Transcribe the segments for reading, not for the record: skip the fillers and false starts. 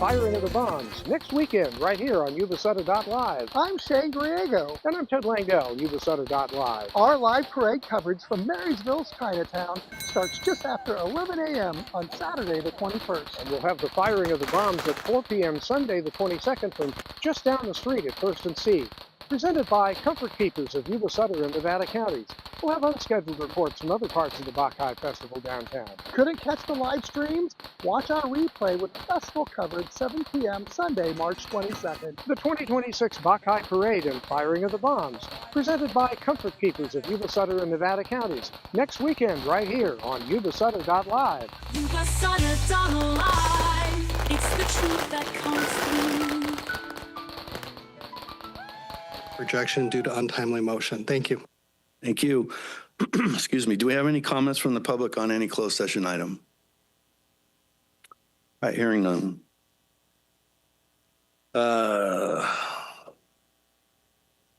firing of the bombs next weekend right here on Yuba-Sutter.LIVE. I'm Shane Griego. And I'm Ted Langell, Yuba-Sutter.LIVE. Our live parade coverage from Marysville's Chinatown starts just after 11 a.m. on Saturday the 21st. And we'll have the firing of the bombs at 4 p.m. Sunday the 22nd from just down the street at 1st and C. Presented by Comfort Keepers of Yuba-Sutter and Nevada counties. We'll have unscheduled reports from other parts of the Bacchai Festival downtown. Couldn't catch the live streams? Watch our replay with festival coverage 7 p.m. Sunday, March 22nd. The 2026 Bacchai Parade and Firing of the Bombs, presented by Comfort Keepers of Yuba-Sutter and Nevada counties. Next weekend right here on Yuba-Sutter.LIVE. Yuba-Sutter.LIVE. It's the truth that comes through. Rejection due to untimely motion. Thank you. Thank you. Excuse me. Do we have any comments from the public on any closed session item? All right, hearing none.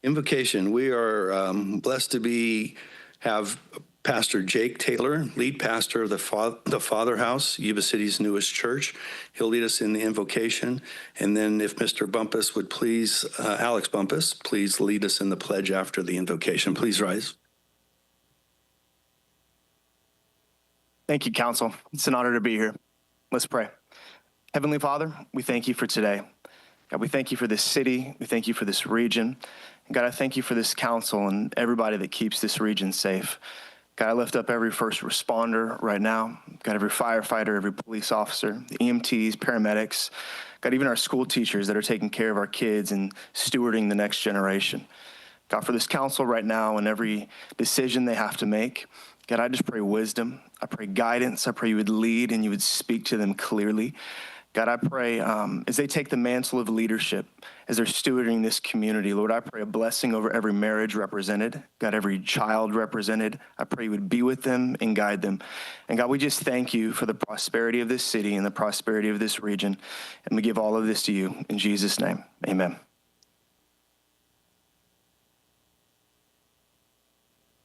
Invocation. We are blessed to have Pastor Jake Taylor, lead pastor of the Father House, Yuba City's newest church. He'll lead us in the invocation. And then if Mr. Bumpus would please, Alex Bumpus, please lead us in the pledge after the invocation. Please rise. Thank you, Council. It's an honor to be here. Let's pray. Heavenly Father, we thank you for today. God, we thank you for this city. We thank you for this region. And God, I thank you for this council and everybody that keeps this region safe. God, I lift up every first responder right now. God, every firefighter, every police officer, the EMTs, paramedics. God, even our school teachers that are taking care of our kids and stewarding the next generation. God, for this council right now and every decision they have to make, God, I just pray wisdom. I pray guidance. I pray you would lead and you would speak to them clearly. God, I pray as they take the mantle of leadership, as they're stewarding this community, Lord, I pray a blessing over every marriage represented, God, every child represented. I pray you would be with them and guide them. And God, we just thank you for the prosperity of this city and the prosperity of this region. And we give all of this to you in Jesus' name. Amen.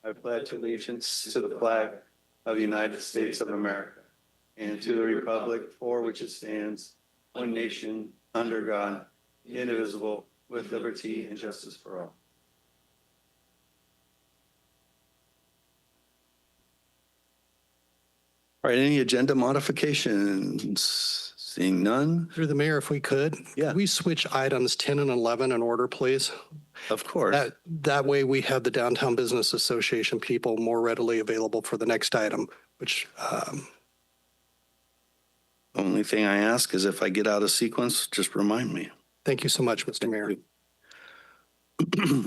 I pledge allegiance to the flag of the United States of America and to the republic for which it stands, one nation, under God, indivisible, with liberty and justice for all. All right, any agenda modifications? Seeing none? Through the mayor, if we could, Yeah. we switch items 10 and 11 in order, please? Of course. That way we have the Downtown Business Association people more readily available for the next item, which Only thing I ask is if I get out of sequence, just remind me. thank you so much, Mr. Mayor.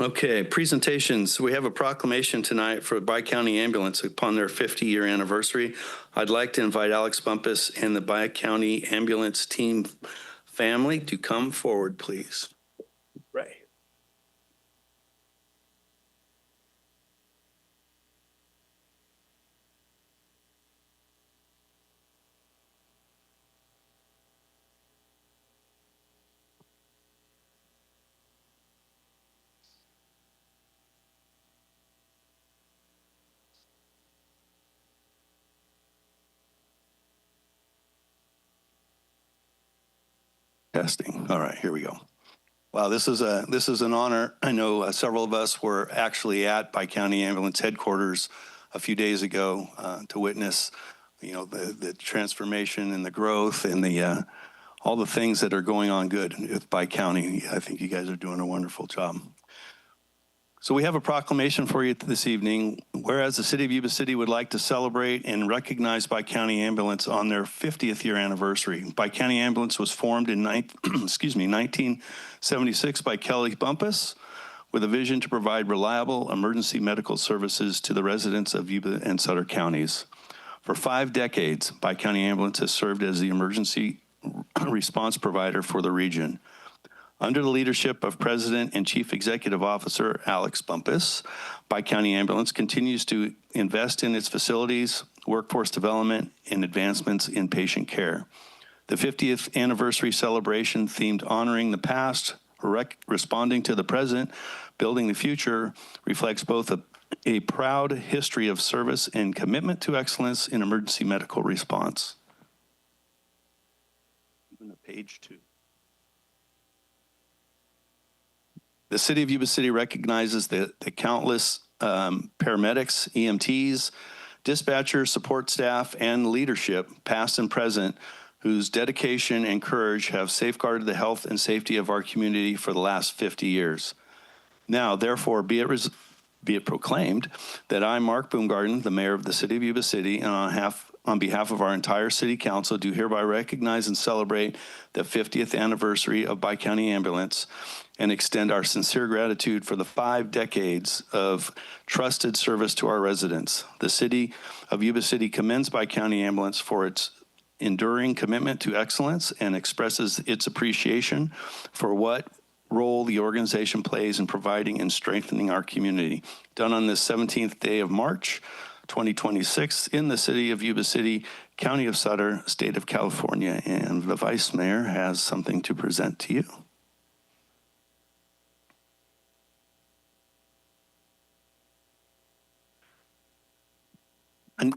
Okay, presentations. We have a proclamation tonight for Bi-County Ambulance upon their 50-year anniversary. I'd like to invite Alex Bumpus and the Bi-County Ambulance team family to come forward, please. Ray. Testing. All right, here we go. Wow, this is an honor. I know several of us were actually at Bi-County Ambulance headquarters a few days ago to witness, the transformation and the growth and the all the things that are going on good with Bi-County. I think you guys are doing a wonderful job. So we have a proclamation for you this evening. Whereas the city of Yuba City would like to celebrate and recognize Bi-County Ambulance on their 50th year anniversary. Bi-County Ambulance was formed in 1976 by Kelly Bumpus with a vision to provide reliable emergency medical services to the residents of Yuba and Sutter counties. For 5 decades, Bi-County Ambulance has served as the emergency response provider for the region. Under the leadership of President and Chief Executive Officer Alex Bumpus, Bi-County Ambulance continues to invest in its facilities, workforce development, and advancements in patient care. The 50th anniversary celebration themed Honoring the Past, Responding to the Present, Building the Future reflects both a proud history of service and commitment to excellence in emergency medical response. Even page 2. The city of Yuba City recognizes the countless paramedics, EMTs, dispatchers, support staff, and leadership, past and present, whose dedication and courage have safeguarded the health and safety of our community for the last 50 years. Now, therefore, be it proclaimed that I, Mark Boomgarden, the mayor of the city of Yuba City, and on behalf of our entire city council, do hereby recognize and celebrate the 50th anniversary of Bi-County Ambulance and extend our sincere gratitude for the 5 decades of trusted service to our residents. The city of Yuba City commends Bi-County Ambulance for its enduring commitment to excellence and expresses its appreciation for what role the organization plays in providing and strengthening our community. Done on this 17th day of March, 2026, in the city of Yuba City, County of Sutter, State of California. And the Vice Mayor has something to present to you. And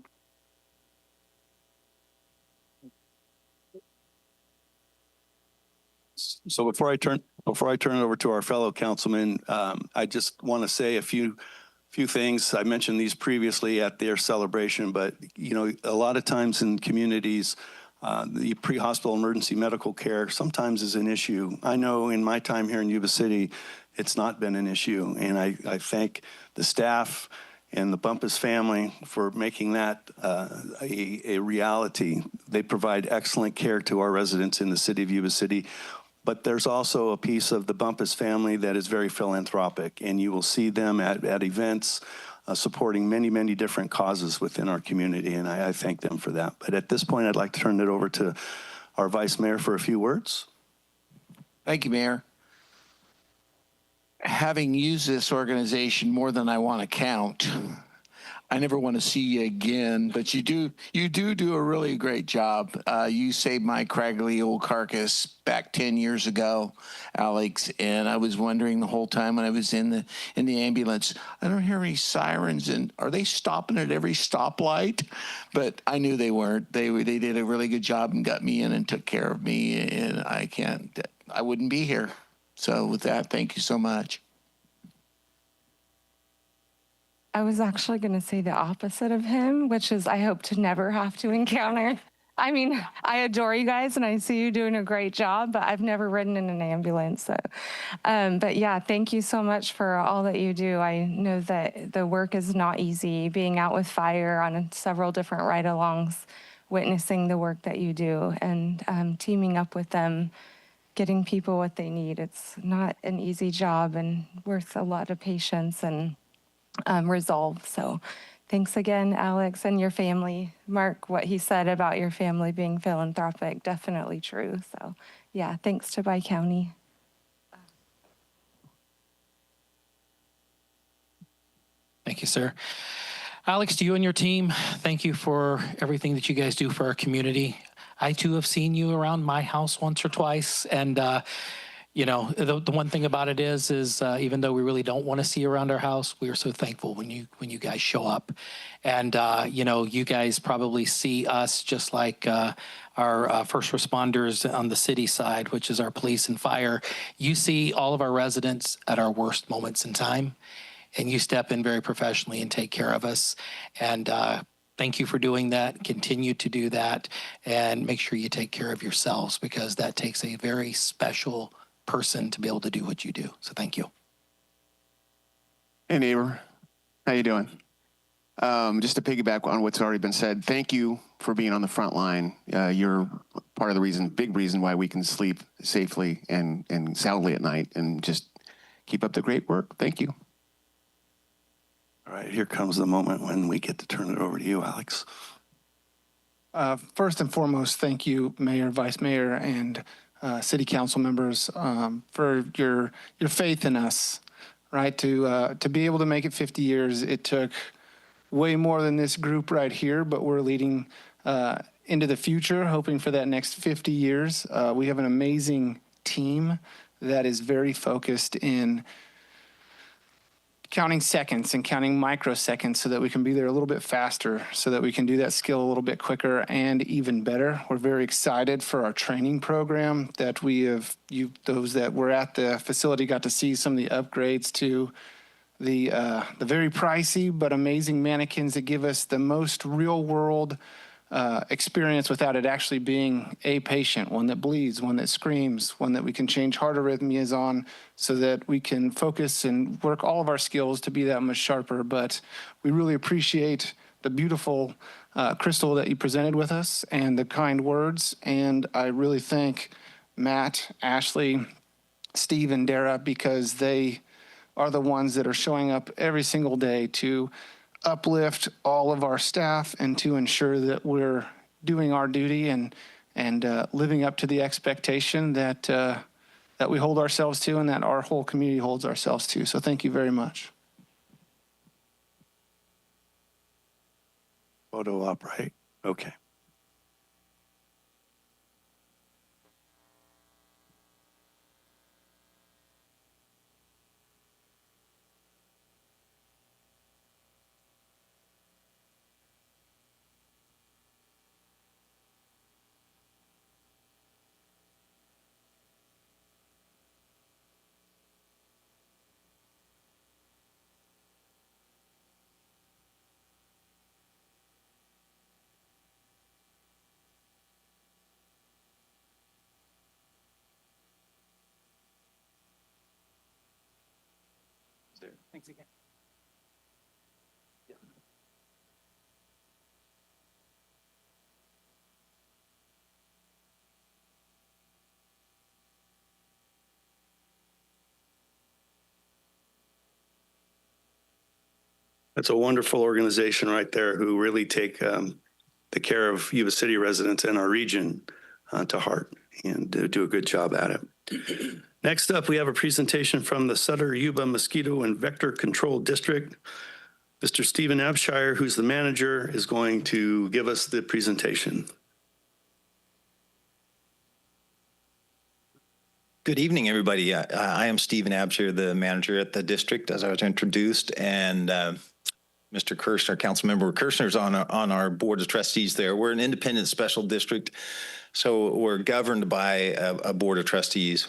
so before I turn it over to our fellow councilman, I just want to say a few things. I mentioned these previously at their celebration, but you know, a lot of times in communities, the pre-hospital emergency medical care sometimes is an issue. I know in my time here in Yuba City, it's not been an issue, and I thank the staff and the Bumpus family for making that a reality. They provide excellent care to our residents in the city of Yuba City. But there's also a piece of the Bumpus family that is very philanthropic, and you will see them at events supporting many, many different causes within our community, and I thank them for that. But at this point, I'd like to turn it over to our Vice Mayor for a few words. Thank you, Mayor. Having used this organization more than I want to count, I never want to see you again, but you do a really great job. You saved my craggly old carcass back 10 years ago, Alex, and I was wondering the whole time when I was in the ambulance, I don't hear any sirens, and are they stopping at every stoplight? But I knew they weren't. They did a really good job and got me in and took care of me, and I wouldn't be here. So with that, thank you so much. I was actually going to say the opposite of him, which is I hope to never have to encounter. I mean, I adore you guys and I see you doing a great job, but I've never ridden in an ambulance. So, but yeah, thank you so much for all that you do. I know that the work is not easy, being out with fire on several different ride-alongs, witnessing the work that you do and teaming up with them, getting people what they need. It's not an easy job and worth a lot of patience and resolve. So thanks again, Alex, and your family. Mark, what he said about your family being philanthropic, definitely true. So yeah, thanks to Bi-County. Thank you, sir. Alex, to you and your team, thank you for everything that you guys do for our community. I too have seen you around my house once or twice, and you know, the one thing about it is even though we really don't want to see you around our house, we are so thankful when you guys show up. And you know, you guys probably see us just like our first responders on the city side, which is our police and fire. You see all of our residents at our worst moments in time, and you step in very professionally and take care of us. And thank you for doing that. Continue to do that, and make sure you take care of yourselves, because that takes a very special person to be able to do what you do. So thank you. Hey, neighbor. How you doing? Just to piggyback on what's already been said, thank you for being on the front line. You're part of the reason, big reason why we can sleep safely and soundly at night, and just keep up the great work. Thank you. All right, here comes the moment when we get to turn it over to you, Alex. First and foremost, thank you, Mayor, Vice Mayor, and City Council members for your faith in us, right? To be able to make it 50 years, it took way more than this group right here, but we're leading into the future, hoping for that next 50 years. We have an amazing team that is very focused in counting seconds and counting microseconds so that we can be there a little bit faster, so that we can do that skill a little bit quicker and even better. We're very excited for our training program that we have. Those that were at the facility got to see some of the upgrades to the very pricey but amazing mannequins that give us the most real world experience without it actually being a patient, one that bleeds, one that screams, one that we can change heart arrhythmias on so that we can focus and work all of our skills to be that much sharper. But we really appreciate the beautiful crystal that you presented with us and the kind words. And I really thank Matt, Ashley, Steve, and Dara, because they are the ones that are showing up every single day to uplift all of our staff and to ensure that we're doing our duty and living up to the expectation that that we hold ourselves to and that our whole community holds ourselves to. So thank you very much. Photo op, right? Okay. Thanks again. That's a wonderful organization right there who really take the care of Yuba City residents in our region to heart and do a good job at it. Next up, we have a presentation from the Sutter-Yuba Mosquito and Vector Control District. Mr. Stephen Abshire, who's the manager, is going to give us the presentation. Good evening, everybody. I am Stephen Abshire, the manager at the district, as I was introduced, and Mr. Kirshner, Councilmember Kirshner's on our board of trustees there. We're an independent special district, so we're governed by a board of trustees.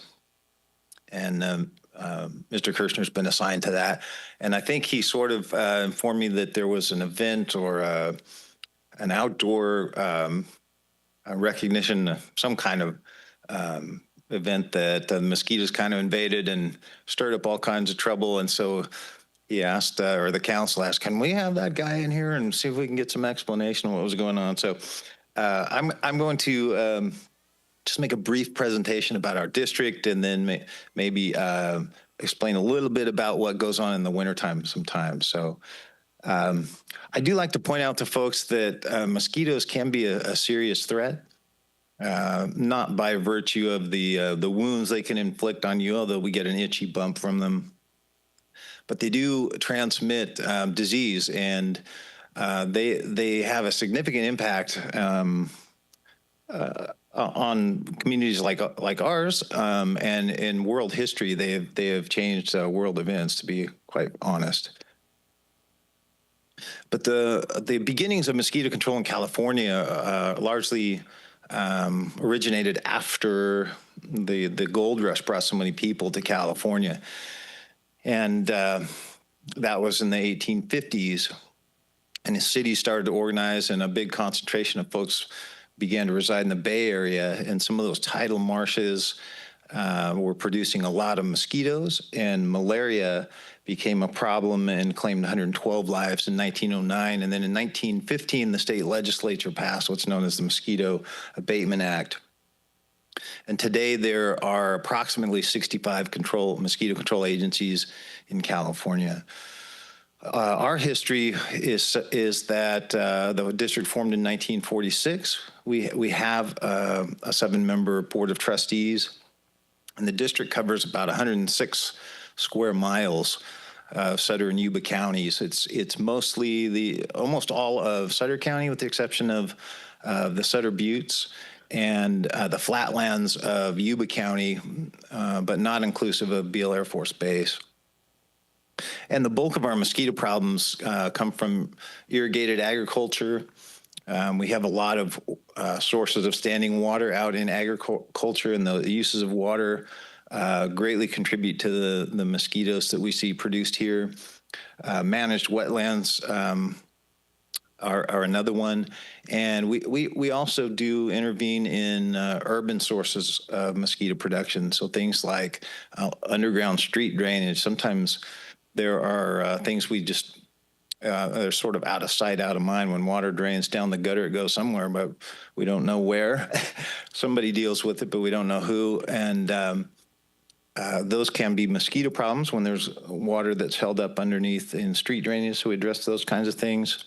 And Mr. Kirshner's been assigned to that. And I think he sort of informed me that there was an event or an outdoor recognition, some kind of event that the mosquitoes kind of invaded and stirred up all kinds of trouble. And so he asked, or the council asked, can we have that guy in here and see if we can get some explanation of what was going on? So I'm going to just make a brief presentation about our district and then maybe explain a little bit about what goes on in the wintertime sometimes. So I do like to point out to folks that mosquitoes can be a serious threat, not by virtue of the wounds they can inflict on you, although we get an itchy bump from them. But they do transmit disease, and they have a significant impact on communities like ours, and in world history, they have changed world events, to be quite honest. But the beginnings of mosquito control in California largely originated after the gold rush brought so many people to California, and that was in the 1850s. And the city started to organize, and a big concentration of folks began to reside in the Bay Area, and some of those tidal marshes were producing a lot of mosquitoes, and malaria became a problem and claimed 112 lives in 1909. And then in 1915, the state legislature passed what's known as the Mosquito Abatement Act. And today there are approximately 65 mosquito control agencies in California. Our history is that the district formed in 1946. We have a 7-member board of trustees, and the district covers about 106 square miles of Sutter and Yuba counties. It's mostly almost all of Sutter County, with the exception of the Sutter Buttes and the flatlands of Yuba County, but not inclusive of Beale Air Force Base. And the bulk of our mosquito problems come from irrigated agriculture. We have a lot of sources of standing water out in agriculture, and the uses of water greatly contribute to the mosquitoes that we see produced here. Managed wetlands are another one. And we also do intervene in urban sources of mosquito production. So things like underground street drainage. Sometimes there are things we just, they're sort of out of sight, out of mind. When water drains down the gutter, it goes somewhere, but we don't know where. Somebody deals with it, but we don't know who. And those can be mosquito problems when there's water that's held up underneath in street drainage. So we address those kinds of things.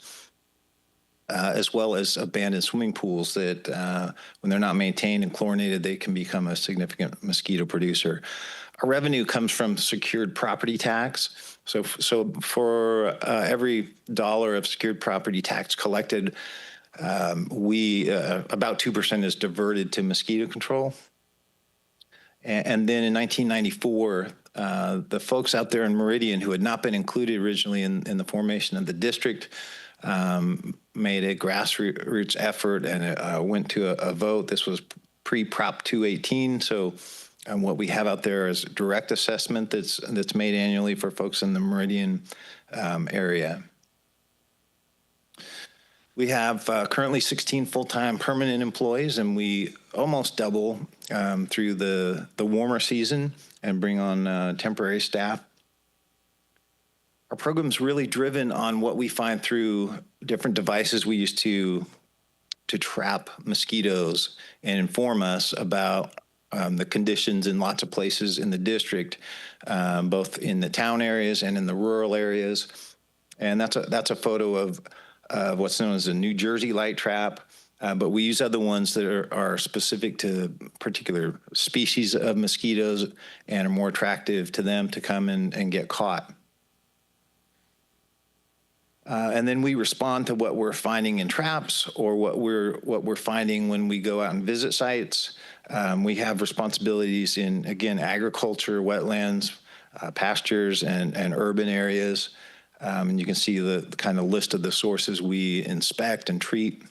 As well as abandoned swimming pools that, when they're not maintained and chlorinated, they can become a significant mosquito producer. Our revenue comes from secured property tax. So for every dollar of secured property tax collected, about 2% is diverted to mosquito control. And then in 1994, the folks out there in Meridian who had not been included originally in the formation of the district made a grassroots effort, and it went to a vote. This was pre-Prop 218. So what we have out there is direct assessment that's made annually for folks in the Meridian area. We have currently 16 full-time permanent employees, and we almost double through the warmer season and bring on temporary staff. Our program's really driven on what we find through different devices we use to trap mosquitoes and inform us about the conditions in lots of places in the district, both in the town areas and in the rural areas. And that's a photo of what's known as a New Jersey light trap. But we use other ones that are specific to particular species of mosquitoes and are more attractive to them to come and get caught. And then we respond to what we're finding in traps or what we're finding when we go out and visit sites. We have responsibilities in, again, agriculture, wetlands, pastures, and urban areas. And you can see the kind of list of the sources we inspect and treat.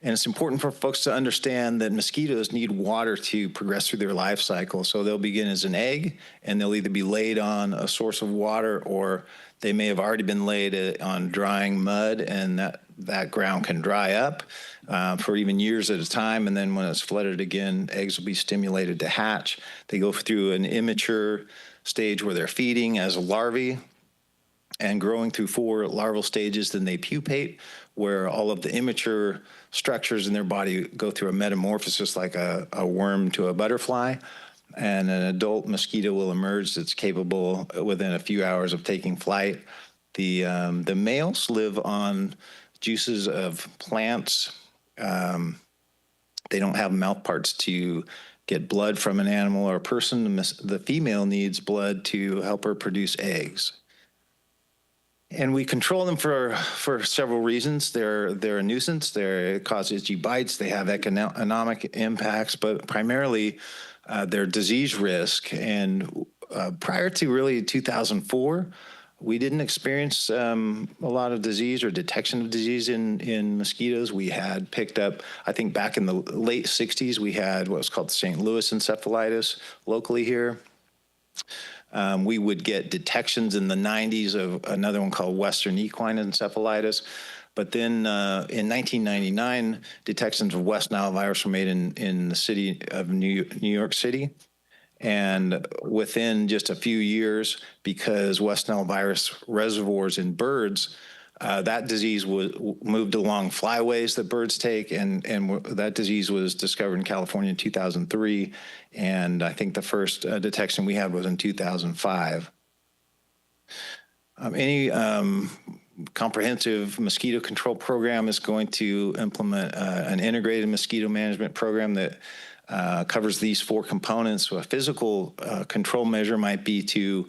And it's important for folks to understand that mosquitoes need water to progress through their life cycle. So they'll begin as an egg, and they'll either be laid on a source of water, or they may have already been laid on drying mud, and that ground can dry up for even years at a time. And then when it's flooded again, eggs will be stimulated to hatch. They go through an immature stage where they're feeding as larvae and growing through 4 larval stages. Then they pupate, where all of the immature structures in their body go through a metamorphosis like a worm to a butterfly, and an adult mosquito will emerge that's capable within a few hours of taking flight. The males live on juices of plants. They don't have mouth parts to get blood from an animal or a person. The female needs blood to help her produce eggs. And we control them for several reasons. They're a nuisance. It causes itchy bites. They have economic impacts, but primarily their disease risk. And prior to really 2004, we didn't experience a lot of disease or detection of disease in mosquitoes. We had picked up, I think back in the late 60s, we had what was called St. Louis encephalitis locally here. We would get detections in the 90s of another one called Western equine encephalitis. But then in 1999, detections of West Nile virus were made in the city of New York City. And within just a few years, because West Nile virus reservoirs in birds, that disease moved along flyways that birds take, and that disease was discovered in California in 2003. And I think the first detection we had was in 2005. Any comprehensive mosquito control program is going to implement an integrated mosquito management program that covers these 4 components. So a physical control measure might be to,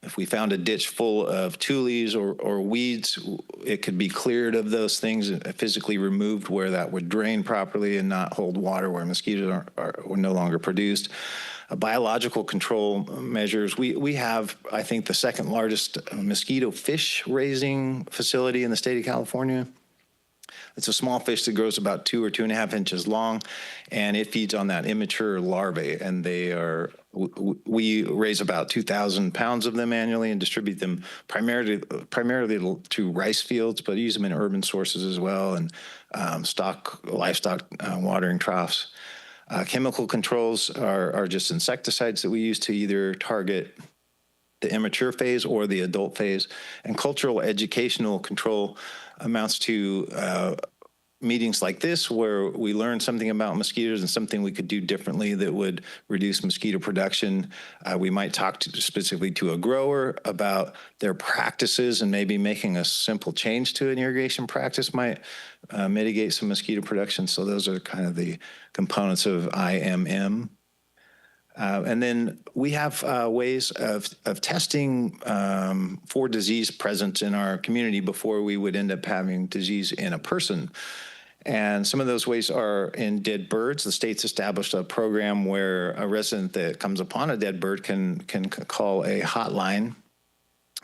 if we found a ditch full of tules or weeds, it could be cleared of those things, physically removed where that would drain properly and not hold water where mosquitoes are no longer produced. Biological control measures. We have, I think, the second largest mosquito fish raising facility in the state of California. It's a small fish that grows about 2 or 2.5 inches long, and it feeds on that immature larvae. And we raise about 2,000 pounds of them annually and distribute them primarily to rice fields, but use them in urban sources as well, and livestock watering troughs. Chemical controls are just insecticides that we use to either target the immature phase or the adult phase. And cultural educational control amounts to meetings like this, where we learn something about mosquitoes and something we could do differently that would reduce mosquito production. We might talk specifically to a grower about their practices, and maybe making a simple change to an irrigation practice might mitigate some mosquito production. So those are kind of the components of IMM. And then we have ways of testing for disease presence in our community before we would end up having disease in a person. And some of those ways are in dead birds. The state's established a program where a resident that comes upon a dead bird can call a hotline.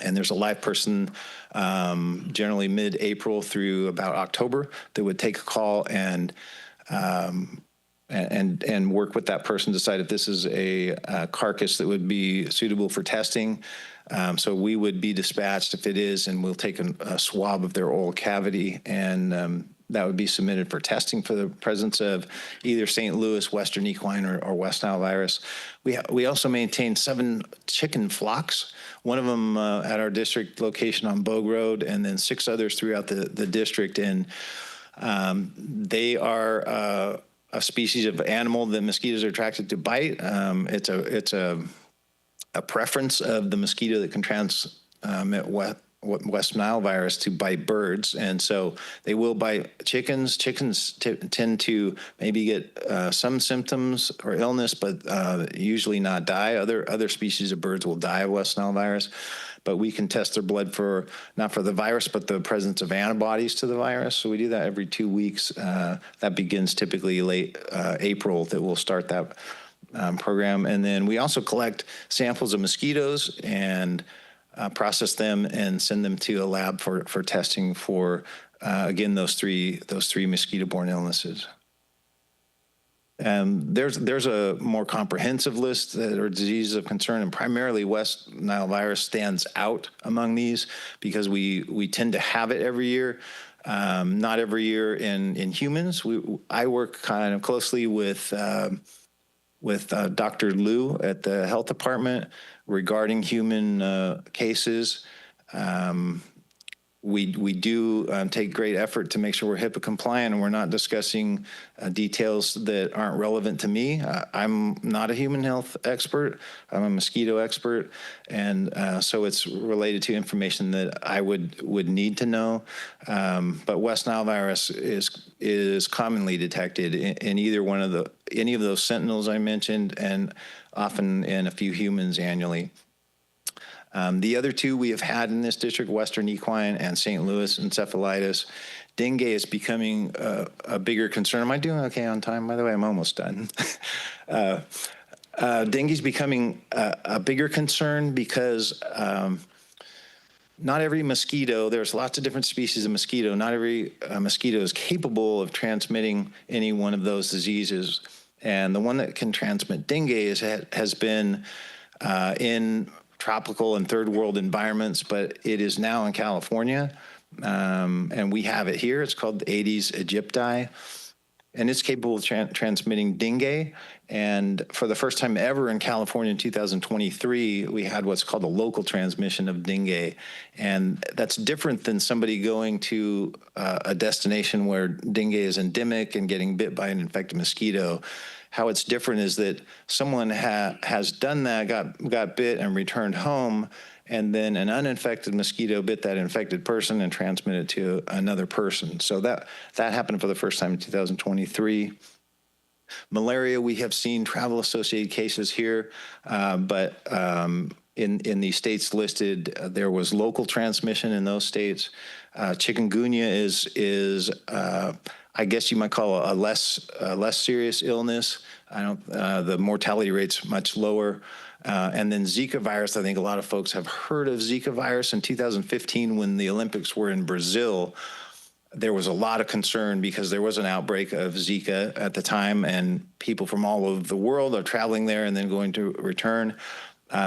And there's a live person, generally mid-April through about October, that would take a call and work with that person, decide if this is a carcass that would be suitable for testing. So we would be dispatched if it is, and we'll take a swab of their oral cavity, and that would be submitted for testing for the presence of either St. Louis, Western equine, or West Nile virus. We also maintain 7 chicken flocks, one of them at our district location on Bogue Road, and then 6 others throughout the district. And they are a species of animal that mosquitoes are attracted to bite. It's a preference of the mosquito that can transmit West Nile virus to bite birds, and so they will bite chickens. Chickens tend to maybe get some symptoms or illness, but usually not die. Other species of birds will die of West Nile virus, but we can test their blood for, not for the virus, but the presence of antibodies to the virus. So we do that every 2 weeks. That begins typically late April that we'll start that program. And then we also collect samples of mosquitoes and process them and send them to a lab for testing for, again, those three mosquito-borne illnesses. There's a more comprehensive list that are diseases of concern, and primarily West Nile virus stands out among these because we tend to have it every year. Not every year in humans. I work kind of closely with Dr. Liu at the health department regarding human cases. We do take great effort to make sure we're HIPAA compliant and we're not discussing details that aren't relevant to me. I'm not a human health expert. I'm a mosquito expert, and so it's related to information that I would need to know. But West Nile virus is commonly detected in either one of any of those sentinels I mentioned, and often in a few humans annually. The other 2 we have had in this district, Western equine and St. Louis encephalitis. Dengue is becoming a bigger concern. Am I doing okay on time? By the way, I'm almost done. Dengue is becoming a bigger concern because not every mosquito, there's lots of different species of mosquito. Not every mosquito is capable of transmitting any one of those diseases. And the one that can transmit dengue has been in tropical and third world environments, but it is now in California, and we have it here. It's called the Aedes aegypti, and it's capable of transmitting dengue. And for the first time ever in California in 2023, we had what's called a local transmission of dengue. And that's different than somebody going to a destination where dengue is endemic and getting bit by an infected mosquito. How it's different is that someone has done that, got bit and returned home, and then an uninfected mosquito bit that infected person and transmitted it to another person. So that happened for the first time in 2023. Malaria, we have seen travel-associated cases here, but in the states listed, there was local transmission in those states. Chikungunya is I guess you might call a less serious illness. The mortality rate's much lower. And then Zika virus, I think a lot of folks have heard of Zika virus. In 2015, when the Olympics were in Brazil, there was a lot of concern because there was an outbreak of Zika at the time, and people from all over the world are traveling there and then going to return.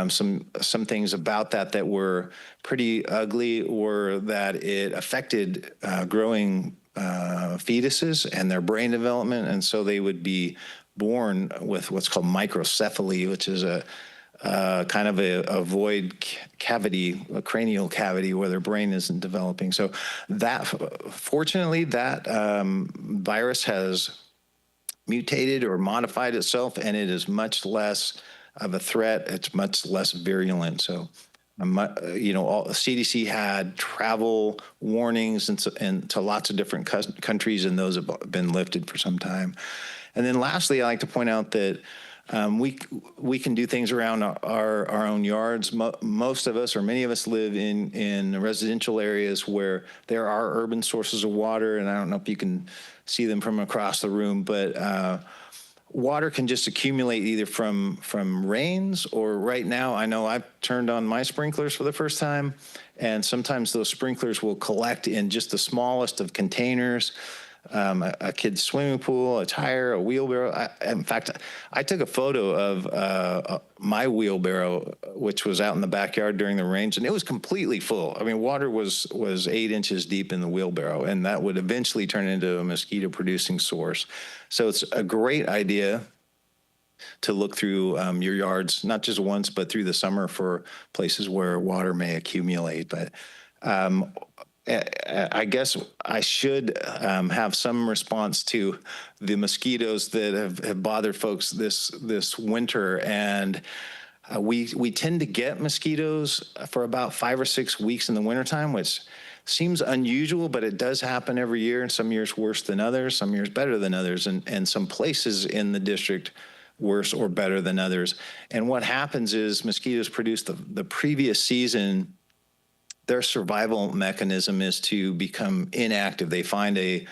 Some things about that were pretty ugly were that it affected growing fetuses and their brain development, and so they would be born with what's called microcephaly, which is a kind of a void cavity, a cranial cavity where their brain isn't developing. So fortunately, that virus has mutated or modified itself, and it is much less of a threat. It's much less virulent. So, CDC had travel warnings and to lots of different countries, and those have been lifted for some time. And then lastly, I like to point out that we can do things around our own yards. Most of us, or many of us, live in residential areas where there are urban sources of water, and I don't know if you can see them from across the room, but water can just accumulate either from rains, or right now, I know I've turned on my sprinklers for the first time, and sometimes those sprinklers will collect in just the smallest of containers. A kid's swimming pool, a tire, a wheelbarrow. In fact, I took a photo of my wheelbarrow, which was out in the backyard during the rains, and it was completely full. I mean, water was 8 inches deep in the wheelbarrow, and that would eventually turn into a mosquito-producing source. So it's a great idea to look through your yards, not just once, but through the summer for places where water may accumulate. But I guess I should have some response to the mosquitoes that have bothered folks this winter. And we tend to get mosquitoes for about 5 or 6 weeks in the wintertime, which seems unusual, but it does happen every year. And some years worse than others, some years better than others, and some places in the district worse or better than others. And what happens is mosquitoes produce the previous season. Their survival mechanism is to become inactive. They find a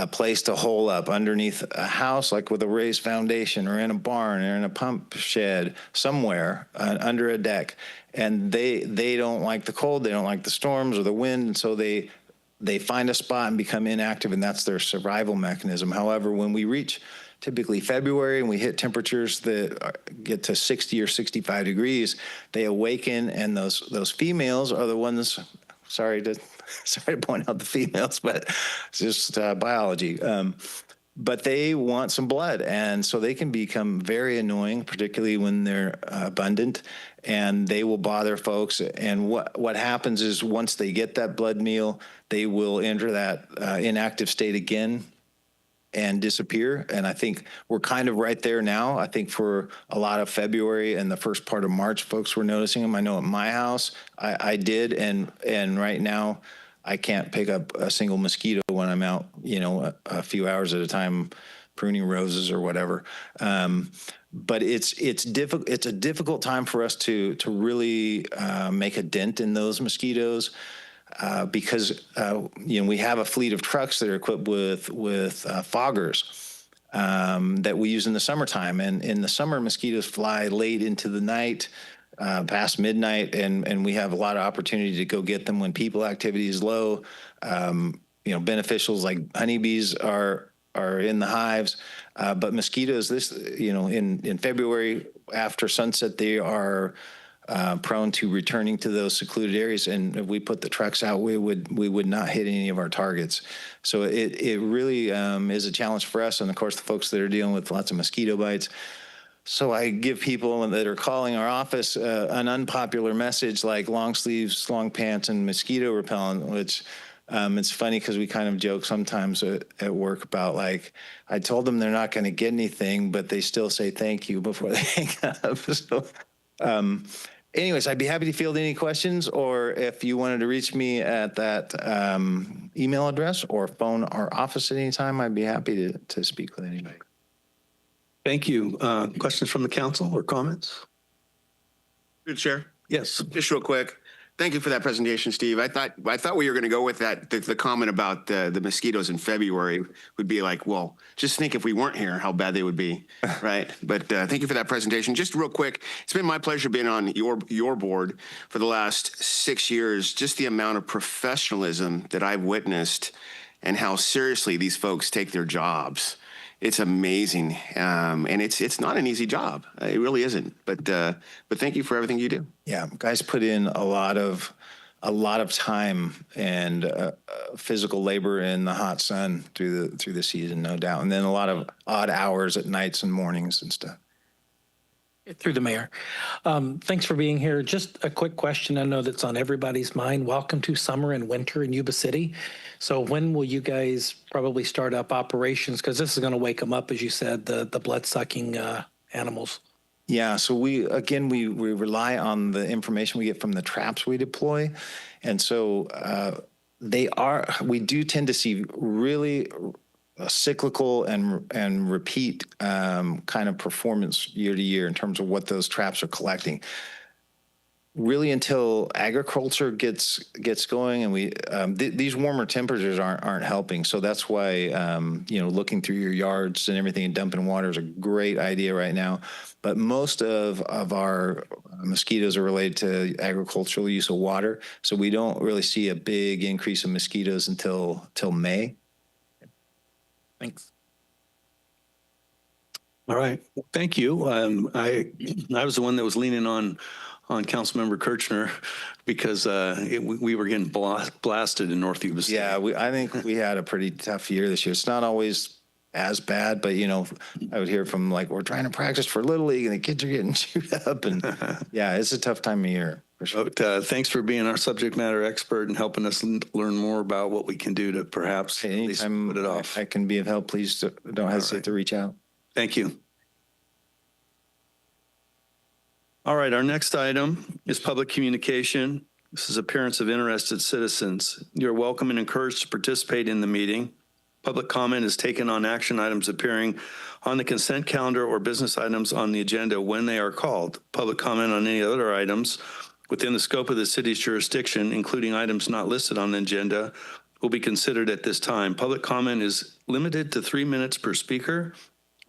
place to hole up underneath a house, like with a raised foundation, or in a barn, or in a pump shed, somewhere under a deck. And they don't like the cold, they don't like the storms or the wind, and so they find a spot and become inactive, and that's their survival mechanism. However, when we reach typically February and we hit temperatures that get to 60 or 65 degrees, they awaken, and those females are the ones, sorry to point out the females, but it's just biology. But they want some blood, and so they can become very annoying, particularly when they're abundant, and they will bother folks. And what happens is once they get that blood meal, they will enter that inactive state again and disappear. And I think we're kind of right there now. I think for a lot of February and the first part of March, folks were noticing them. I know at my house, I did, and right now, I can't pick up a single mosquito when I'm out, a few hours at a time pruning roses or whatever. But it's a difficult time for us to really make a dent in those mosquitoes. Because we have a fleet of trucks that are equipped with foggers that we use in the summertime. And in the summer, mosquitoes fly late into the night, past midnight, and we have a lot of opportunity to go get them when people activity is low. Beneficials like honeybees are in the hives, but mosquitoes, in February after sunset, they are prone to returning to those secluded areas, and if we put the trucks out, we would not hit any of our targets. So it really is a challenge for us, and of course the folks that are dealing with lots of mosquito bites. So I give people that are calling our office an unpopular message like long sleeves, long pants, and mosquito repellent, which it's funny because we kind of joke sometimes at work about, like, I told them they're not going to get anything, but they still say thank you before they hang up. So anyways, I'd be happy to field any questions, or if you wanted to reach me at that email address or phone our office at any time, I'd be happy to speak with anybody. Thank you. Questions from the council or comments? Good, Chair. Yes. Just real quick. Thank you for that presentation, Steve. I thought we were going to go with that. The comment about the mosquitoes in February would be like, well, just think if we weren't here, how bad they would be, right? But thank you for that presentation. Just real quick, it's been my pleasure being on your board for the last 6 years. Just the amount of professionalism that I've witnessed, and how seriously these folks take their jobs. It's amazing, and it's not an easy job. It really isn't. But thank you for everything you do. Yeah, guys put in a lot of time and physical labor in the hot sun through the season, no doubt, and then a lot of odd hours at nights and mornings and stuff. Through the mayor. Thanks for being here. Just a quick question. I know that's on everybody's mind. Welcome to summer and winter in Yuba City. So when will you guys probably start up operations? Because this is going to wake them up, as you said, the blood-sucking animals. Yeah, so we rely on the information we get from the traps we deploy. And so we do tend to see really cyclical and repeat kind of performance year to year in terms of what those traps are collecting. Really, until agriculture gets going, and we these warmer temperatures aren't helping. So that's why looking through your yards and everything and dumping water is a great idea right now. But most of our mosquitoes are related to agricultural use of water, so we don't really see a big increase in mosquitoes until May. Thanks. All right. Thank you. I was the one that was leaning on Councilmember Kirchner because we were getting blasted in North Yuba City. Yeah, I think we had a pretty tough year this year. It's not always as bad, but I would hear from we're trying to practice for Little League and the kids are getting chewed up, and yeah, it's a tough time of year. For sure. But, thanks for being our subject matter expert and helping us learn more about what we can do to perhaps at least put it off. I can be of help. Please don't hesitate to reach out. Thank you. All right, our next item is public communication. This is appearance of interested citizens. You're welcome and encouraged to participate in the meeting. Public comment is taken on action items appearing on the consent calendar or business items on the agenda when they are called. Public comment on any other items within the scope of the city's jurisdiction, including items not listed on the agenda, will be considered at this time. Public comment is limited to 3 minutes per speaker.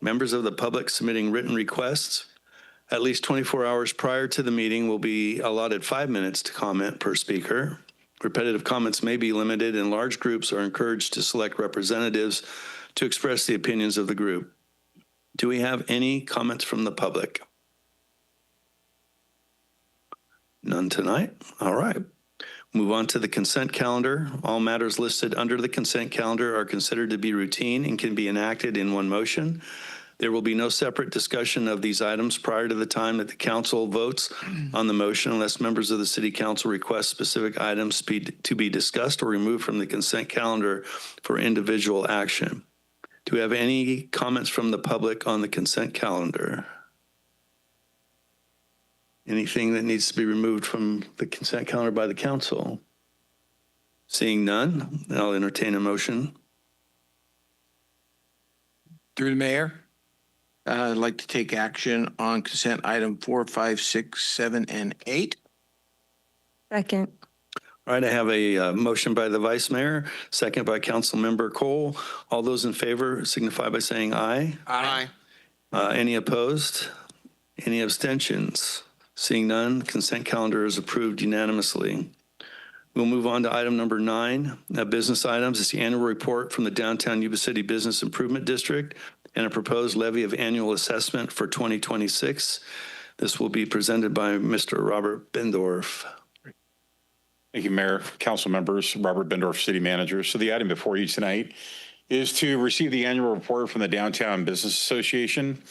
Members of the public submitting written requests at least 24 hours prior to the meeting will be allotted 5 minutes to comment per speaker. Repetitive comments may be limited, and large groups are encouraged to select representatives to express the opinions of the group. Do we have any comments from the public? None tonight? All right. Move on to the consent calendar. All matters listed under the consent calendar are considered to be routine and can be enacted in one motion. There will be no separate discussion of these items prior to the time that the council votes on the motion unless members of the city council request specific items to be discussed or removed from the consent calendar for individual action. Do we have any comments from the public on the consent calendar? Anything that needs to be removed from the consent calendar by the council? Seeing none, I'll entertain a motion. Through the mayor, I'd like to take action on consent item 4, 5, 6, 7, and 8. Second. All right, I have a motion by the vice mayor, second by council member Cole. All those in favor signify by saying aye. Aye. Any opposed? Any abstentions? Seeing none, consent calendar is approved unanimously. We'll move on to item number 9, business items. It's the annual report from the Downtown Yuba City Business Improvement District and a proposed levy of annual assessment for 2026. This will be presented by Mr. Robert Bendorf. Thank you, Mayor, council members, Robert Bendorf, City Manager. So the item before you tonight is to receive the annual report from the Downtown Business Association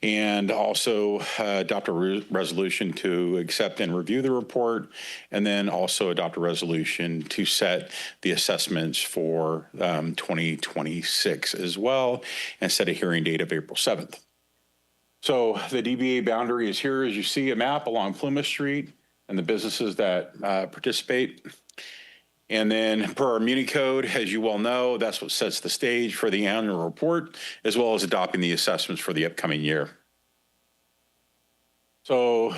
and also adopt a resolution to accept and review the report, and then also adopt a resolution to set the assessments for 2026 as well, and set a hearing date of April 7th. So the DBA boundary is here, as you see a map along Plymouth Street and the businesses that participate. And then per our Muni Code, as you well know, that's what sets the stage for the annual report, as well as adopting the assessments for the upcoming year. So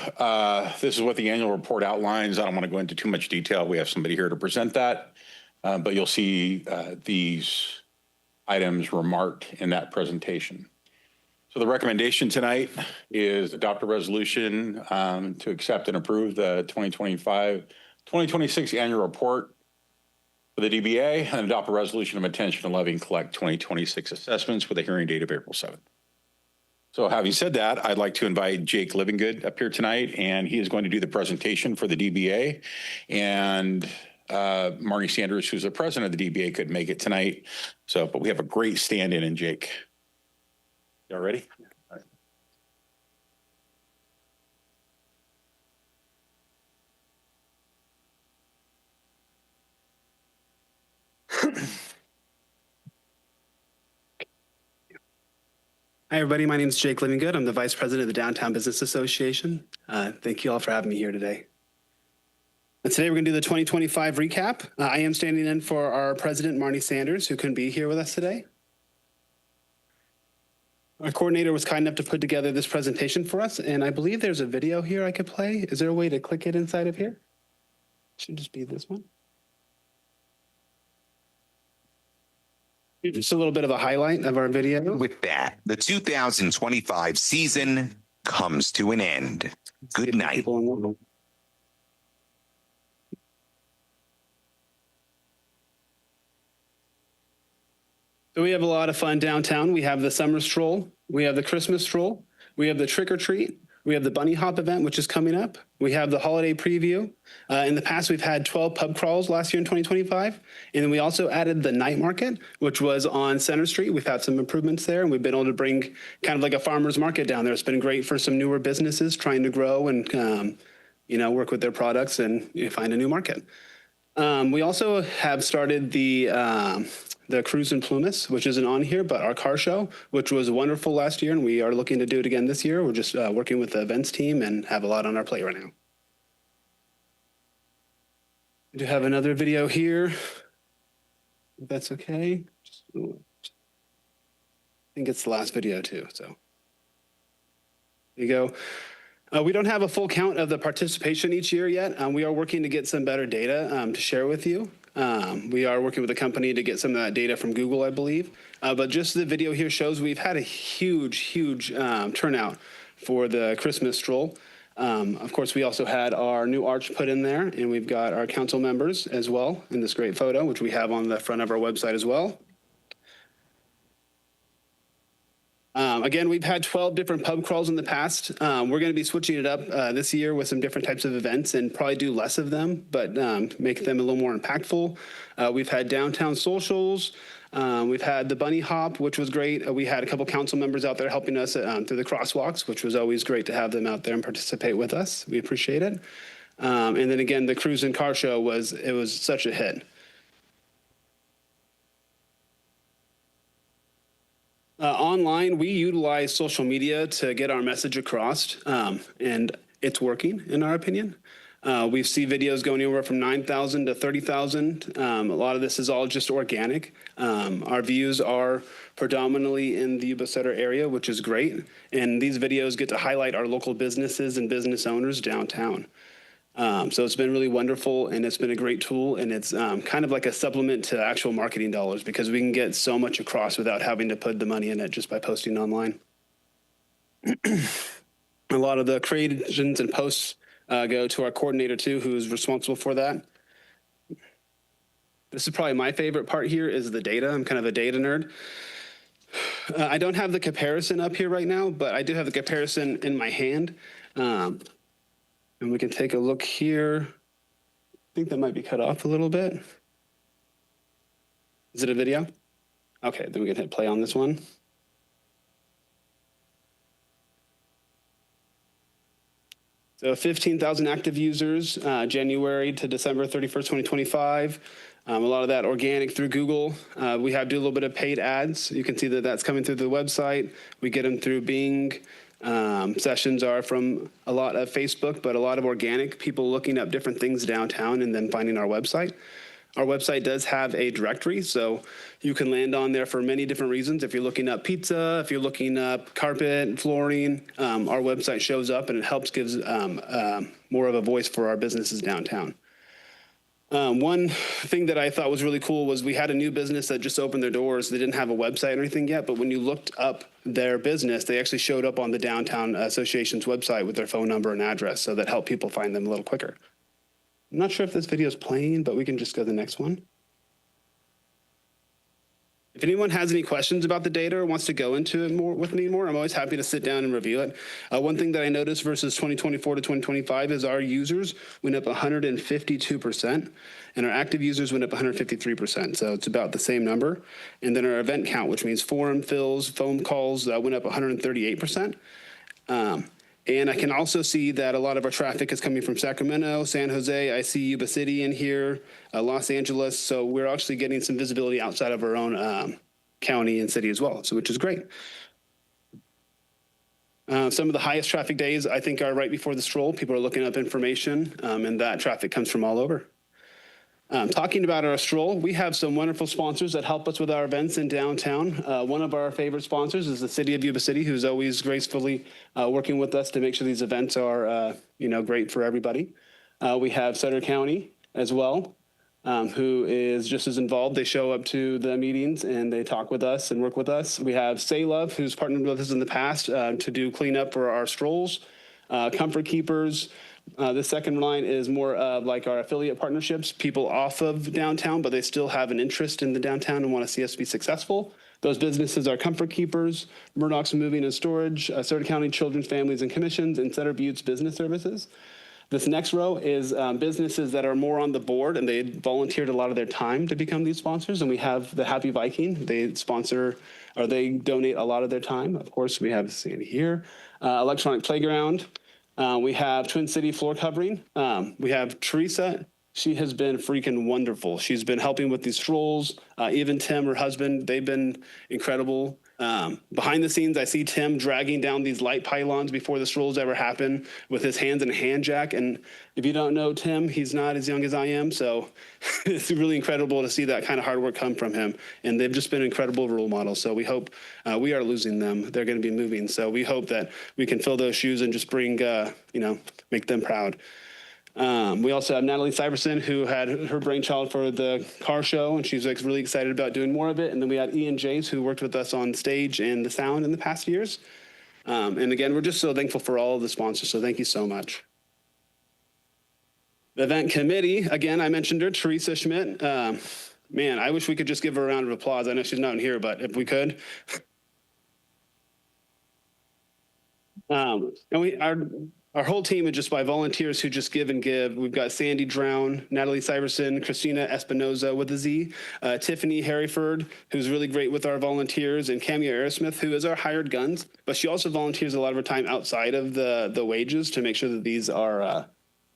this is what the annual report outlines. I don't want to go into too much detail. We have somebody here to present that, but you'll see these items remarked in that presentation. So the recommendation tonight is adopt a resolution to accept and approve the 2025-2026 annual report for the DBA and adopt a resolution of intention to levy and collect 2026 assessments with a hearing date of April 7th. So having said that, I'd like to invite Jake Livingood up here tonight, and he is going to do the presentation for the DBA. And Marnie Sanders, who's the president of the DBA, could make it tonight. So, but we have a great stand-in in Jake. Y'all ready? All right. Hi, everybody. My name is Jake Livingood. I'm the Vice President of the Downtown Business Association. Thank you all for having me here today. And today we're going to do the 2025 recap. I am standing in for our President, Marnie Sanders, who couldn't be here with us today. Our coordinator was kind enough to put together this presentation for us, and I believe there's a video here I could play. Is there a way to click it inside of here? Should just be this one. Just a little bit of a highlight of our video. With that, the 2025 season comes to an end. Good night. So we have a lot of fun downtown. We have the summer stroll. We have the Christmas stroll. We have the trick or treat. We have the bunny hop event, which is coming up. We have the holiday preview. In the past, we've had 12 pub crawls last year in 2025. And then we also added the night market, which was on Center Street. We've had some improvements there, and we've been able to bring kind of like a farmer's market down there. It's been great for some newer businesses trying to grow and, work with their products and find a new market. We also have started the Cruise and Plumas, which isn't on here, but our car show, which was wonderful last year, and we are looking to do it again this year. We're just working with the events team and have a lot on our plate right now. We do have another video here, if that's okay. I think it's the last video too, so. There you go. We don't have a full count of the participation each year yet. We are working to get some better data to share with you. We are working with a company to get some of that data from Google, I believe. But just the video here shows we've had a huge turnout for the Christmas stroll. Of course, we also had our new arch put in there, and we've got our council members as well in this great photo, which we have on the front of our website as well. Again, we've had 12 different pub crawls in the past. We're going to be switching it up this year with some different types of events and probably do less of them, but make them a little more impactful. We've had downtown socials. We've had the bunny hop, which was great. We had a couple council members out there helping us through the crosswalks, which was always great to have them out there and participate with us. We appreciate it. And then again, the cruise and car show was such a hit. Online, we utilize social media to get our message across, and it's working, in our opinion. We see videos going anywhere from 9,000 to 30,000. A lot of this is all just organic. Our views are predominantly in the Yuba-Sutter area, which is great. And these videos get to highlight our local businesses and business owners downtown. So it's been really wonderful, and it's been a great tool, and it's kind of like a supplement to actual marketing dollars because we can get so much across without having to put the money in it just by posting online. A lot of the creations and posts go to our coordinator too, who's responsible for that. This is probably my favorite part here is the data. I'm kind of a data nerd. I don't have the comparison up here right now, but I do have the comparison in my hand. And we can take a look here. I think that might be cut off a little bit. Is it a video? Okay, then we can hit play on this one. So 15,000 active users, January to December 31st, 2025. A lot of that organic through Google. We do a little bit of paid ads. You can see that that's coming through the website. We get them through Bing. Sessions are from a lot of Facebook, but a lot of organic, people looking up different things downtown and then finding our website. Our website does have a directory, so you can land on there for many different reasons. If you're looking up pizza, if you're looking up carpet, flooring, our website shows up and it helps gives more of a voice for our businesses downtown. One thing that I thought was really cool was we had a new business that just opened their doors. They didn't have a website or anything yet, but when you looked up their business, they actually showed up on the Downtown Association's website with their phone number and address, so that helped people find them a little quicker. I'm not sure if this video is playing, but we can just go to the next one. If anyone has any questions about the data or wants to go into it more with me more, I'm always happy to sit down and review it. One thing that I noticed versus 2024 to 2025 is our users went up 152%, and our active users went up 153%. So it's about the same number. And then our event count, which means forum fills, phone calls, went up 138%. And I can also see that a lot of our traffic is coming from Sacramento, San Jose. I see Yuba City in here, Los Angeles. So we're actually getting some visibility outside of our own county and city as well, so which is great. Some of the highest traffic days I think are right before the stroll. People are looking up information, and that traffic comes from all over. Talking about our stroll, we have some wonderful sponsors that help us with our events in downtown. One of our favorite sponsors is the City of Yuba City, who's always gracefully working with us to make sure these events are, great for everybody. We have Sutter County as well, who is just as involved. They show up to the meetings and they talk with us and work with us. We have Say Love, who's partnered with us in the past to do cleanup for our strolls. Comfort Keepers. The second line is more of like our affiliate partnerships, people off of downtown, but they still have an interest in the downtown and want to see us be successful. Those businesses are Comfort Keepers, Murdoch's Moving and Storage, Sutter County Children's Families and Commissions, and Sutter Buttes Business Services. This next row is businesses that are more on the board, and they volunteered a lot of their time to become these sponsors. And we have the Happy Viking. They sponsor, or they donate a lot of their time. Of course, we have Sandy here. Electronic Playground. We have Twin City Floor Covering. We have Teresa. She has been freaking wonderful. She's been helping with these strolls. Even Tim, her husband, they've been incredible. Behind the scenes, I see Tim dragging down these light pylons before the strolls ever happen with his hands in a hand jack. And if you don't know Tim, he's not as young as I am. So it's really incredible to see that kind of hard work come from him. And they've just been incredible role models. So we hope we are losing them. They're going to be moving. So we hope that we can fill those shoes and just bring, make them proud. We also have Natalie Syverson, who had her brainchild for the car show, and she's really excited about doing more of it. And then we had Ian Jace, who worked with us on stage and the sound in the past years. And again, we're just so thankful for all of the sponsors, so thank you so much. The event committee, again, I mentioned her, Teresa Schmidt. Man, I wish we could just give her a round of applause. I know she's not in here, but if we could. And our whole team is just by volunteers who just give and give. We've got Sandy Drown, Natalie Syverson, Christina Espinoza with a Z, Tiffany Harryford, who's really great with our volunteers, and Camia Aerosmith, who is our hired guns, but she also volunteers a lot of her time outside of the wages to make sure that these are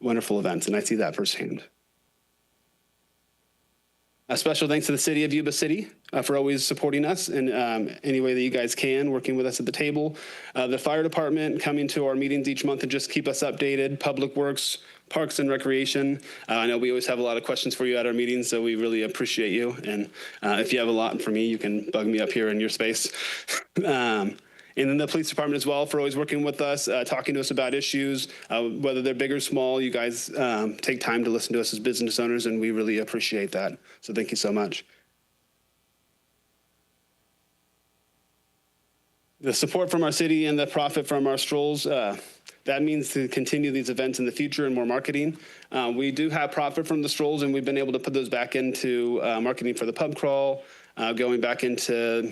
wonderful events, and I see that firsthand. A special thanks to the City of Yuba City for always supporting us in any way that you guys can, working with us at the table. The fire department coming to our meetings each month and just keep us updated. Public Works, Parks and Recreation. I know we always have a lot of questions for you at our meetings, so we really appreciate you. And if you have a lot for me, you can bug me up here in your space. And then the police department as well for always working with us, talking to us about issues, whether they're big or small. You guys take time to listen to us as business owners, and we really appreciate that. So thank you so much. The support from our city and the profit from our strolls, that means to continue these events in the future and more marketing. We do have profit from the strolls, and we've been able to put those back into marketing for the pub crawl, going back into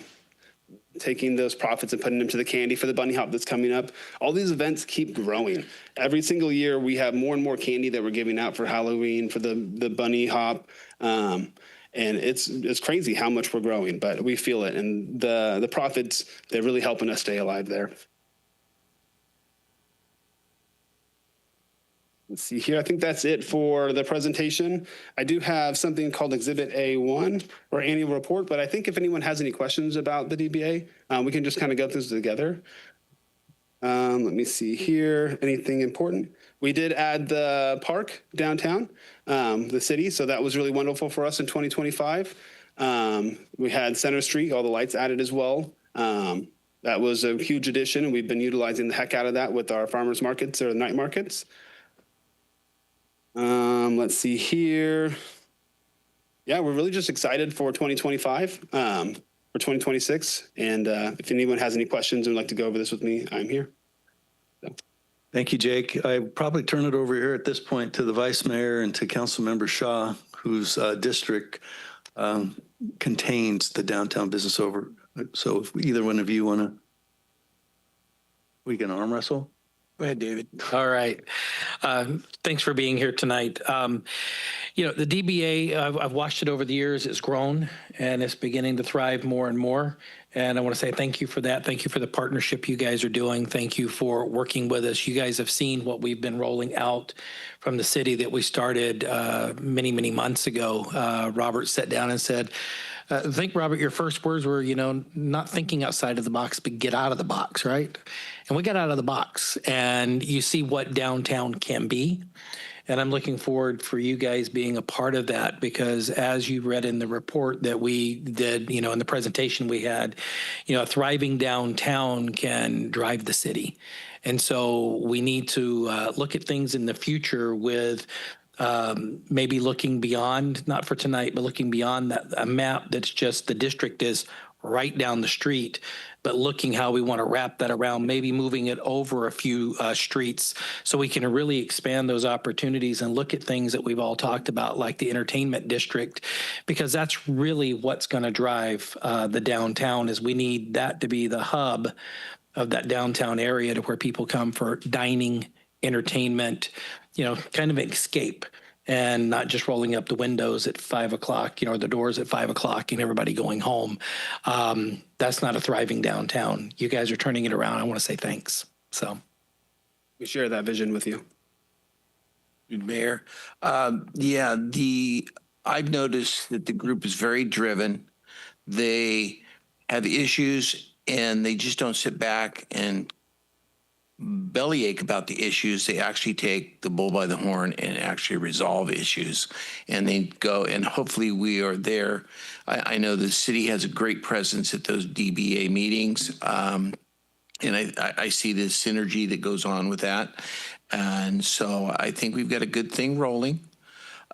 taking those profits and putting them to the candy for the bunny hop that's coming up. All these events keep growing. Every single year we have more and more candy that we're giving out for Halloween, for the bunny hop. And it's crazy how much we're growing, but we feel it. And the profits, they're really helping us stay alive there. Let's see here. I think that's it for the presentation. I do have something called Exhibit A1 or annual report, but I think if anyone has any questions about the DBA, we can just kind of go through this together. Let me see here. Anything important? We did add the park downtown, the city. So that was really wonderful for us in 2025. We had Center Street, all the lights added as well. That was a huge addition, and we've been utilizing the heck out of that with our farmers markets or night markets. Let's see here. Yeah, we're really just excited for 2025, for 2026. And if anyone has any questions or would like to go over this with me, I'm here. So. Thank you, Jake. I probably turn it over here at this point to the Vice Mayor and to Councilmember Shaw, whose district contains the downtown business over. So if either one of you want to, we can arm wrestle. Go ahead, David. All right. Thanks for being here tonight. You know, the DBA, I've watched it over the years. It's grown and it's beginning to thrive more and more. And I want to say thank you for that. Thank you for the partnership you guys are doing. Thank you for working with us. You guys have seen what we've been rolling out from the city that we started many, many months ago. Robert sat down and said, I think, Robert, your first words were, you know, not thinking outside of the box, but get out of the box, right? And we got out of the box, and you see what downtown can be. And I'm looking forward for you guys being a part of that, because as you read in the report that we did, you know, in the presentation we had, you know, a thriving downtown can drive the city. And so we need to look at things in the future with maybe looking beyond, not for tonight, but looking beyond that, a map that's just the district is right down the street, but looking how we want to wrap that around, maybe moving it over a few streets so we can really expand those opportunities and look at things that we've all talked about, like the entertainment district, because that's really what's going to drive the downtown. Is we need that to be the hub of that downtown area to where people come for dining, entertainment, you know, kind of an escape, and not just rolling up the windows at 5 o'clock, you know, or the doors at 5 o'clock and everybody going home. That's not a thriving downtown. You guys are turning it around. I want to say thanks. So we share that vision with you. Mayor. Yeah, I've noticed that the group is very driven. They have issues and they just don't sit back and bellyache about the issues. They actually take the bull by the horn and actually resolve issues. And they go, and hopefully we are there. I know the city has a great presence at those DBA meetings. And I see the synergy that goes on with that. And so I think we've got a good thing rolling.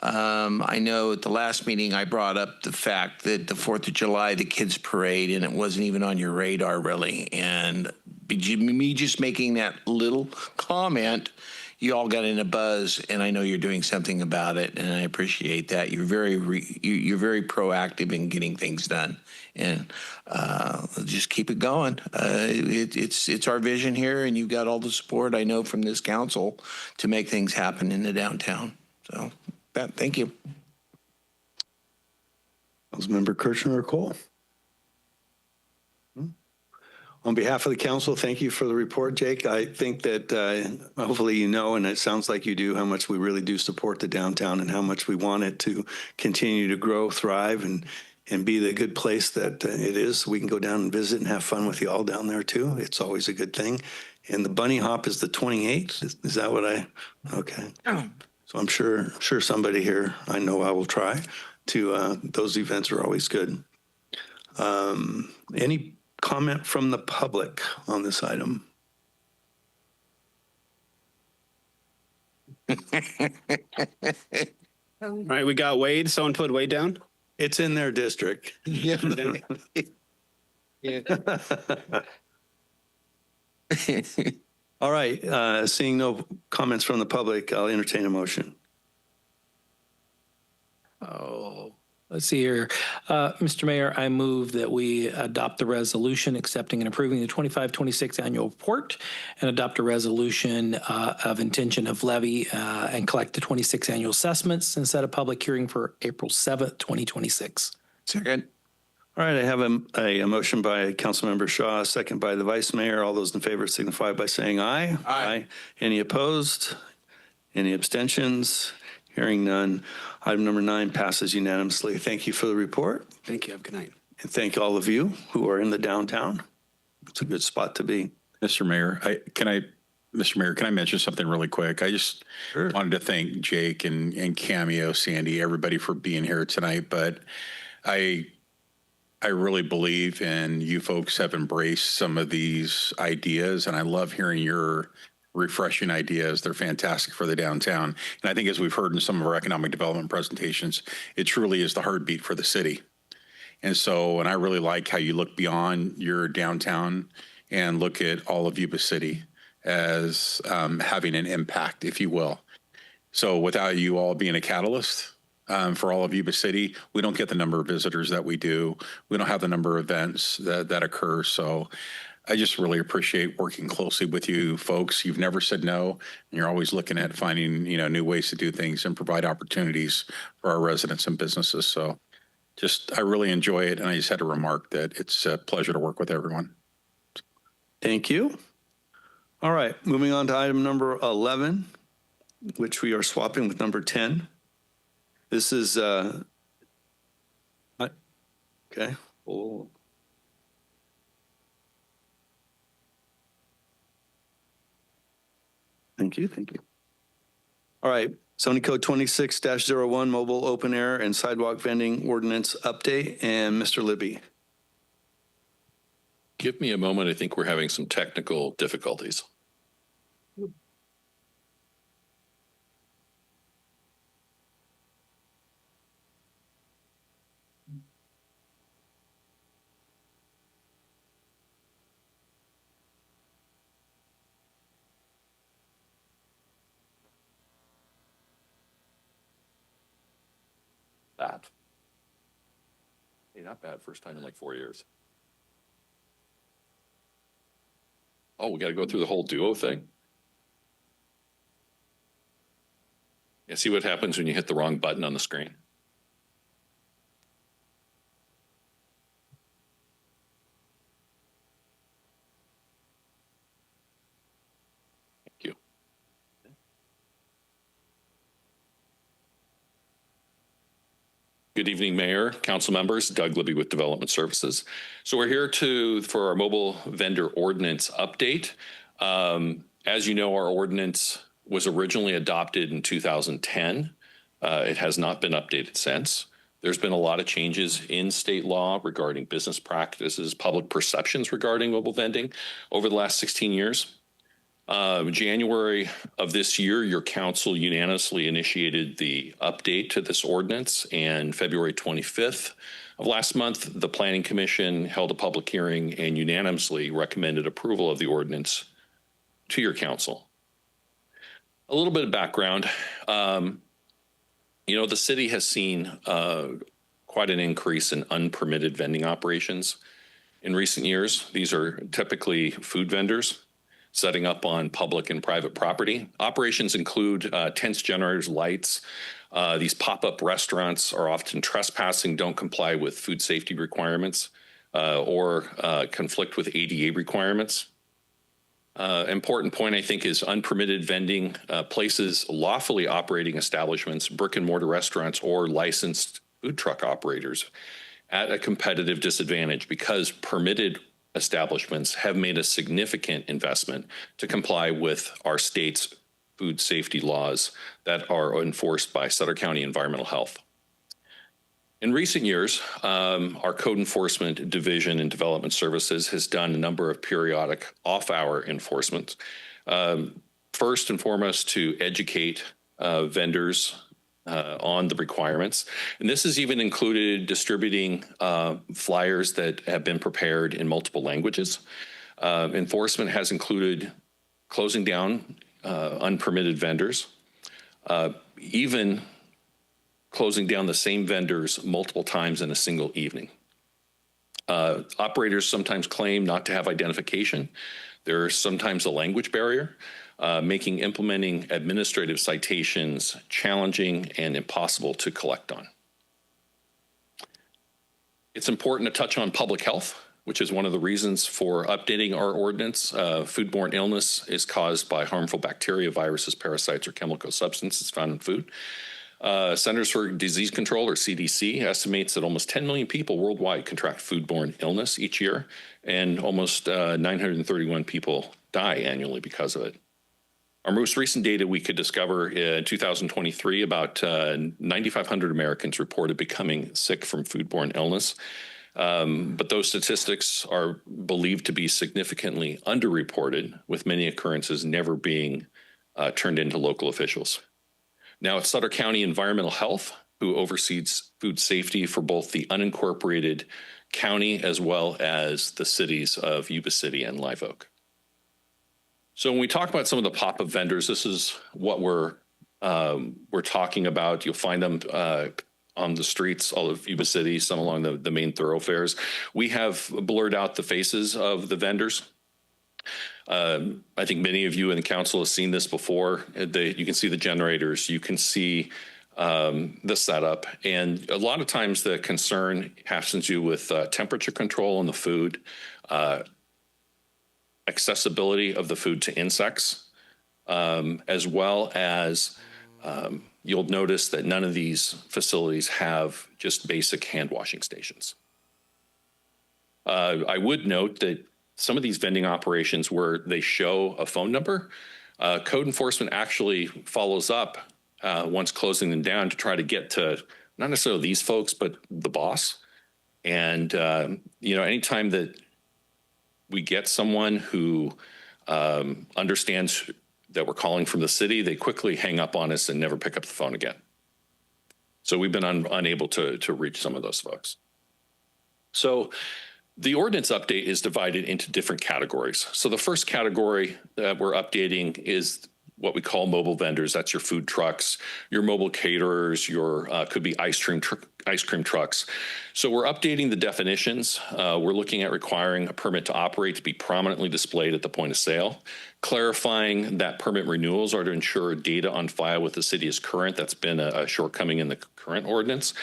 I know at the last meeting, I brought up the fact that the 4th of July, the kids parade, and it wasn't even on your radar really. And me just making that little comment, you all got in a buzz, and I know you're doing something about it, and I appreciate that. You're very proactive in getting things done, and just keep it going. It's our vision here, and you've got all the support I know from this council to make things happen in the downtown. So. Thank you. Councilmember Kirchner or Cole? On behalf of the council, thank you for the report, Jake. I think that hopefully you know, and it sounds like you do, how much we really do support the downtown and how much we want it to continue to grow, thrive, and be the good place that it is. We can go down and visit and have fun with you all down there too. It's always a good thing. And the bunny hop is the 28th. Is that what okay. So I'm sure somebody here, I know I will try to, those events are always good. Any comment from the public on this item? All right, we got Wade. Someone put Wade down. It's in their district. Yeah. All right, seeing no comments from the public, I'll entertain a motion. Oh, let's see here. Mr. Mayor, I move that we adopt the resolution accepting and approving the 25-26 annual report and adopt a resolution of intention of levy and collect the 26 annual assessments and set a public hearing for April 7th, 2026. Second. All right, I have a motion by Councilmember Shaw, a second by the Vice Mayor. All those in favor signify by saying aye. Aye. Any opposed? Any abstentions? Hearing none. Item number 9 passes unanimously. Thank you for the report. Thank you. Have a good night. And thank all of you who are in the downtown. It's a good spot to be. Mr. Mayor, Mr. Mayor, can I mention something really quick? I just wanted to thank Jake and Cameo, Sandy, everybody for being here tonight. But I really believe, and you folks have embraced some of these ideas, and I love hearing your refreshing ideas. They're fantastic for the downtown. And I think, as we've heard in some of our economic development presentations, it truly is the heartbeat for the city. And I really like how you look beyond your downtown and look at all of Yuba City as having an impact, if you will. So without you all being a catalyst for all of Yuba City, we don't get the number of visitors that we do. We don't have the number of events that occur. So I just really appreciate working closely with you folks. You've never said no, and you're always looking at finding, new ways to do things and provide opportunities for our residents and businesses. So I really enjoy it. And I just had to remark that it's a pleasure to work with everyone. Thank you. All right, moving on to item number 11, which we are swapping with number 10. This is, okay. Oh. Thank you. All right, zoning code 26-01, mobile open air and sidewalk vending ordinance update, and Mr. Libby. Give me a moment. I think we're having some technical difficulties. Bad. Hey, not bad. First time in like 4 years. Oh, we got to go through the whole duo thing. Yeah, see what happens when you hit the wrong button on the screen. Thank you. Good evening, Mayor, council members. Doug Libby with Development Services. So we're here for our mobile vendor ordinance update. As you know, our ordinance was originally adopted in 2010. It has not been updated since. There's been a lot of changes in state law regarding business practices, public perceptions regarding mobile vending over the last 16 years. January of this year, your council unanimously initiated the update to this ordinance, and February 25th of last month, the Planning Commission held a public hearing and unanimously recommended approval of the ordinance to your council. A little bit of background. The city has seen quite an increase in unpermitted vending operations in recent years. These are typically food vendors setting up on public and private property. Operations include tents, generators, lights. These pop-up restaurants are often trespassing, don't comply with food safety requirements, or conflict with ADA requirements. Important point, I think, is unpermitted vending places lawfully operating establishments, brick and mortar restaurants, or licensed food truck operators at a competitive disadvantage because permitted establishments have made a significant investment to comply with our state's food safety laws that are enforced by Sutter County Environmental Health. In recent years, our Code Enforcement Division and Development Services has done a number of periodic off-hour enforcement. First and foremost, to educate vendors on the requirements. And this has even included distributing flyers that have been prepared in multiple languages. Enforcement has included closing down unpermitted vendors, even closing down the same vendors multiple times in a single evening. Operators sometimes claim not to have identification. There's sometimes a language barrier, making implementing administrative citations challenging and impossible to collect on. It's important to touch on public health, which is one of the reasons for updating our ordinance. Foodborne illness is caused by harmful bacteria, viruses, parasites, or chemical substances found in food. Centers for Disease Control, or CDC, estimates that almost 10 million people worldwide contract foodborne illness each year, and almost 931 people die annually because of it. Our most recent data we could discover in 2023, about 9,500 Americans reported becoming sick from foodborne illness. But those statistics are believed to be significantly underreported, with many occurrences never being turned into local officials. Now, it's Sutter County Environmental Health who oversees food safety for both the unincorporated county as well as the cities of Yuba City and Live Oak. So when we talk about some of the pop-up vendors, this is what we're talking about. You'll find them on the streets all of Yuba City, some along the main thoroughfares. We have blurred out the faces of the vendors. I think many of you in the council have seen this before. You can see the generators, you can see the setup, and a lot of times the concern has to do with temperature control on the food, accessibility of the food to insects, as well as you'll notice that none of these facilities have just basic hand washing stations. I would note that some of these vending operations where they show a phone number, code enforcement actually follows up once closing them down to try to get to not necessarily these folks, but the boss. And, anytime that we get someone who understands that we're calling from the city, they quickly hang up on us and never pick up the phone again. So we've been unable to reach some of those folks. So the ordinance update is divided into different categories. So the first category that we're updating is what we call mobile vendors. That's your food trucks, your mobile caterers, your could be ice cream trucks. So we're updating the definitions. We're looking at requiring a permit to operate to be prominently displayed at the point of sale, clarifying that permit renewals are to ensure data on file with the city is current. That's been a shortcoming in the current ordinance.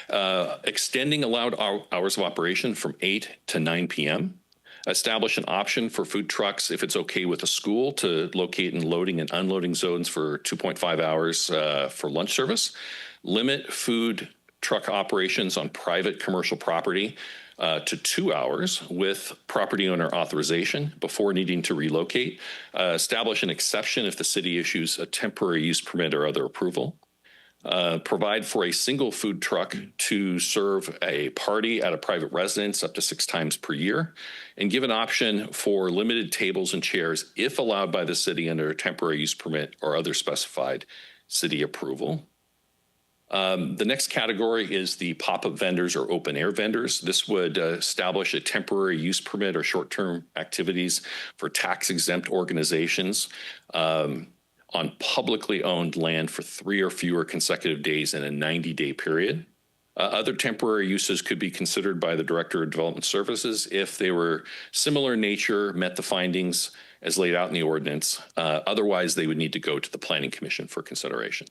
Extending allowed hours of operation from 8 to 9 p.m. Establish an option for food trucks, if it's okay with a school, to locate in loading and unloading zones for 2.5 hours for lunch service. Limit food truck operations on private commercial property to 2 hours with property owner authorization before needing to relocate. Establish an exception if the city issues a temporary use permit or other approval. Provide for a single food truck to serve a party at a private residence up to 6 times per year, and give an option for limited tables and chairs if allowed by the city under a temporary use permit or other specified city approval. The next category is the pop-up vendors or open air vendors. This would establish a temporary use permit or short-term activities for tax-exempt organizations on publicly owned land for 3 or fewer consecutive days in a 90-day period. Other temporary uses could be considered by the Director of Development Services if they were similar in nature, met the findings as laid out in the ordinance. Otherwise, they would need to go to the Planning Commission for consideration.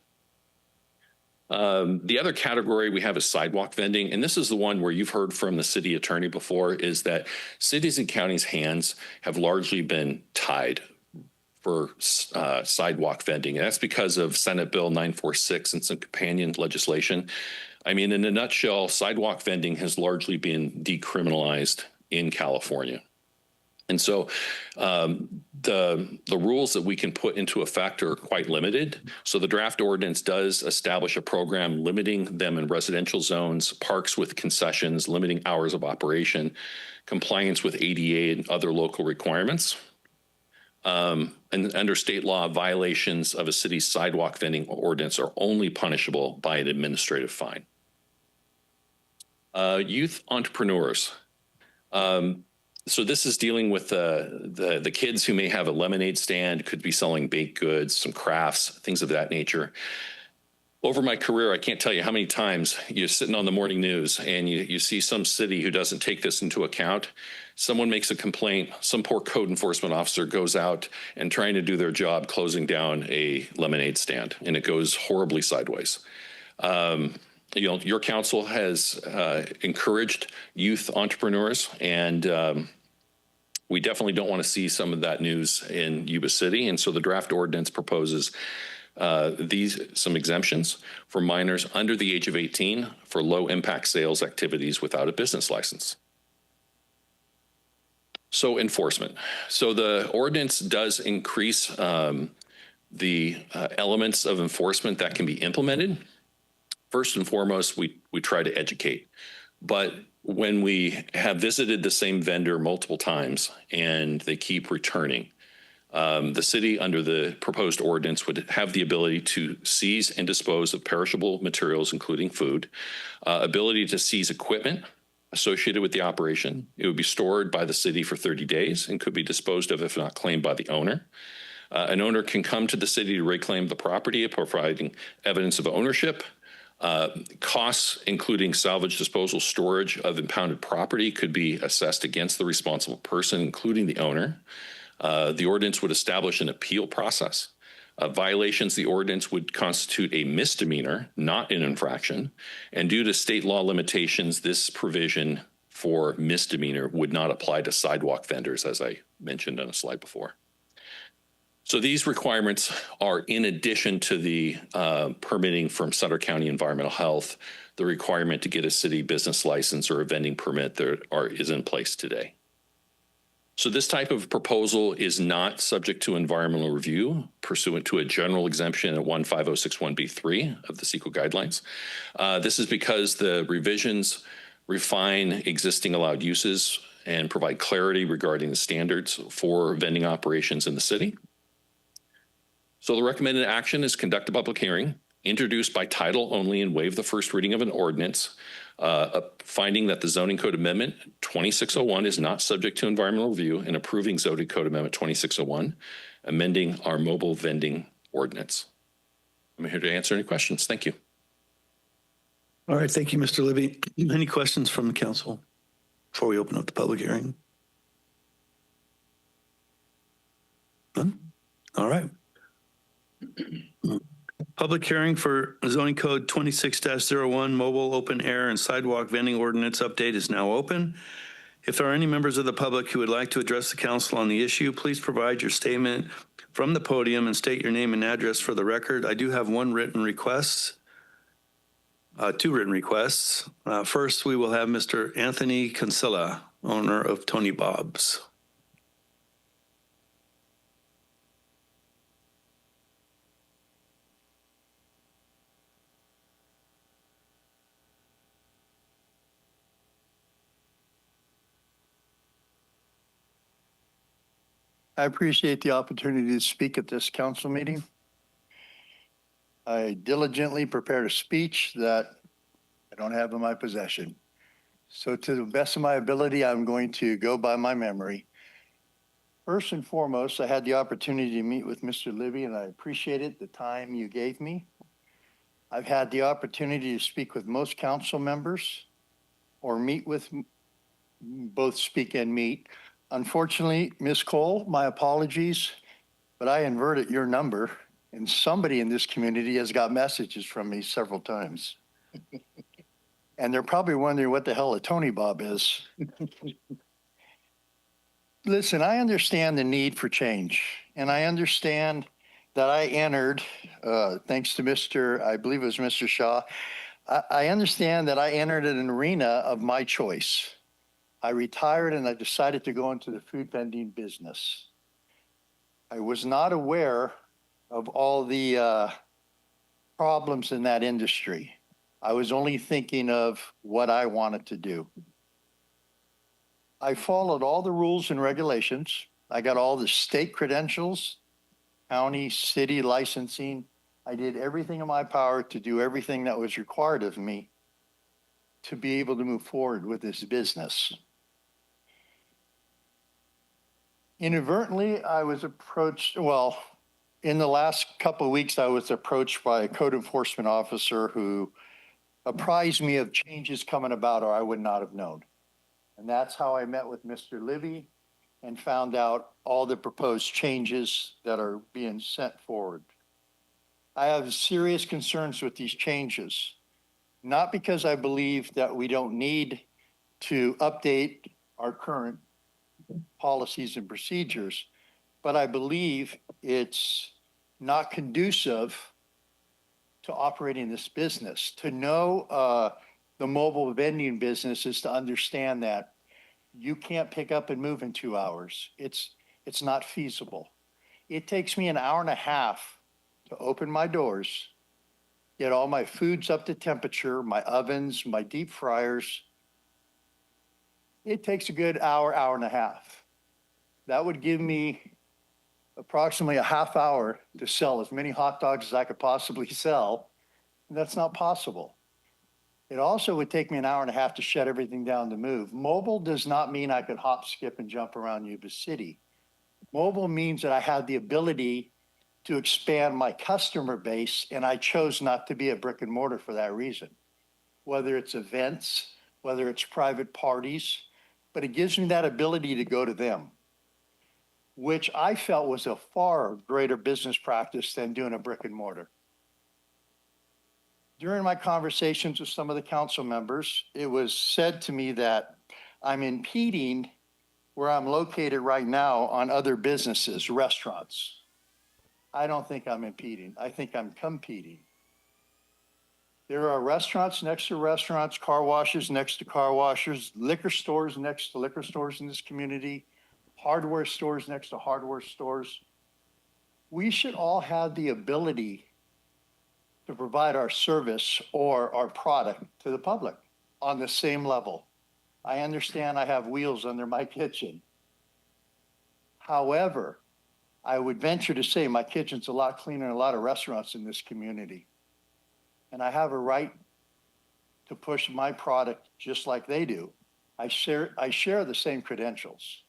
The other category we have is sidewalk vending, and this is the one where you've heard from the city attorney before, is that cities and counties' hands have largely been tied for sidewalk vending. And that's because of Senate Bill 946 and some companion legislation. I mean, in a nutshell, sidewalk vending has largely been decriminalized in California. And so the rules that we can put into effect are quite limited. So the draft ordinance does establish a program limiting them in residential zones, parks with concessions, limiting hours of operation, compliance with ADA and other local requirements. And under state law, violations of a city's sidewalk vending ordinance are only punishable by an administrative fine. Youth entrepreneurs. So this is dealing with the kids who may have a lemonade stand, could be selling baked goods, some crafts, things of that nature. Over my career, I can't tell you how many times you're sitting on the morning news and you see some city who doesn't take this into account. Someone makes a complaint, some poor code enforcement officer goes out and trying to do their job closing down a lemonade stand, and it goes horribly sideways. Your council has encouraged youth entrepreneurs, and we definitely don't want to see some of that news in Yuba City. And so the draft ordinance proposes some exemptions for minors under the age of 18 for low impact sales activities without a business license. So enforcement. So the ordinance does increase the elements of enforcement that can be implemented. First and foremost, we try to educate. But when we have visited the same vendor multiple times and they keep returning, the city under the proposed ordinance would have the ability to seize and dispose of perishable materials, including food, ability to seize equipment associated with the operation. It would be stored by the city for 30 days and could be disposed of if not claimed by the owner. An owner can come to the city to reclaim the property, providing evidence of ownership. Costs, including salvage, disposal, storage of impounded property, could be assessed against the responsible person, including the owner. The ordinance would establish an appeal process. Violations of the ordinance would constitute a misdemeanor, not an infraction. And due to state law limitations, this provision for misdemeanor would not apply to sidewalk vendors, as I mentioned on a slide before. So these requirements are in addition to the permitting from Sutter County Environmental Health, the requirement to get a city business license or a vending permit that is in place today. So this type of proposal is not subject to environmental review pursuant to a general exemption at 15061B3 of the CEQA guidelines. This is because the revisions refine existing allowed uses and provide clarity regarding the standards for vending operations in the city. So the recommended action is conduct a public hearing, introduce by title only and waive the first reading of an ordinance, finding that the zoning code amendment 2601 is not subject to environmental review, and approving zoning code amendment 2601, amending our mobile vending ordinance. I'm here to answer any questions. Thank you. All right. Thank you, Mr. Libby. Any questions from the council before we open up the public hearing? None? All right. Public hearing for zoning code 26-01 mobile open air and sidewalk vending ordinance update is now open. If there are any members of the public who would like to address the council on the issue, please provide your statement from the podium and state your name and address for the record. I do have two written requests. First, we will have Mr. Anthony Consilla, owner of Tony Bob's. I appreciate the opportunity to speak at this council meeting. I diligently prepared a speech that I don't have in my possession. So to the best of my ability, I'm going to go by my memory. First and foremost, I had the opportunity to meet with Mr. Libby, and I appreciated the time you gave me. I've had the opportunity to speak with most council members or meet with both speak and meet. Unfortunately, Ms. Cole, my apologies, but I inverted your number, and somebody in this community has got messages from me several times. And they're probably wondering what the hell a Tony Bob is. Listen, I understand the need for change, and I understand that I entered, thanks to I believe it was Mr. Shaw, I understand that I entered an arena of my choice. I retired and I decided to go into the food vending business. I was not aware of all the problems in that industry. I was only thinking of what I wanted to do. I followed all the rules and regulations. I got all the state credentials, county, city licensing. I did everything in my power to do everything that was required of me to be able to move forward with this business. Inadvertently, I was approached, well, in the last couple of weeks, I was approached by a code enforcement officer who apprised me of changes coming about or I would not have known. And that's how I met with Mr. Libby and found out all the proposed changes that are being sent forward. I have serious concerns with these changes, not because I believe that we don't need to update our current policies and procedures, but I believe it's not conducive to operating this business. To know the mobile vending business is to understand that you can't pick up and move in 2 hours. It's not feasible. It takes me an hour and a half to open my doors, get all my foods up to temperature, my ovens, my deep fryers. It takes a good hour, hour and a half. That would give me approximately a half hour to sell as many hot dogs as I could possibly sell. And that's not possible. It also would take me an hour and a half to shut everything down to move. Mobile does not mean I could hop, skip, and jump around Yuba City. Mobile means that I have the ability to expand my customer base, and I chose not to be a brick and mortar for that reason. Whether it's events, whether it's private parties, but it gives me that ability to go to them, which I felt was a far greater business practice than doing a brick and mortar. During my conversations with some of the council members, it was said to me that I'm impeding where I'm located right now on other businesses, restaurants. I don't think I'm impeding. I think I'm competing. There are restaurants next to restaurants, car washes next to car washers, liquor stores next to liquor stores in this community, hardware stores next to hardware stores. We should all have the ability to provide our service or our product to the public on the same level. I understand I have wheels under my kitchen. However, I would venture to say my kitchen's a lot cleaner than a lot of restaurants in this community. And I have a right to push my product just like they do. I share the same credentials.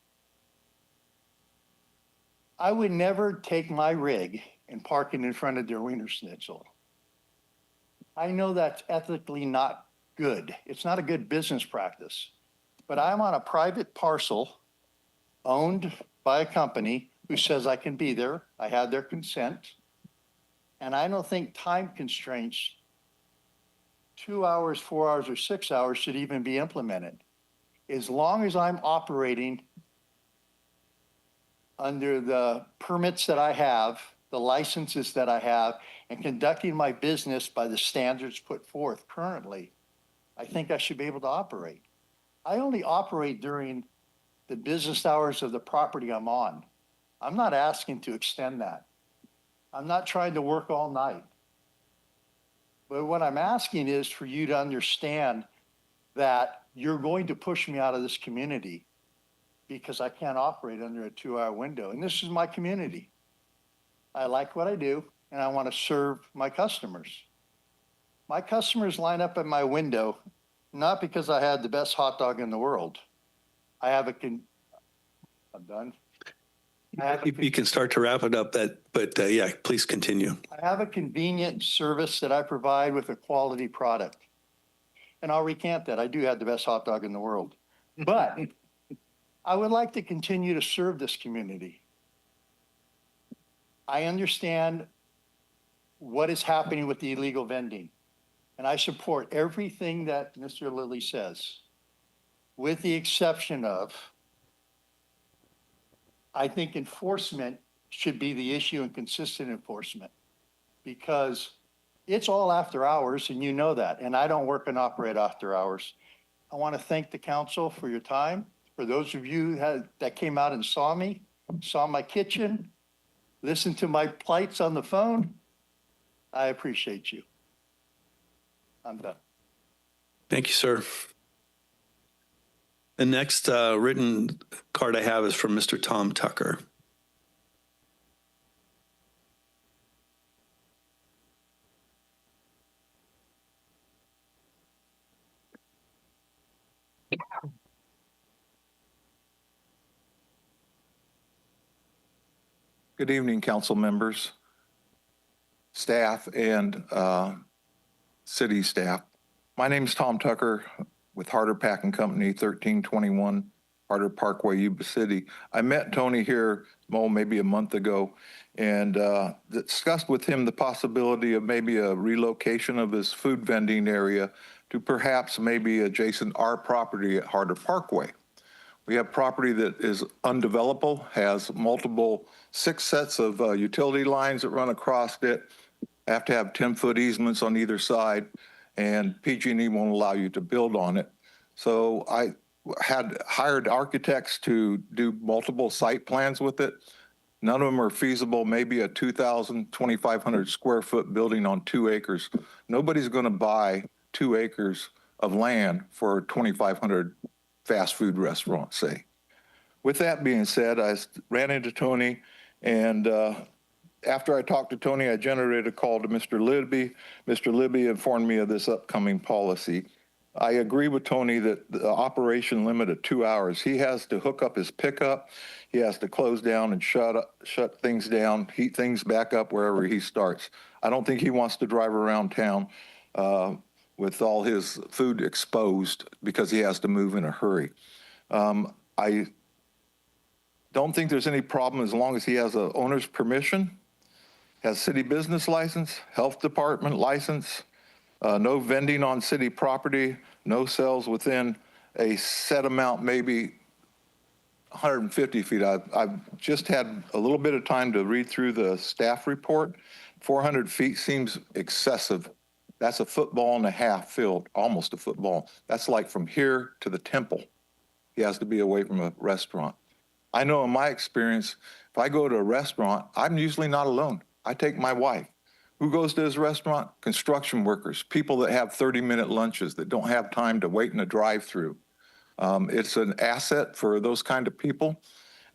I would never take my rig and park it in front of their Wiener Schnitzel. I know that's ethically not good. It's not a good business practice. But I'm on a private parcel owned by a company who says I can be there. I have their consent. And I don't think time constraints, 2 hours, 4 hours, or 6 hours should even be implemented. As long as I'm operating under the permits that I have, the licenses that I have, and conducting my business by the standards put forth currently, I think I should be able to operate. I only operate during the business hours of the property I'm on. I'm not asking to extend that. I'm not trying to work all night. But what I'm asking is for you to understand that you're going to push me out of this community because I can't operate under a 2-hour window. And this is my community. I like what I do, and I want to serve my customers. My customers line up at my window, not because I had the best hot dog in the world. I have I'm done. You can start to wrap it up, but yeah, please continue. I have a convenient service that I provide with a quality product. And I'll recant that. I do have the best hot dog in the world. But I would like to continue to serve this community. I understand what is happening with the illegal vending. And I support everything that Mr. Lilly says, with the exception of, I think enforcement should be the issue, and consistent enforcement, because it's all after hours and you know that. And I don't work and operate after hours. I want to thank the council for your time. For those of you that came out and saw me, saw my kitchen, listened to my plights on the phone, I appreciate you. I'm done. Thank you, sir. The next written card I have is from Mr. Tom Tucker. Good evening, council members, staff, and city staff. My name is Tom Tucker with Harder Packing Company, 1321 Harder Parkway, Yuba City. I met Tony here, maybe a month ago, and discussed with him the possibility of maybe a relocation of his food vending area to perhaps maybe adjacent our property at Harder Parkway. We have property that is undevelopable, has multiple 6 sets of utility lines that run across it, have to have 10-foot easements on either side, and PG&E won't allow you to build on it. So I had hired architects to do multiple site plans with it. None of them are feasible, maybe a 2,000, 2,500 square foot building on 2 acres. Nobody's going to buy 2 acres of land for 2,500 fast food restaurants, say. With that being said, I ran into Tony, and after I talked to Tony, I generated a call to Mr. Libby. Mr. Libby informed me of this upcoming policy. I agree with Tony that the operation limit of 2 hours, he has to hook up his pickup. He has to close down and shut things down, heat things back up wherever he starts. I don't think he wants to drive around town with all his food exposed because he has to move in a hurry. I don't think there's any problem as long as he has an owner's permission, has city business license, health department license, no vending on city property, no sales within a set amount, maybe 150 feet. I've just had a little bit of time to read through the staff report. 400 feet seems excessive. That's a football and a half field, almost a football. That's like from here to the temple. He has to be away from a restaurant. I know in my experience, if I go to a restaurant, I'm usually not alone. I take my wife. Who goes to his restaurant? Construction workers, people that have 30-minute lunches that don't have time to wait in a drive-through. It's an asset for those kind of people,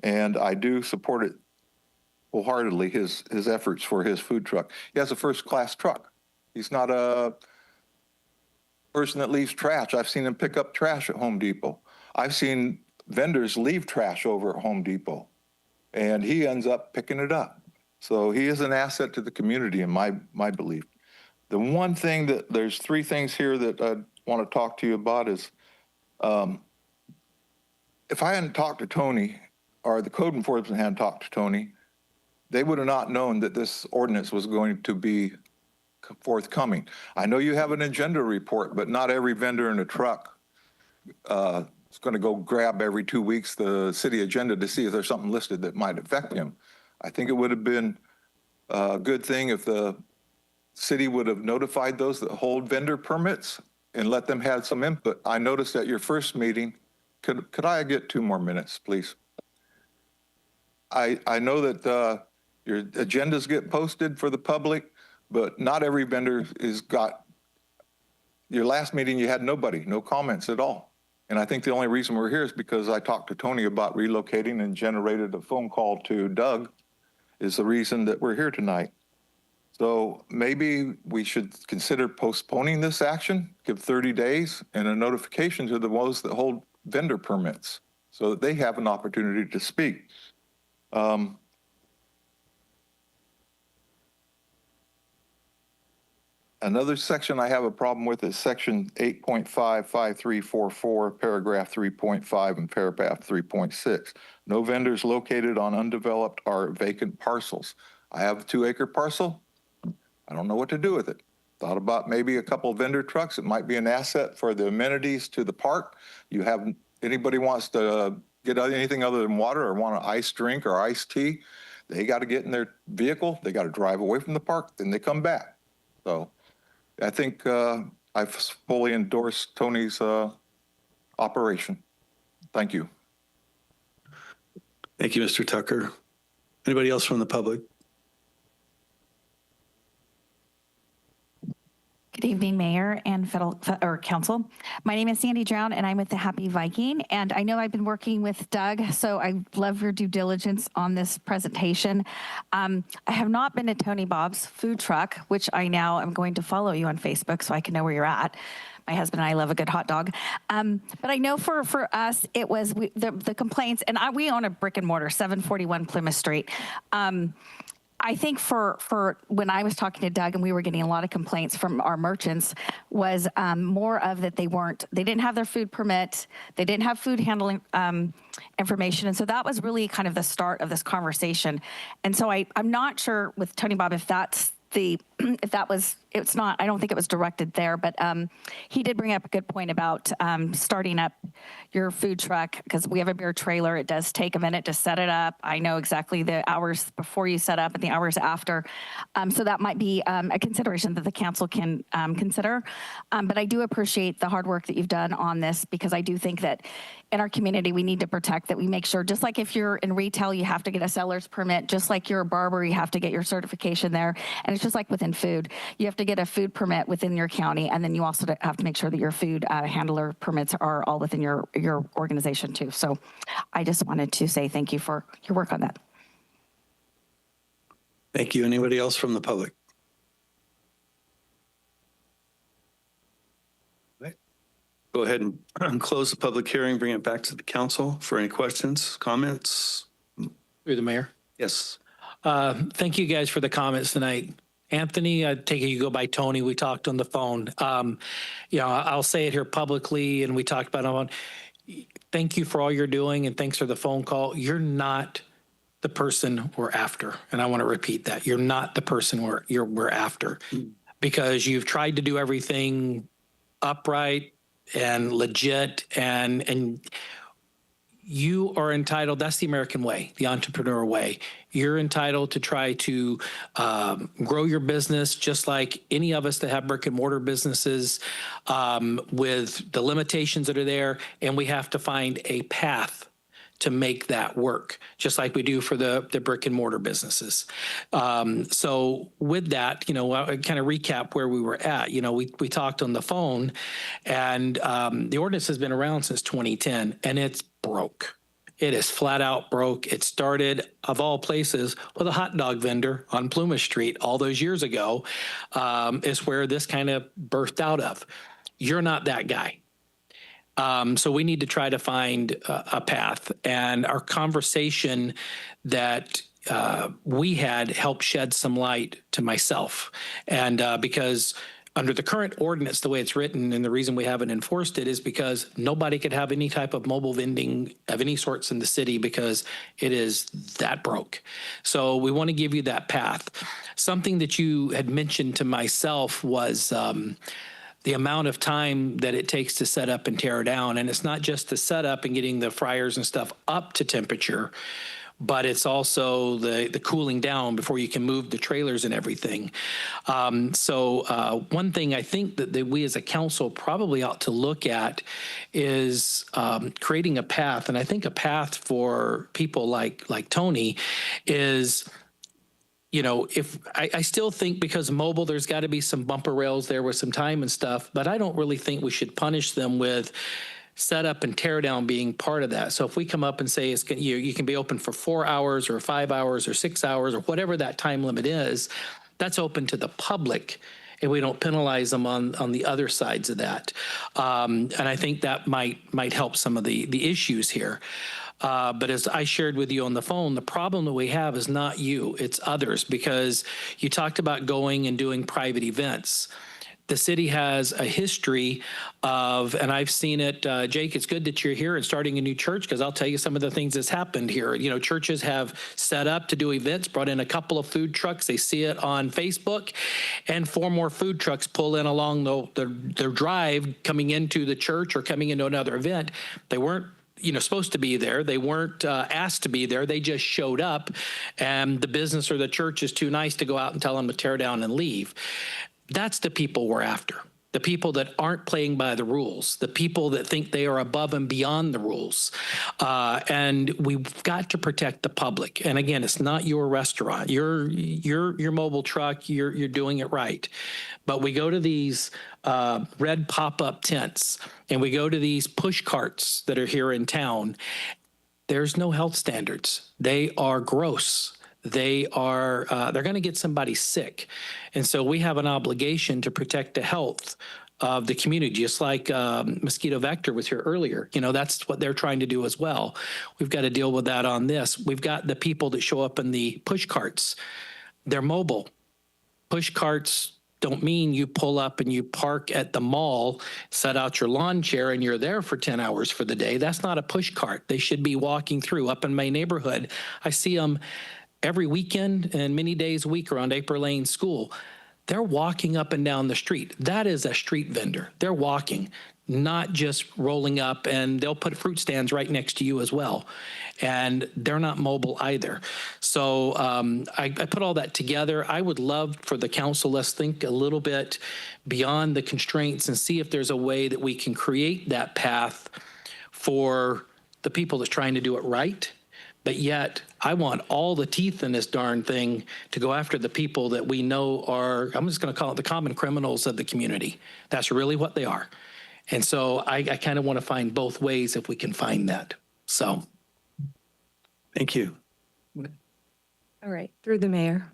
and I do support it wholeheartedly, his efforts for his food truck. He has a first-class truck. He's not a person that leaves trash. I've seen him pick up trash at Home Depot. I've seen vendors leave trash over at Home Depot, and he ends up picking it up. So he is an asset to the community in my belief. The one thing there's 3 things here that I want to talk to you about is, if I hadn't talked to Tony, or the code enforcement hadn't talked to Tony, they would have not known that this ordinance was going to be forthcoming. I know you have an agenda report, but not every vendor in a truck is going to go grab every 2 weeks the city agenda to see if there's something listed that might affect him. I think it would have been a good thing if the city would have notified those that hold vendor permits and let them have some input. I noticed at your first meeting, could I get 2 more minutes, please? I know that your agendas get posted for the public, but not every vendor is got, your last meeting you had nobody, no comments at all. And I think the only reason we're here is because I talked to Tony about relocating and generated a phone call to Doug is the reason that we're here tonight. So maybe we should consider postponing this action, give 30 days and a notification to the ones that hold vendor permits so that they have an opportunity to speak. Another section I have a problem with is section 8.55344, paragraph 3.5 and paragraph 3.6. No vendors located on undeveloped or vacant parcels. I have a 2-acre parcel. I don't know what to do with it. Thought about maybe a couple of vendor trucks. It might be an asset for the amenities to the park. You have, anybody wants to get anything other than water or want an iced drink or iced tea, they got to get in their vehicle. They got to drive away from the park, then they come back. So I think I fully endorse Tony's operation. Thank you. Thank you, Mr. Tucker. Anybody else from the public? Good evening, Mayor and Federal Council. My name is Sandy Drown, and I'm with the Happy Viking. And I know I've been working with Doug, so I love your due diligence on this presentation. I have not been to Tony Bob's food truck, which I now am going to follow you on Facebook so I can know where you're at. My husband and I love a good hot dog. But I know for us, it was the complaints, and we own a brick and mortar, 741 Plymouth Street. I think for when I was talking to Doug and we were getting a lot of complaints from our merchants was more of that they didn't have their food permit, they didn't have food handling information. And so that was really kind of the start of this conversation. And so I'm not sure with Tony Bob if that was it's not, I don't think it was directed there, but he did bring up a good point about starting up your food truck, because we have a beer trailer. It does take a minute to set it up. I know exactly the hours before you set up and the hours after. So that might be a consideration that the council can consider. But I do appreciate the hard work that you've done on this, because I do think that in our community, we need to protect that. We make sure, just like if you're in retail, you have to get a seller's permit, just like you're a barber, you have to get your certification there. And it's just like within food, you have to get a food permit within your county, and then you also have to make sure that your food handler permits are all within your organization too. So I just wanted to say thank you for your work on that. Thank you. Anybody else from the public? Go ahead and close the public hearing, bring it back to the council for any questions, comments. Through the mayor. Yes. Thank you guys for the comments tonight. Anthony, I take it you go by Tony. We talked on the phone. I'll say it here publicly, and we talked about it on. Thank you for all you're doing, and thanks for the phone call. You're not the person we're after, and I want to repeat that. You're not the person we're after, because you've tried to do everything upright and legit, and you are entitled. That's the American way, the entrepreneur way. You're entitled to try to grow your business just like any of us that have brick and mortar businesses, with the limitations that are there, and we have to find a path to make that work, just like we do for the brick and mortar businesses. So with that, I kind of recap where we were at. We talked on the phone, and the ordinance has been around since 2010, and it's broke. It is flat out broke. It started, of all places, with a hot dog vendor on Plumas Street all those years ago, is where this kind of birthed out of. You're not that guy. So we need to try to find a path. And our conversation that we had helped shed some light to myself. And because under the current ordinance, the way it's written, and the reason we haven't enforced it is because nobody could have any type of mobile vending of any sorts in the city because it is that broke. So we want to give you that path. Something that you had mentioned to myself was the amount of time that it takes to set up and tear down. And it's not just the setup and getting the fryers and stuff up to temperature, but it's also the cooling down before you can move the trailers and everything. So one thing I think that we as a council probably ought to look at is creating a path. And I think a path for people like Tony is, if I still think because mobile, there's got to be some bumper rails there with some time and stuff, but I don't really think we should punish them with setup and tear down being part of that. So if we come up and say you can be open for 4 hours or 5 hours or 6 hours or whatever that time limit is, that's open to the public, and we don't penalize them on the other sides of that. And I think that might help some of the issues here. But as I shared with you on the phone, the problem that we have is not you, it's others, because you talked about going and doing private events. The city has a history of, and I've seen it, Jake, it's good that you're here and starting a new church, because I'll tell you some of the things that's happened here. Churches have set up to do events, brought in a couple of food trucks. They see it on Facebook, and 4 more food trucks pull in along their drive coming into the church or coming into another event. They weren't supposed to be there. They weren't asked to be there. They just showed up, and the business or the church is too nice to go out and tell them to tear down and leave. That's the people we're after. The people that aren't playing by the rules, the people that think they are above and beyond the rules. And we've got to protect the public. And again, it's not your restaurant. Your mobile truck, you're doing it right. But we go to these red pop-up tents, and we go to these push carts that are here in town. There's no health standards. They are gross. They're going to get somebody sick. And so we have an obligation to protect the health of the community, just like Mosquito Vector was here earlier. That's what they're trying to do as well. We've got to deal with that on this. We've got the people that show up in the push carts. They're mobile. Push carts don't mean you pull up and you park at the mall, set out your lawn chair, and you're there for 10 hours for the day. That's not a push cart. They should be walking through. Up in my neighborhood, I see them every weekend and many days a week around April Lane School. they're walking up and down the street. That is a street vendor. They're walking, not just rolling up, and they'll put fruit stands right next to you as well. And they're not mobile either. So I put all that together. I would love for the council, let's think a little bit beyond the constraints and see if there's a way that we can create that path for the people that's trying to do it right. But yet, I want all the teeth in this darn thing to go after the people that we know are, I'm just going to call it the common criminals of the community. That's really what they are. And so I kind of want to find both ways if we can find that. So. Thank you. All right, through the mayor.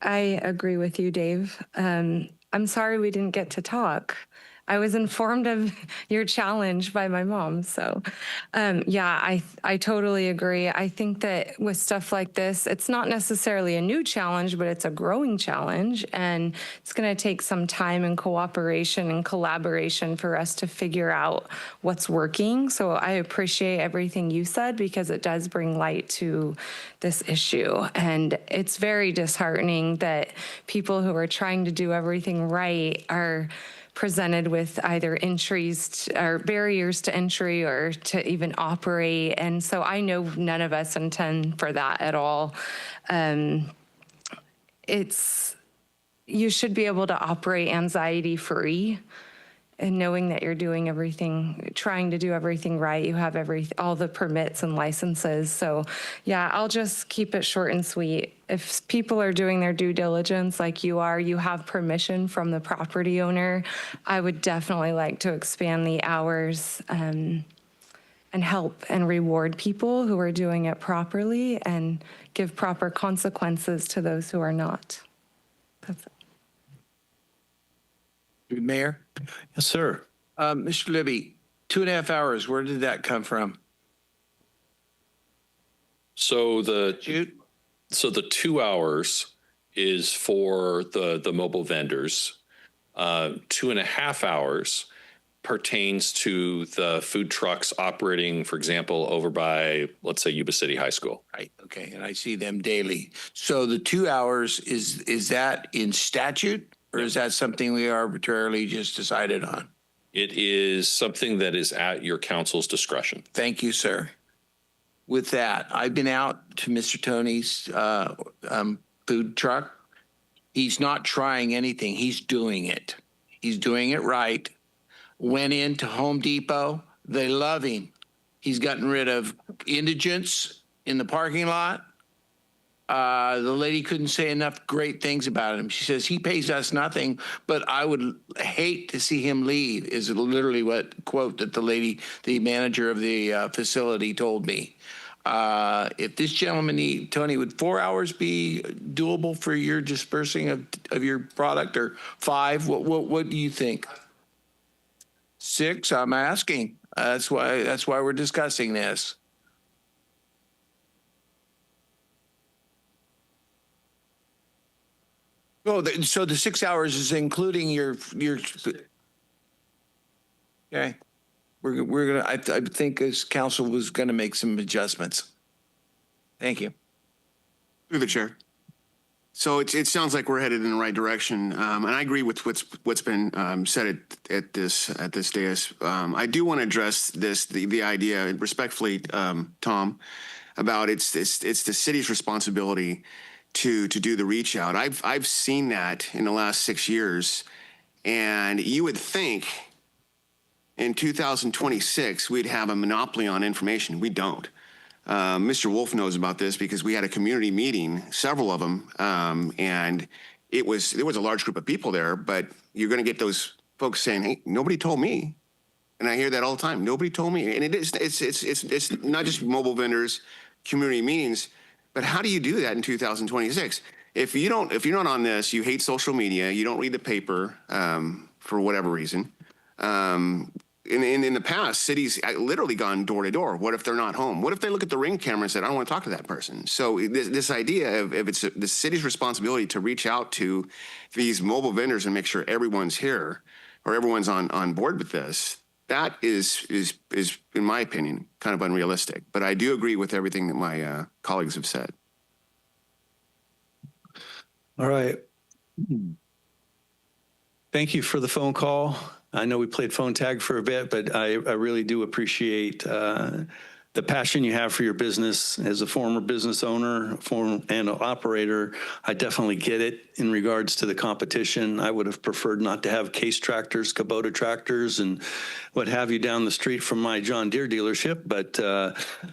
I agree with you, Dave. I'm sorry we didn't get to talk. I was informed of your challenge by my mom. So yeah, I totally agree. I think that with stuff like this, it's not necessarily a new challenge, but it's a growing challenge. And it's going to take some time and cooperation and collaboration for us to figure out what's working. So I appreciate everything you said because it does bring light to this issue. And it's very disheartening that people who are trying to do everything right are presented with either entries or barriers to entry or to even operate. And so I know none of us intend for that at all. You should be able to operate anxiety free and knowing that you're doing everything, trying to do everything right. You have all the permits and licenses. So yeah, I'll just keep it short and sweet. If people are doing their due diligence like you are, you have permission from the property owner, I would definitely like to expand the hours and help and reward people who are doing it properly and give proper consequences to those who are not. That's it. Mayor? Yes, sir. Mr. Libby, 2.5 hours, where did that come from? So the 2 hours is for the mobile vendors. 2.5 hours pertains to the food trucks operating, for example, over by, let's say, Yuba City High School. Right, okay, and I see them daily. So the 2 hours, is that in statute? Or is that something we arbitrarily just decided on? It is something that is at your council's discretion. Thank you, sir. With that, I've been out to Mr. Tony's food truck. He's not trying anything. He's doing it. He's doing it right. Went into Home Depot. They love him. He's gotten rid of indigents in the parking lot. The lady couldn't say enough great things about him. She says, he pays us nothing, but I would hate to see him leave, is literally what quote that the manager of the facility told me. If this gentleman, Tony, would 4 hours be doable for your dispersing of your product, or 5? What do you think? 6? I'm asking. That's why we're discussing this. Oh, so the 6 hours is including your. Okay, we're gonna. I think this council was gonna make some adjustments. Thank you. Through the chair. So it sounds like we're headed in the right direction, and I agree with what's been said at this dais. I do want to address the idea respectfully, Tom, about it's the city's responsibility to do the reach out. I've seen that in the last 6 years, and you would think in 2026 we'd have a monopoly on information. We don't. Mr. Wolf knows about this because we had a community meeting, several of them, and there was a large group of people there. But you're going to get those folks saying, "Hey, nobody told me," and I hear that all the time. Nobody told me, and it's not just mobile vendors, community meetings. But how do you do that in 2026? If you're not on this, you hate social media, you don't read the paper for whatever reason. In the past, cities literally gone door to door. What if they're not home? What if they look at the Ring camera and said, "I don't want to talk to that person"? So this idea of if it's the city's responsibility to reach out to these mobile vendors and make sure everyone's here or everyone's on board with this, that is, in my opinion, kind of unrealistic. But I do agree with everything that my colleagues have said. All right. Thank you for the phone call. I know we played phone tag for a bit, but I really do appreciate the passion you have for your business. As a former business owner and operator, I definitely get it in regards to the competition. I would have preferred not to have Case tractors, Kubota tractors, and what have you down the street from my John Deere dealership, but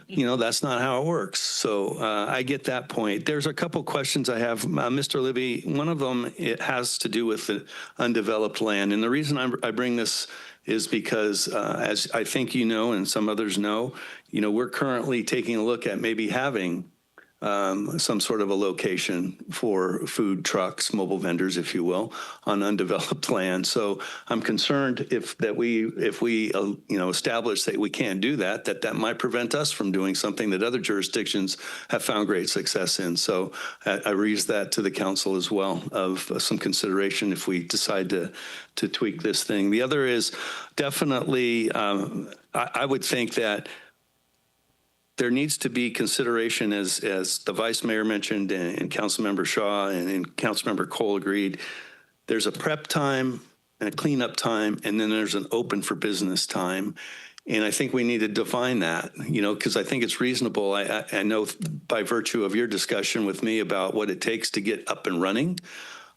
you know, that's not how it works. So I get that point. There's a couple questions I have, Mr. Libby. One of them, it has to do with the undeveloped land. And the reason I bring this is because, as I think you know, and some others know, you know, we're currently taking a look at maybe having some sort of a location for food trucks, mobile vendors, if you will, on undeveloped land. So I'm concerned if we you know, establish that we can't do that, that might prevent us from doing something that other jurisdictions have found great success in. So I raise that to the council as well of some consideration if we decide to tweak this thing. The other is definitely, I would think that there needs to be consideration, as the vice mayor mentioned and Councilmember Shaw and Councilmember Cole agreed. There's a prep time and a cleanup time, and then there's an open for business time. And I think we need to define that, you know, because I think it's reasonable. I know by virtue of your discussion with me about what it takes to get up and running,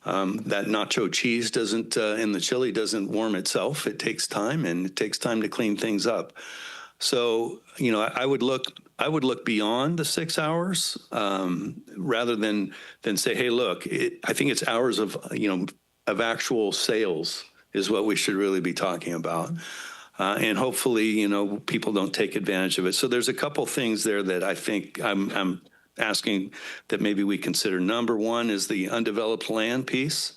that nacho cheese doesn't, and the chili doesn't warm itself. It takes time, and it takes time to clean things up. So, you know, I would look beyond the 6 hours rather than say, hey, look, I think it's hours of, you know, of actual sales is what we should really be talking about. And hopefully, you know, people don't take advantage of it. So there's a couple things there that I think I'm asking that maybe we consider. Number one is the undeveloped land piece.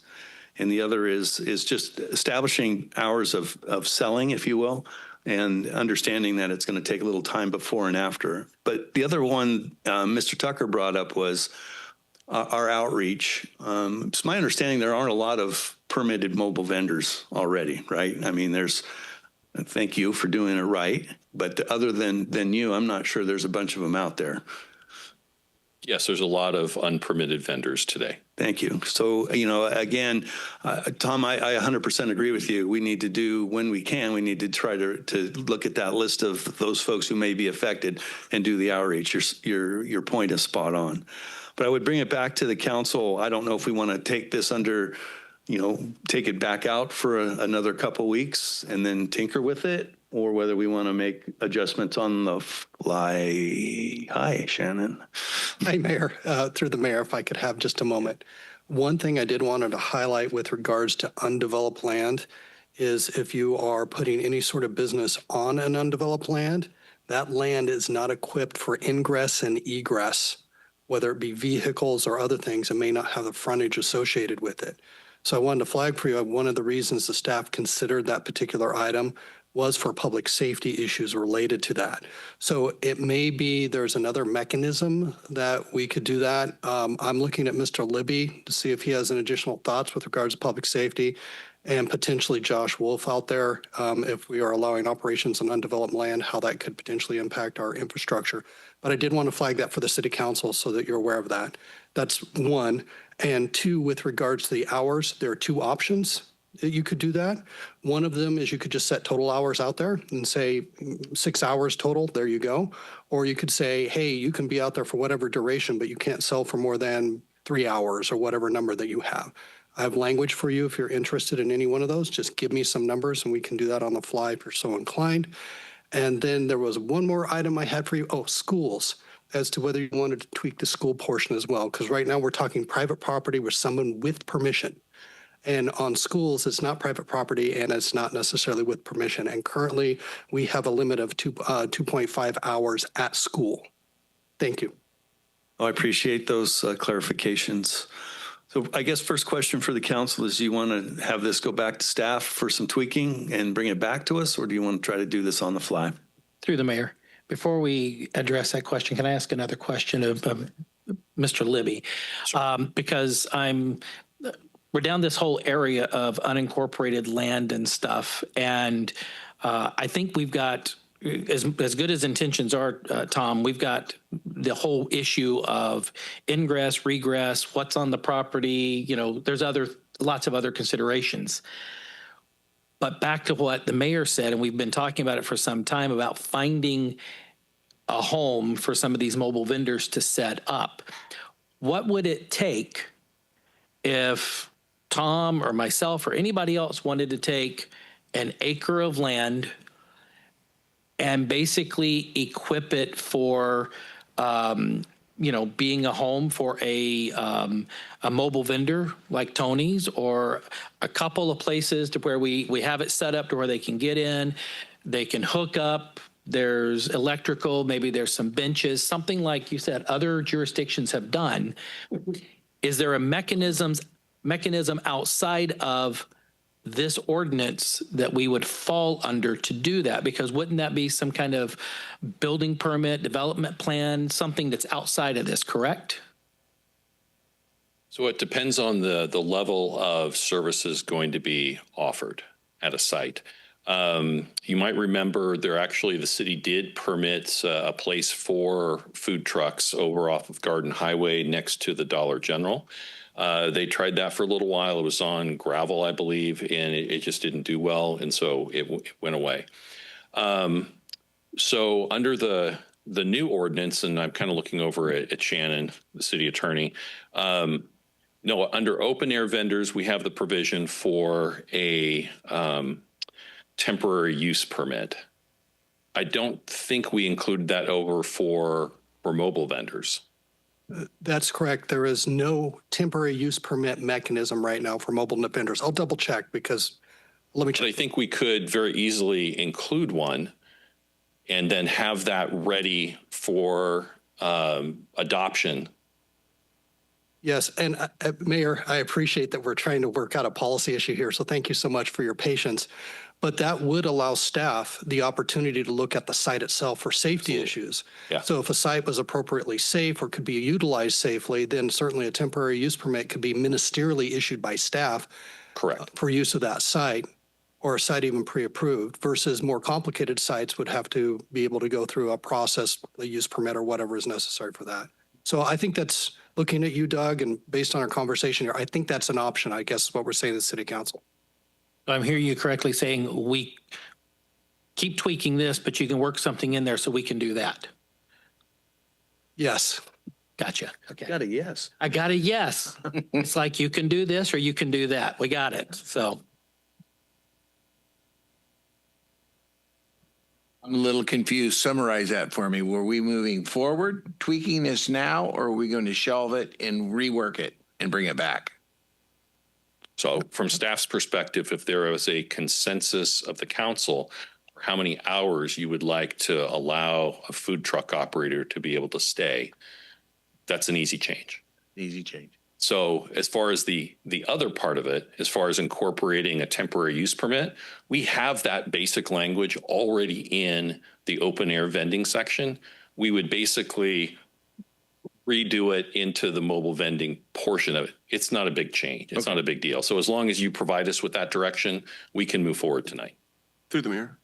And the other is just establishing hours of selling, if you will, and understanding that it's going to take a little time before and after. But the other one Mr. Tucker brought up was our outreach. It's my understanding there aren't a lot of permitted mobile vendors already, right? I mean, thank you for doing it right. But other than you, I'm not sure there's a bunch of them out there. Yes, there's a lot of unpermitted vendors today. Thank you. So, you know, again, Tom, I 100% agree with you. We need to do, when we can, we need to try to look at that list of those folks who may be affected and do the outreach. Your point is spot on. But I would bring it back to the council. I don't know if we want to take this under, you know, take it back out for another couple weeks and then tinker with it, or whether we want to make adjustments on the fly. Hi, Shannon. Hi, Mayor. Through the mayor, if I could have just a moment. One thing I did want to highlight with regards to undeveloped land is if you are putting any sort of business on an undeveloped land, that land is not equipped for ingress and egress, whether it be vehicles or other things. It may not have the frontage associated with it. So I wanted to flag for you, one of the reasons the staff considered that particular item was for public safety issues related to that. So it may be there's another mechanism that we could do that. I'm looking at Mr. Libby to see if he has any additional thoughts with regards to public safety, and potentially Josh Wolf out there, if we are allowing operations on undeveloped land, how that could potentially impact our infrastructure. But I did want to flag that for the city council so that you're aware of that. That's one. And two, with regards to the hours, there are two options that you could do that. One of them is you could just set total hours out there and say 6 hours total, there you go. Or you could say, hey, you can be out there for whatever duration, but you can't sell for more than 3 hours or whatever number that you have. I have language for you if you're interested in any one of those. Just give me some numbers and we can do that on the fly if you're so inclined. And then there was one more item I had for you. Oh, schools, as to whether you wanted to tweak the school portion as well. Because right now we're talking private property with someone with permission. And on schools, it's not private property and it's not necessarily with permission. And currently we have a limit of 2.5 hours at school. Thank you. Oh, I appreciate those clarifications. So I guess first question for the council is, do you want to have this go back to staff for some tweaking and bring it back to us, or do you want to try to do this on the fly? Through the mayor, before we address that question, can I ask another question of Mr. Libby? Sure. Because we're down this whole area of unincorporated land and stuff, and I think we've got, as good as intentions are, Tom, we've got the whole issue of ingress, regress, what's on the property. You know, there's other lots of other considerations. But back to what the mayor said, and we've been talking about it for some time, about finding a home for some of these mobile vendors to set up. What would it take if Tom or myself or anybody else wanted to take an acre of land and basically equip it for, being a home for a mobile vendor like Tony's, or a couple of places to where we have it set up to where they can get in, they can hook up, there's electrical, maybe there's some benches, something like you said other jurisdictions have done. Is there a mechanism outside of this ordinance that we would fall under to do that? Because wouldn't that be some kind of building permit, development plan, something that's outside of this, correct? So it depends on the level of services going to be offered at a site. You might remember the city did permit a place for food trucks over off of Garden Highway next to the Dollar General. They tried that for a little while. It was on gravel, I believe, and it just didn't do well, and so it went away. So under the new ordinance, and I'm kind of looking over at Shannon, the city attorney, no, under open air vendors, we have the provision for a temporary use permit. I don't think we included that over for mobile vendors. That's correct. There is no temporary use permit mechanism right now for mobile vendors. I'll double check because let me check. I think we could very easily include one and then have that ready for adoption. Yes, and Mayor, I appreciate that we're trying to work out a policy issue here, so thank you so much for your patience. But that would allow staff the opportunity to look at the site itself for safety issues. Yeah. So if a site was appropriately safe or could be utilized safely, then certainly a temporary use permit could be ministerially issued by staff. Correct. For use of that site, or a site even pre-approved, versus more complicated sites would have to be able to go through a process, a use permit or whatever is necessary for that. So I think that's, looking at you, Doug, and based on our conversation here, I think that's an option, I guess is what we're saying to the city council. I'm hearing you correctly saying we keep tweaking this, but you can work something in there so we can do that. Yes. Gotcha. Okay. Got a yes. I got a yes. It's like you can do this or you can do that. We got it. So. I'm a little confused. Summarize that for me. Were we moving forward, tweaking this now, or are we going to shelve it and rework it and bring it back? So from staff's perspective, if there was a consensus of the council for how many hours you would like to allow a food truck operator to be able to stay, that's an easy change. Easy change. So as far as the other part of it, as far as incorporating a temporary use permit, we have that basic language already in the open air vending section. We would basically redo it into the mobile vending portion of it. It's not a big change. It's not a big deal. So as long as you provide us with that direction, we can move forward tonight. Through the mayor.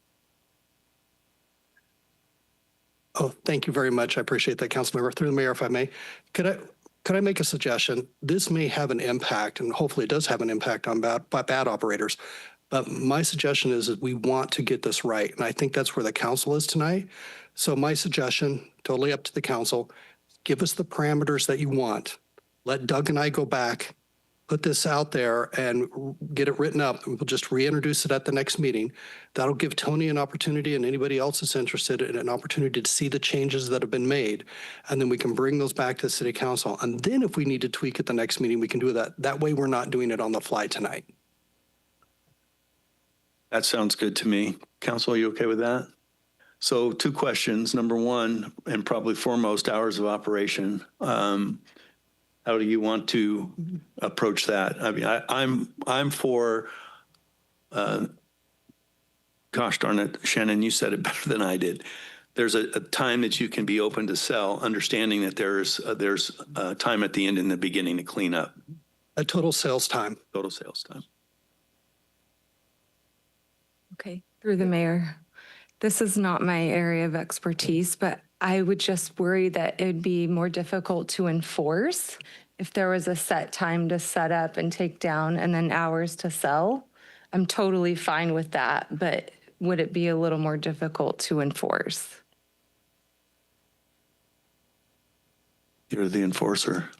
Oh, thank you very much. I appreciate that, Councilmember. Through the mayor, if I may, could I make a suggestion? This may have an impact, and hopefully it does have an impact on bad operators. But my suggestion is that we want to get this right, and I think that's where the council is tonight. So my suggestion, totally up to the council, give us the parameters that you want. Let Doug and I go back, put this out there and get it written up. And we'll just reintroduce it at the next meeting. That'll give Tony an opportunity and anybody else that's interested in an opportunity to see the changes that have been made. And then we can bring those back to the city council. And then if we need to tweak at the next meeting, we can do that. That way we're not doing it on the fly tonight. That sounds good to me. Council, are you okay with that? So 2 questions. Number 1, and probably foremost, hours of operation. How do you want to approach that? I mean, I'm for, gosh darn it, Shannon, you said it better than I did. There's a time that you can be open to sell, understanding that there's time at the end and the beginning to clean up. A total sales time. Total sales time. Okay, through the mayor. This is not my area of expertise, but I would just worry that it would be more difficult to enforce if there was a set time to set up and take down and then hours to sell, I'm totally fine with that. But would it be a little more difficult to enforce? You're the enforcer.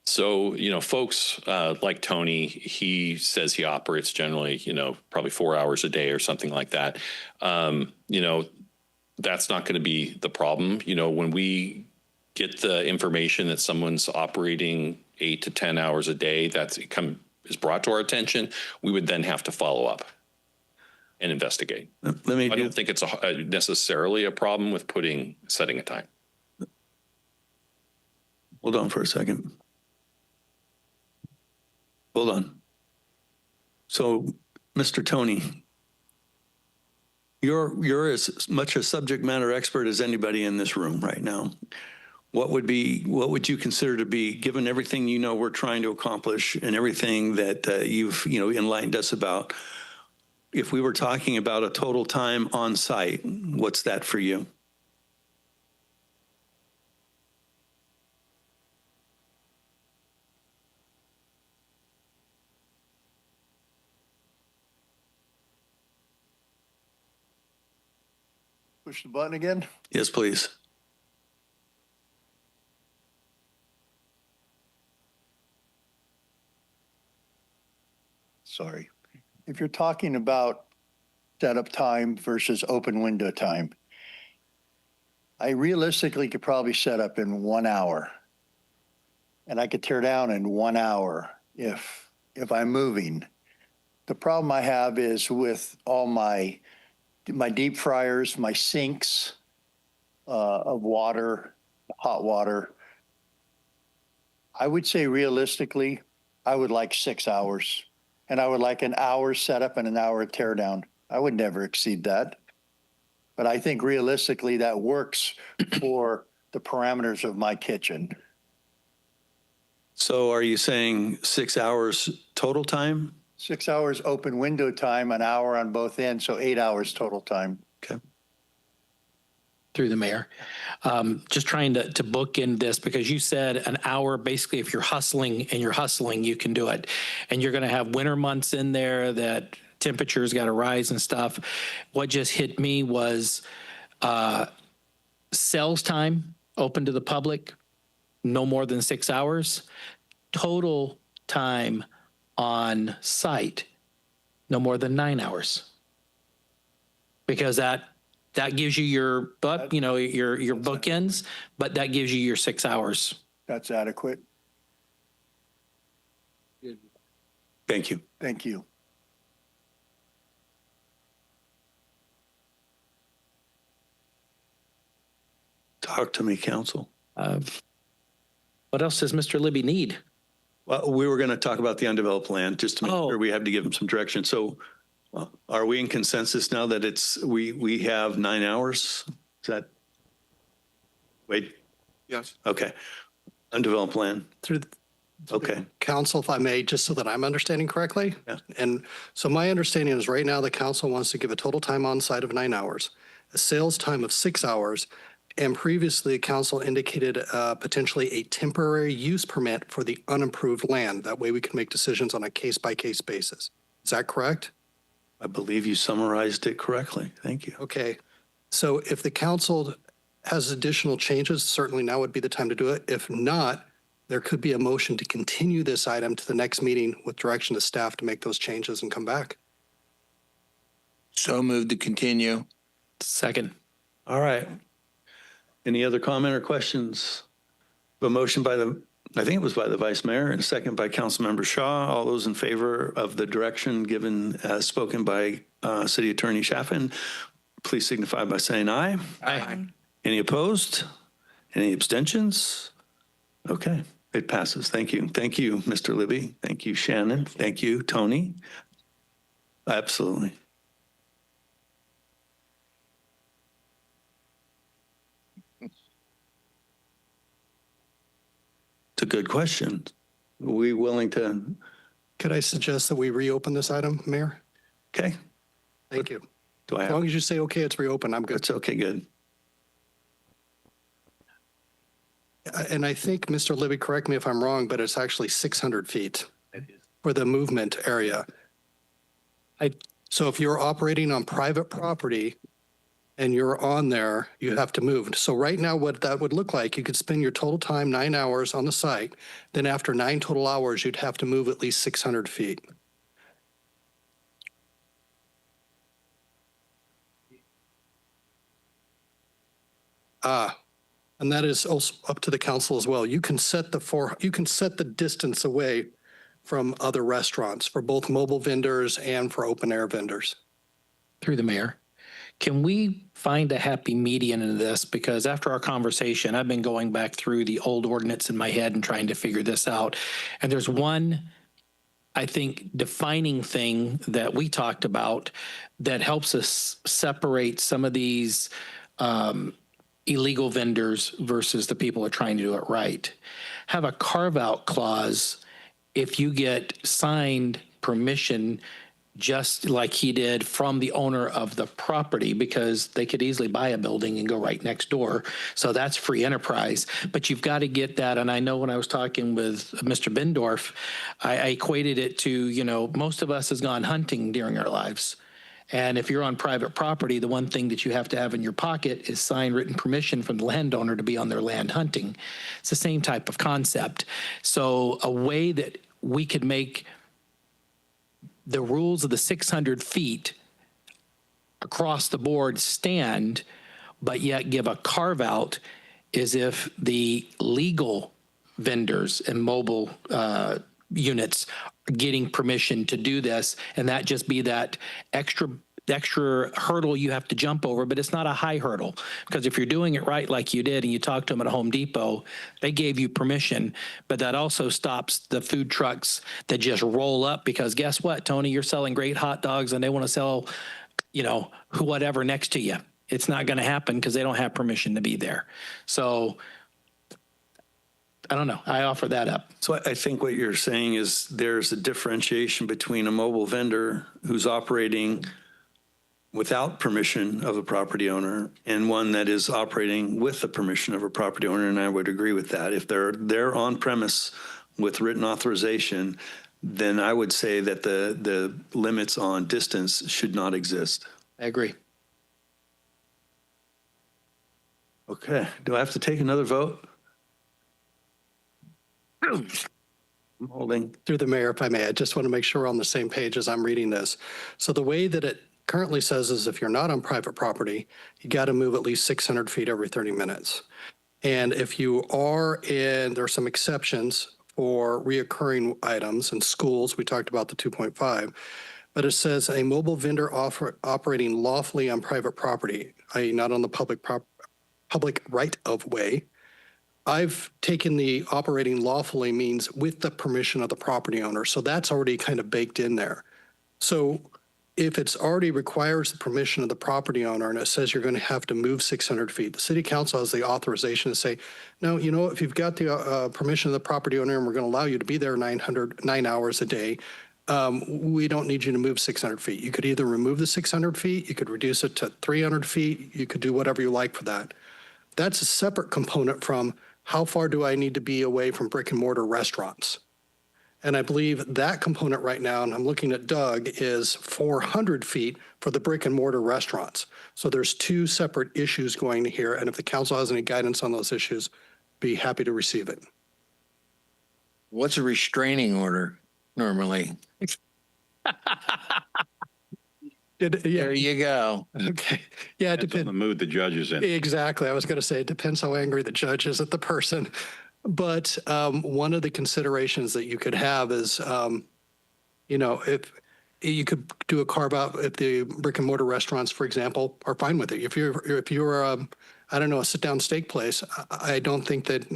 So, folks like Tony, he says he operates generally, probably 4 hours a day or something like that. That's not going to be the problem. When we get the information that someone's operating 8 to 10 hours a day, is brought to our attention, we would then have to follow up and investigate. I don't think it's necessarily a problem with setting a time. Hold on for a second. Hold on. So, Mr. Tony, you're as much a subject matter expert as anybody in this room right now. What would you consider to be, given everything we're trying to accomplish and everything that you've enlightened us about, if we were talking about a total time on site, what's that for you? Push the button again. Yes, please. Sorry. If you're talking about setup time versus open window time, I realistically could probably set up in 1 hour. And I could tear down in 1 hour if I'm moving. The problem I have is with all my deep fryers, my sinks of water, hot water. I would say realistically, I would like 6 hours. And I would like an hour setup and an hour tear down. I would never exceed that. But I think realistically that works for the parameters of my kitchen. So are you saying 6 hours total time? 6 hours open window time, an hour on both ends, so 8 hours total time. Okay. Through the mayor. Just trying to book in this because you said an hour, basically, if you're hustling, you can do it. And you're going to have winter months in there that temperatures got to rise and stuff. What just hit me was sales time open to the public, no more than 6 hours. Total time on site, no more than 9 hours. Because that gives you your bookends, but that gives you your 6 hours. That's adequate. Thank you. Thank you. Talk to me, council. What else does Mr. Libby need? Well, we were going to talk about the undeveloped land just to make sure we have to give him some direction. So are we in consensus now that we have 9 hours? Is that, wait? Yes. Okay. Undeveloped land. Okay. Council, if I may, just so that I'm understanding correctly. Yeah. And so my understanding is right now the council wants to give a total time on site of 9 hours, a sales time of 6 hours, and previously council indicated potentially a temporary use permit for the unimproved land. That way we can make decisions on a case-by-case basis. Is that correct? I believe you summarized it correctly. Thank you. Okay. So if the council has additional changes, certainly now would be the time to do it. If not, there could be a motion to continue this item to the next meeting with direction to staff to make those changes and come back. So moved to continue. Second. All right. Any other comment or questions? A motion by I think it was by the Vice Mayor and a second by Councilmember Shaw. All those in favor of the direction given as spoken by City Attorney Chaffin, please signify by saying aye. Aye. Any opposed? Any abstentions? Okay, it passes. Thank you. Thank you, Mr. Libby. Thank you, Shannon. Thank you, Tony. Absolutely. It's a good question. Are we willing to? Could I suggest that we reopen this item, Mayor? Okay. Thank you. Do I As have? long as you say, okay, it's reopened, I'm good. It's okay, good. And I think, Mr. Libby, correct me if I'm wrong, but it's actually 600 feet for the movement area. So if you're operating on private property and you're on there, you have to move. So right now, what that would look like, you could spend your total time 9 hours on the site. Then after 9 total hours, you'd have to move at least 600 feet. And that is also up to the council as well. You can set the distance away from other restaurants for both mobile vendors and for open air vendors. Through the mayor, can we find a happy median in this? Because after our conversation, I've been going back through the old ordinance in my head and trying to figure this out. And there's one, I think, defining thing that we talked about that helps us separate some of these illegal vendors versus the people who are trying to do it right. Have a carve-out clause if you get signed permission, just like he did, from the owner of the property, because they could easily buy a building and go right next door. So that's free enterprise. But you've got to get that. And I know when I was talking with Mr. Bendorf, I equated it to, you know, most of us has gone hunting during our lives. And if you're on private property, the one thing that you have to have in your pocket is signed written permission from the landowner to be on their land hunting. It's the same type of concept. So a way that we could make the rules of the 600 feet across the board stand, but yet give a carve out is if the legal vendors and mobile units are getting permission to do this, and that just be that extra hurdle you have to jump over, but it's not a high hurdle, because if you're doing it right like you did and you talked to them at Home Depot, they gave you permission, but that also stops the food trucks that just roll up, because guess what, Tony, you're selling great hot dogs and they want to sell, you know, whatever next to you. It's not going to happen because they don't have permission to be there. So I don't know. I offer that up. So I think what you're saying is there's a differentiation between a mobile vendor who's operating without permission of the property owner and one that is operating with the permission of a property owner, and I would agree with that. If they're on premise with written authorization, then I would say that the limits on distance should not exist. I agree. Okay. Do I have to take another vote? I'm holding. Through the mayor, if I may, I just want to make sure we're on the same page as I'm reading this. So the way that it currently says is if you're not on private property, you got to move at least 600 feet every 30 minutes. And if you are in, there are some exceptions for reoccurring items and schools. We talked about the 2.5, but it says a mobile vendor operating lawfully on private property, i.e. not on the public right of way. I've taken the operating lawfully means with the permission of the property owner. So that's already kind of baked in there. So if it's already requires the permission of the property owner and it says you're going to have to move 600 feet, the city council has the authorization to say, no, you know, if you've got the permission of the property owner and we're going to allow you to be there 9 hours a day, we don't need you to move 600 feet. You could either remove the 600 feet, you could reduce it to 300 feet, you could do whatever you like for that. That's a separate component from how far do I need to be away from brick and mortar restaurants? And I believe that component right now, and I'm looking at Doug, is 400 feet for the brick and mortar restaurants. So there's two separate issues going here. And if the council has any guidance on those issues, be happy to receive it. What's a restraining order normally? There you go. Okay. Yeah, it depends on the mood the judge is in. Exactly. I was going to say it depends how angry the judge is at the person. But one of the considerations that you could have is, you know, if you could do a carve out if the brick and mortar restaurants, for example, are fine with it. If you're I don't know, a sit down steak place, I don't think that.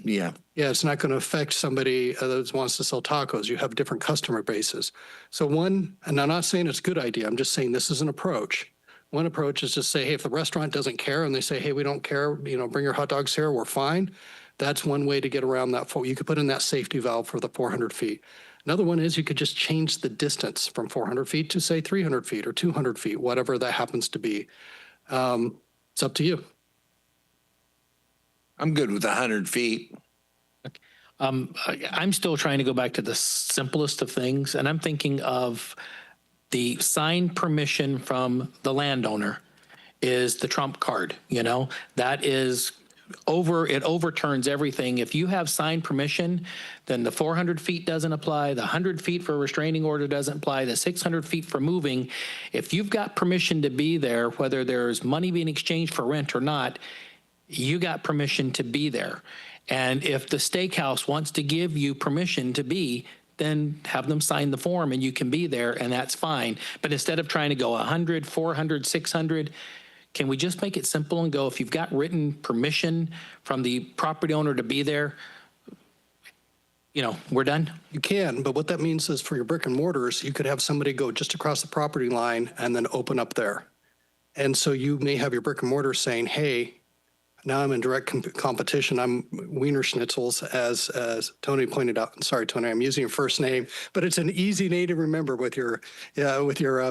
Yeah, it's not going to affect somebody that wants to sell tacos. You have different customer bases. So one, and I'm not saying it's a good idea. I'm just saying this is an approach. One approach is to say, hey, if the restaurant doesn't care and they say, hey, we don't care, you know, bring your hot dogs here, we're fine. That's one way to get around that. You could put in that safety valve for the 400 feet. Another one is you could just change the distance from 400 feet to say 300 feet or 200 feet, whatever that happens to be. It's up to you. I'm good with 100 feet. I'm still trying to go back to the simplest of things, and I'm thinking of the signed permission from the landowner is the trump card, you know? That is it overturns everything. If you have signed permission, then the 400 feet doesn't apply, the 100 feet for a restraining order doesn't apply, the 600 feet for moving. If you've got permission to be there, whether there's money being exchanged for rent or not, you got permission to be there. And if the steakhouse wants to give you permission to be, then have them sign the form and you can be there, and that's fine. But instead of trying to go 100, 400, 600, can we just make it simple and go, if you've got written permission from the property owner to be there, you know, we're done? You can, but what that means is for your brick and mortars, you could have somebody go just across the property line and then open up there. And so you may have your brick and mortar saying, hey, now I'm in direct competition. I'm Wiener Schnitzels, as Tony pointed out. Sorry, Tony, I'm using your first name, but it's an easy name to remember with your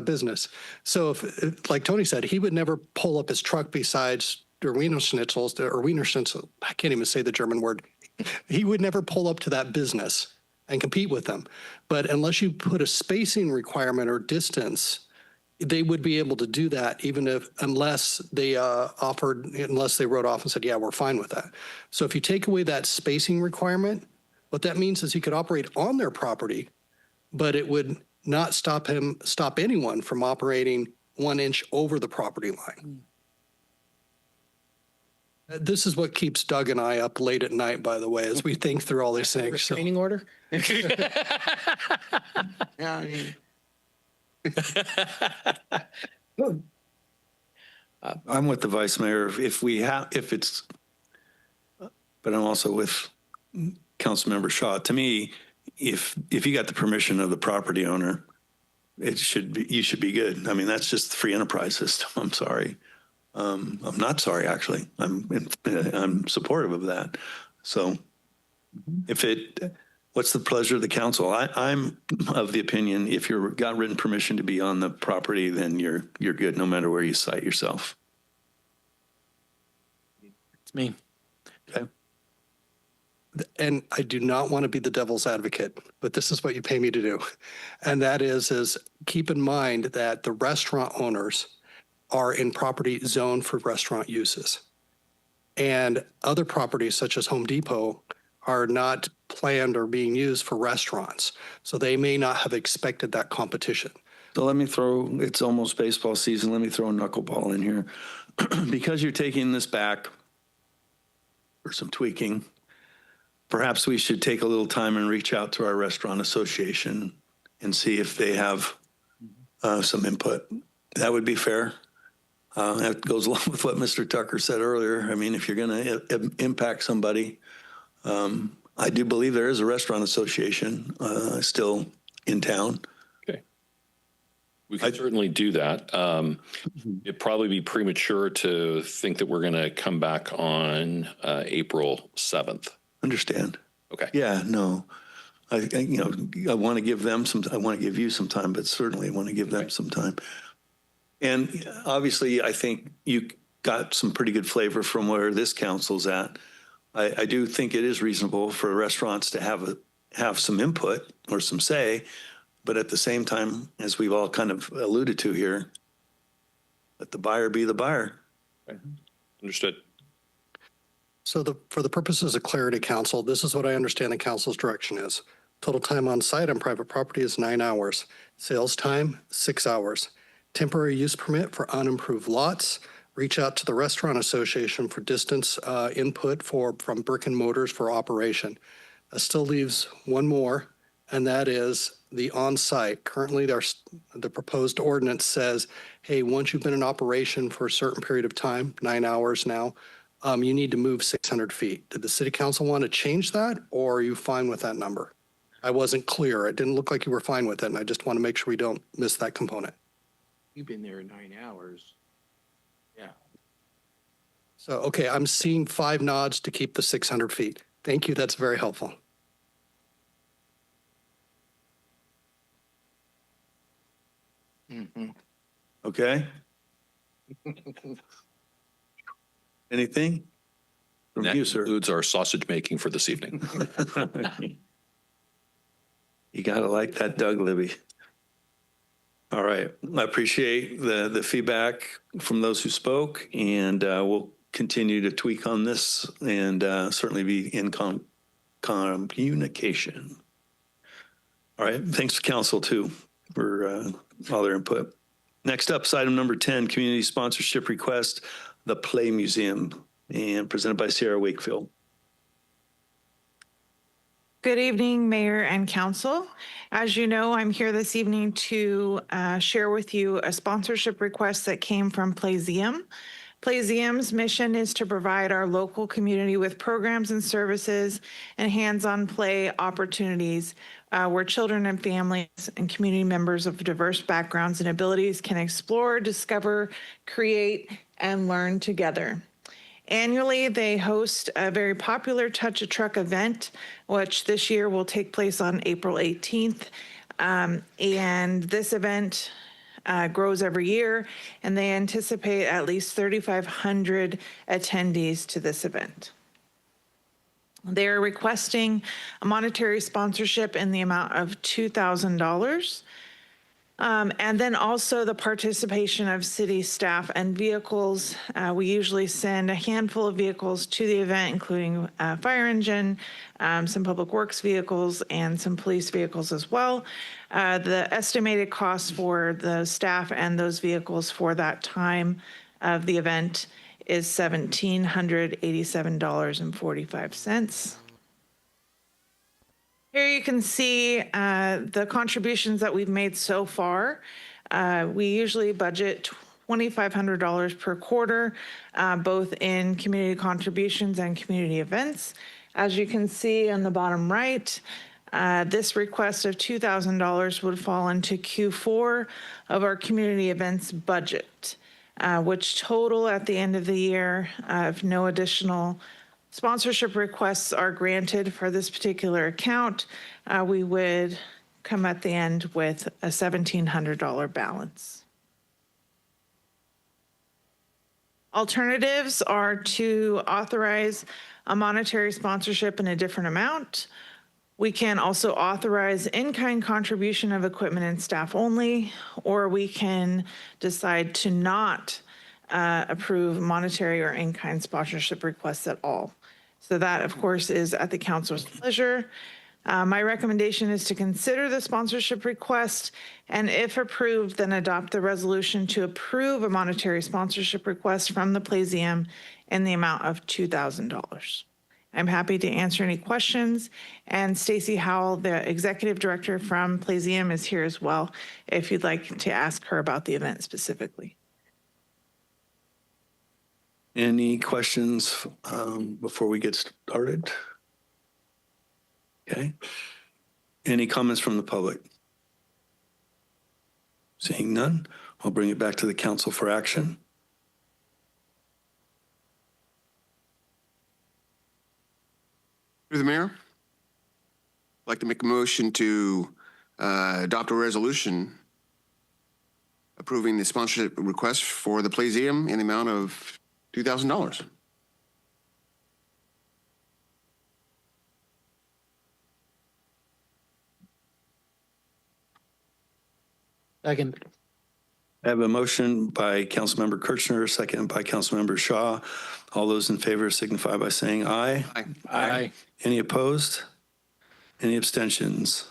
business. So, if, like Tony said, he would never pull up his truck besides der Wiener Schnitzels or Wiener Schnitzel. I can't even say the German word. He would never pull up to that business and compete with them. But unless you put a spacing requirement or distance, they would be able to do that unless they wrote off and said, yeah, we're fine with that. So if you take away that spacing requirement, what that means is he could operate on their property, but it would not stop anyone from operating 1 inch over the property line. This is what keeps Doug and I up late at night, by the way, as we think through all these things. Restraining order? Yeah, I mean, I'm with the vice mayor. But I'm also with Councilmember Shaw. To me, if you got the permission of the property owner, you should be good. I mean, that's just the free enterprise system. I'm sorry. I'm not sorry, actually. I'm supportive of that. So what's the pleasure of the council? I'm of the opinion, if you've got written permission to be on the property, then you're good no matter where you site yourself. It's me. Okay. And I do not want to be the devil's advocate, but this is what you pay me to do. And that is keep in mind that the restaurant owners are in property zoned for restaurant uses. And other properties such as Home Depot are not planned or being used for restaurants. So they may not have expected that competition. So it's almost baseball season. Let me throw a knuckleball in here. Because you're taking this back for some tweaking, perhaps we should take a little time and reach out to our restaurant association and see if they have some input. That would be fair. That goes along with what Mr. Tucker said earlier. I mean, if you're going to impact somebody, I do believe there is a restaurant association still in town. Okay. We can certainly do that. It'd probably be premature to think that we're going to come back on April 7th. Understand. Okay. Yeah, no. I want to give them I want to give you some time, but certainly I want to give them some time. And obviously, I think you got some pretty good flavor from where this council's at. I do think it is reasonable for restaurants to have some input or some say, but at the same time, as we've all kind of alluded to here, let the buyer be the buyer. Okay. Understood. So for the purposes of clarity, council, this is what I understand the council's direction is. Total time on site on private property is 9 hours. Sales time, 6 hours. Temporary use permit for unimproved lots. Reach out to the Restaurant Association for distance input from brick and mortars for operation. That still leaves one more, and that is the on-site. Currently, the proposed ordinance says, hey, once you've been in operation for a certain period of time, 9 hours now, you need to move 600 feet. Did the city council want to change that, or are you fine with that number? I wasn't clear. It didn't look like you were fine with it, and I just want to make sure we don't miss that component. you've been there 9 hours. Yeah. So, okay, I'm seeing 5 nods to keep the 600 feet. Thank you. That's very helpful. Mm-hmm. Okay. Anything? From That you, sir. includes our sausage making for this evening. You got to like that, Doug Libby. All right. I appreciate the feedback from those who spoke, and we'll continue to tweak on this and certainly be in communication. All right. Thanks to council, too, for all their input. Next up is item number 10, community sponsorship request, the Play Museum, and presented by Sierra Wakefield. Good evening, Mayor and Council. As you know, I'm here this evening to share with you a sponsorship request that came from Playseum. Playseum's mission is to provide our local community with programs and services and hands-on play opportunities where children and families and community members of diverse backgrounds and abilities can explore, discover, create, and learn together. Annually, they host a very popular Touch a Truck event, which this year will take place on April 18th. And this event grows every year, and they anticipate at least 3,500 attendees to this event. They're requesting a monetary sponsorship in the amount of $2,000. And then also the participation of city staff and vehicles. We usually send a handful of vehicles to the event, including a fire engine, some public works vehicles, and some police vehicles as well. The estimated cost for the staff and those vehicles for that time of the event is $1,787.45. Here you can see the contributions that we've made so far. We usually budget $2,500 per quarter, both in community contributions and community events. As you can see on the bottom right, this request of $2,000 would fall into Q4 of our community events budget, which total at the end of the year, if no additional sponsorship requests are granted for this particular account, we would come at the end with a $1,700 balance. Alternatives are to authorize a monetary sponsorship in a different amount. We can also authorize in-kind contribution of equipment and staff only, or we can decide to not approve monetary or in-kind sponsorship requests at all. So that, of course, is at the council's pleasure. My recommendation is to consider the sponsorship request, and if approved, then adopt the resolution to approve a monetary sponsorship request from the Playseum in the amount of $2,000. I'm happy to answer any questions, and Stacy Howell, the executive director from Playseum, is here as well if you'd like to ask her about the event specifically. Any questions before we get started? Okay. Any comments from the public? Seeing none, I'll bring it back to the council for action. Through the mayor, I'd like to make a motion to adopt a resolution approving the sponsorship request for the Playseum in the amount of $2,000. Second. I have a motion by Councilmember Kirchner, second by Councilmember Shaw. All those in favor signify by saying aye. Aye. Aye. Any opposed? Any abstentions?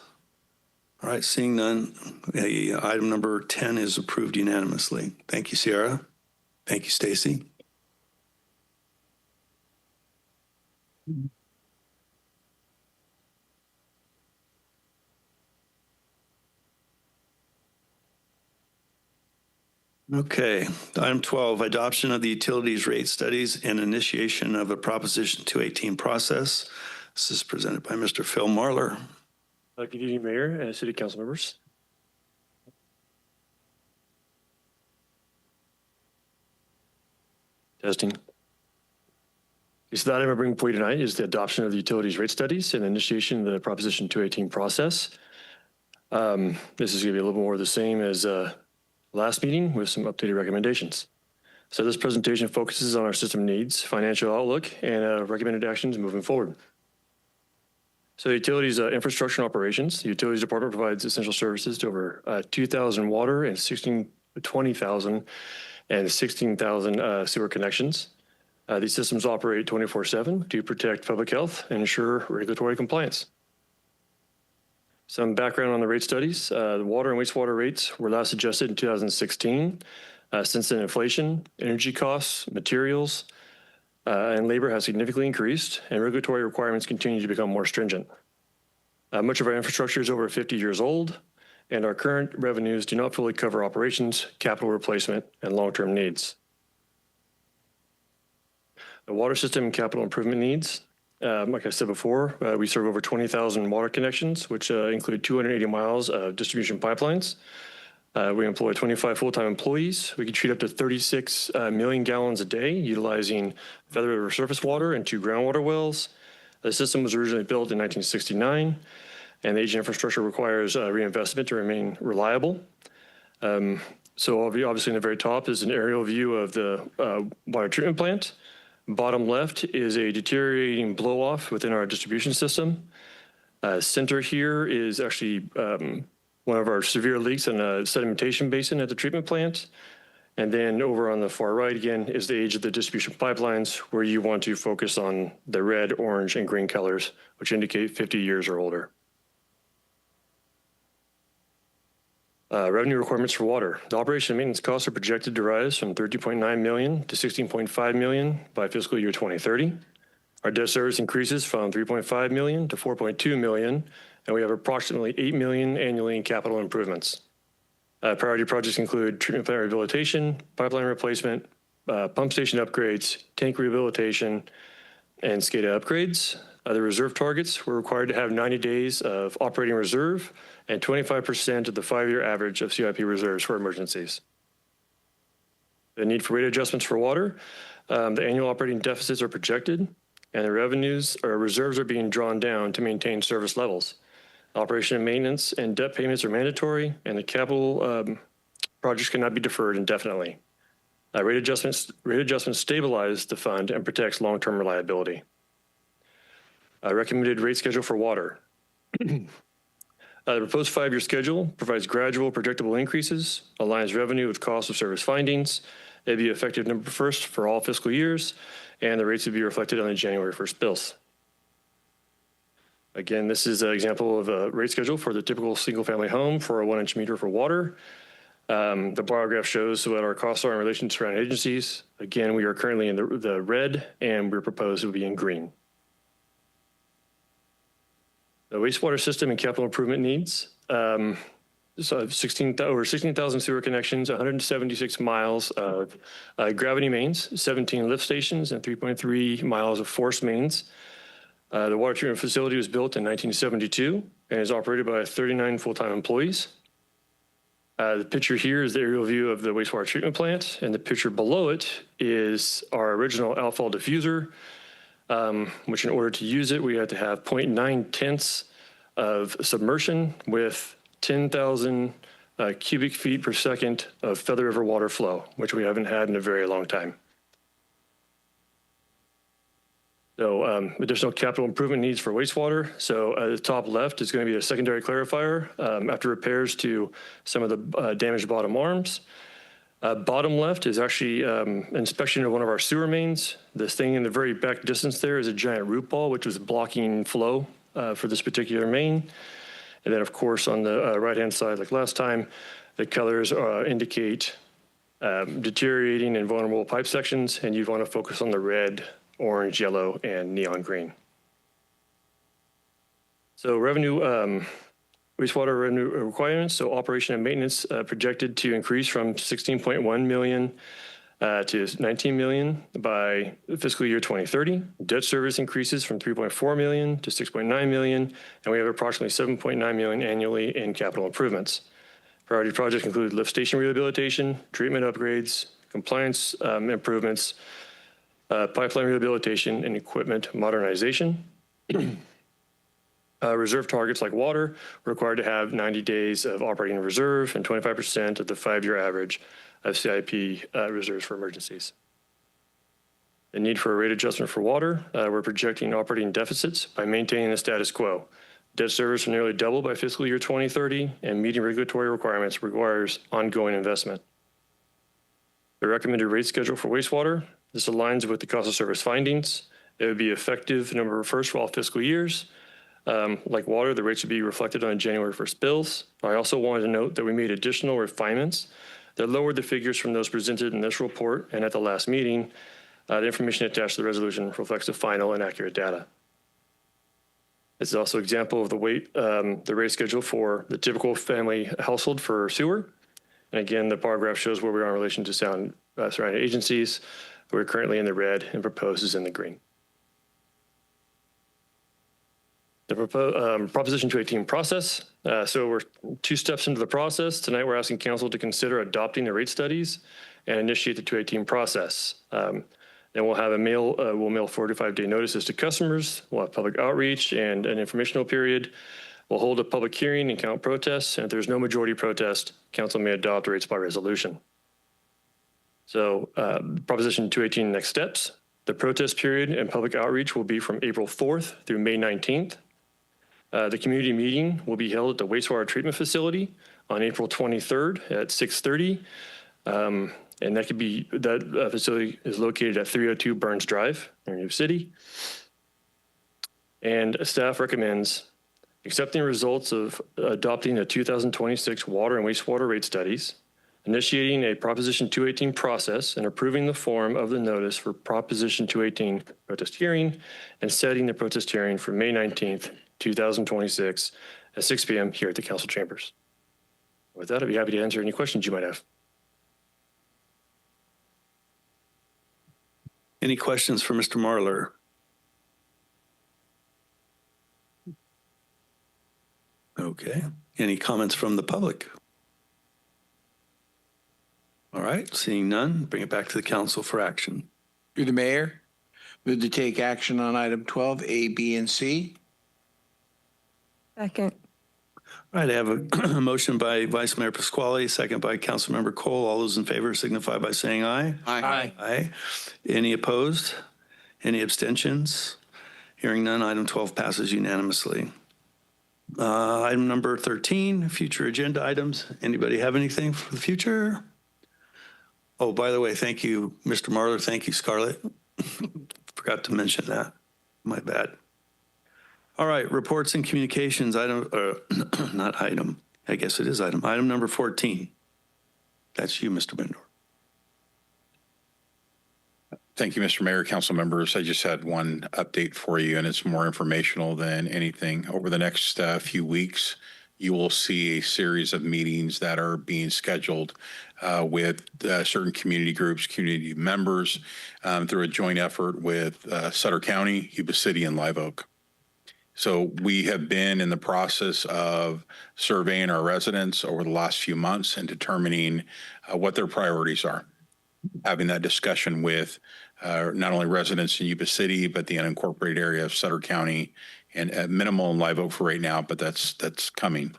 All right, seeing none, item number 10 is approved unanimously. Thank you, Sierra. Thank you, Stacy. Okay, item 12, adoption of the utilities rate studies and initiation of a Proposition 218 process. This is presented by Mr. Phil Marler. Good evening, Mayor and City Council members. Testing. So the item I bring for you tonight is the adoption of the utilities rate studies and initiation of the Proposition 218 process. This is going to be a little more of the same as last meeting with some updated recommendations. So this presentation focuses on our system needs, financial outlook, and recommended actions moving forward. So the utilities infrastructure and operations. The utilities department provides essential services to over 2,000 water and 20,000 and 16,000 sewer connections. These systems operate 24/7 to protect public health and ensure regulatory compliance. Some background on the rate studies. The water and wastewater rates were last adjusted in 2016. Since then, inflation, energy costs, materials, and labor have significantly increased, and regulatory requirements continue to become more stringent. Much of our infrastructure is over 50 years old, and our current revenues do not fully cover operations, capital replacement, and long-term needs. The water system and capital improvement needs. Like I said before, we serve over 20,000 water connections, which include 280 miles of distribution pipelines. We employ 25 full-time employees. We can treat up to 36 million gallons a day utilizing Feather River surface water and 2 groundwater wells. The system was originally built in 1969, and the aging infrastructure requires reinvestment to remain reliable. So obviously in the very top is an aerial view of the water treatment plant. Bottom left is a deteriorating blow-off within our distribution system. Center here is actually one of our severe leaks in a sedimentation basin at the treatment plant. And then over on the far right again is the age of the distribution pipelines, where you want to focus on the red, orange, and green colors, which indicate 50 years or older. Revenue requirements for water. The operation and maintenance costs are projected to rise from $13.9 million to $16.5 million by fiscal year 2030. Our debt service increases from $3.5 million to $4.2 million, and we have approximately $8 million annually in capital improvements. Priority projects include treatment plant rehabilitation, pipeline replacement, pump station upgrades, tank rehabilitation, and SCADA upgrades. The reserve targets, we're required to have 90 days of operating reserve and 25% of the 5-year average of CIP reserves for emergencies. The need for rate adjustments for water. The annual operating deficits are projected, and the reserves are being drawn down to maintain service levels. Operation and maintenance and debt payments are mandatory, and the capital projects cannot be deferred indefinitely. Rate adjustments stabilize the fund and protects long-term reliability. Recommended rate schedule for water. The proposed 5-year schedule provides gradual, predictable increases, aligns revenue with cost of service findings. It'd be effective November 1st for all fiscal years, and the rates would be reflected on the January 1st bills. Again, this is an example of a rate schedule for the typical single-family home for a 1-inch meter for water. The bar graph shows what our costs are in relation to surrounding agencies. Again, we are currently in the red, and we're proposed to be in green. The wastewater system and capital improvement needs. So over 16,000 sewer connections, 176 miles of gravity mains, 17 lift stations, and 3.3 miles of force mains. The water treatment facility was built in 1972 and is operated by 39 full-time employees. The picture here is the aerial view of the wastewater treatment plant, and the picture below it is our original outfall diffuser, which in order to use it, we had to have 0.9 tenths of submersion with 10,000 cubic feet per second of Feather River water flow, which we haven't had in a very long time. So additional capital improvement needs for wastewater. So at the top left is going to be a secondary clarifier after repairs to some of the damaged bottom arms. Bottom left is actually inspection of one of our sewer mains. This thing in the very back distance there is a giant root ball, which was blocking flow for this particular main. And then, of course, on the right-hand side, like last time, the colors indicate deteriorating and vulnerable pipe sections, and you'd want to focus on the red, orange, yellow, and neon green. So revenue, wastewater revenue requirements. So operation and maintenance projected to increase from $16.1 million to $19 million by fiscal year 2030. Debt service increases from $3.4 million to $6.9 million, and we have approximately $7.9 million annually in capital improvements. Priority projects include lift station rehabilitation, treatment upgrades, compliance improvements, pipeline rehabilitation, and equipment modernization. Reserve targets like water are required to have 90 days of operating reserve and 25% of the 5-year average of CIP reserves for emergencies. The need for a rate adjustment for water, we're projecting operating deficits by maintaining the status quo. Debt service will nearly double by fiscal year 2030, and meeting regulatory requirements requires ongoing investment. The recommended rate schedule for wastewater, this aligns with the cost of service findings. It would be effective November 1st for all fiscal years. Like water, the rates would be reflected on January 1st bills. I also wanted to note that we made additional refinements that lowered the figures from those presented in this report and at the last meeting. The information attached to the resolution reflects the final and accurate data. This is also an example of the rate schedule for the typical family household for sewer. And again, the bar graph shows where we are in relation to surrounding agencies. We're currently in the red and proposed is in the green. The Proposition 218 process. So we're 2 steps into the process. Tonight, we're asking council to consider adopting the rate studies and initiate the 218 process. Then we'll have we'll mail 45-day notices to customers. We'll have public outreach and an informational period. We'll hold a public hearing and count protests. And if there's no majority protest, council may adopt rates by resolution. So Proposition 218 next steps. The protest period and public outreach will be from April 4th through May 19th. The community meeting will be held at the wastewater treatment facility on April 23rd at 6:30. And that facility is located at 302 Burns Drive in New City. And staff recommends accepting results of adopting the 2026 water and wastewater rate studies, initiating a Proposition 218 process and approving the form of the notice for Proposition 218 protest hearing, and setting the protest hearing for May 19th, 2026 at 6 p.m. here at the council chambers. With that, I'd be happy to answer any questions you might have. Any questions for Mr. Marler? Okay. Any comments from the public? All right, seeing none, bring it back to the council for action. Through the mayor, move to take action on item 12, A, B, and C. Second. All right, I have a motion by Vice Mayor Pasquale, second by Councilmember Cole. All those in favor signify by saying aye. Aye. Aye. Any opposed? Any abstentions? Hearing none, item 12 passes unanimously. Item number 13, future agenda items. Anybody have anything for the future? Oh, by the way, thank you, Mr. Marler. Thank you, Scarlett. Forgot to mention that. My bad. All right, reports and communications, not item, I guess it is item. Item number 14. That's you, Mr. Bendor. Thank you, Mr. Mayor, council members. I just had one update for you, and it's more informational than anything. Over the next few weeks, you will see a series of meetings that are being scheduled with certain community groups, community members, through a joint effort with Sutter County, Yuba City, and Live Oak. So we have been in the process of surveying our residents over the last few months and determining what their priorities are. Having that discussion with not only residents in Yuba City, but the unincorporated area of Sutter County, and at minimal in Live Oak for right now, but that's coming.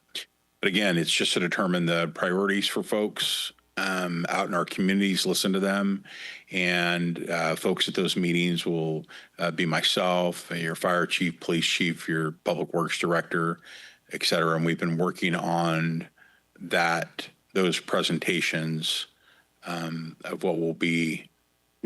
But again, it's just to determine the priorities for folks out in our communities, listen to them, and folks at those meetings will be myself, your fire chief, police chief, your public works director, et cetera. And we've been working on those presentations of what we'll be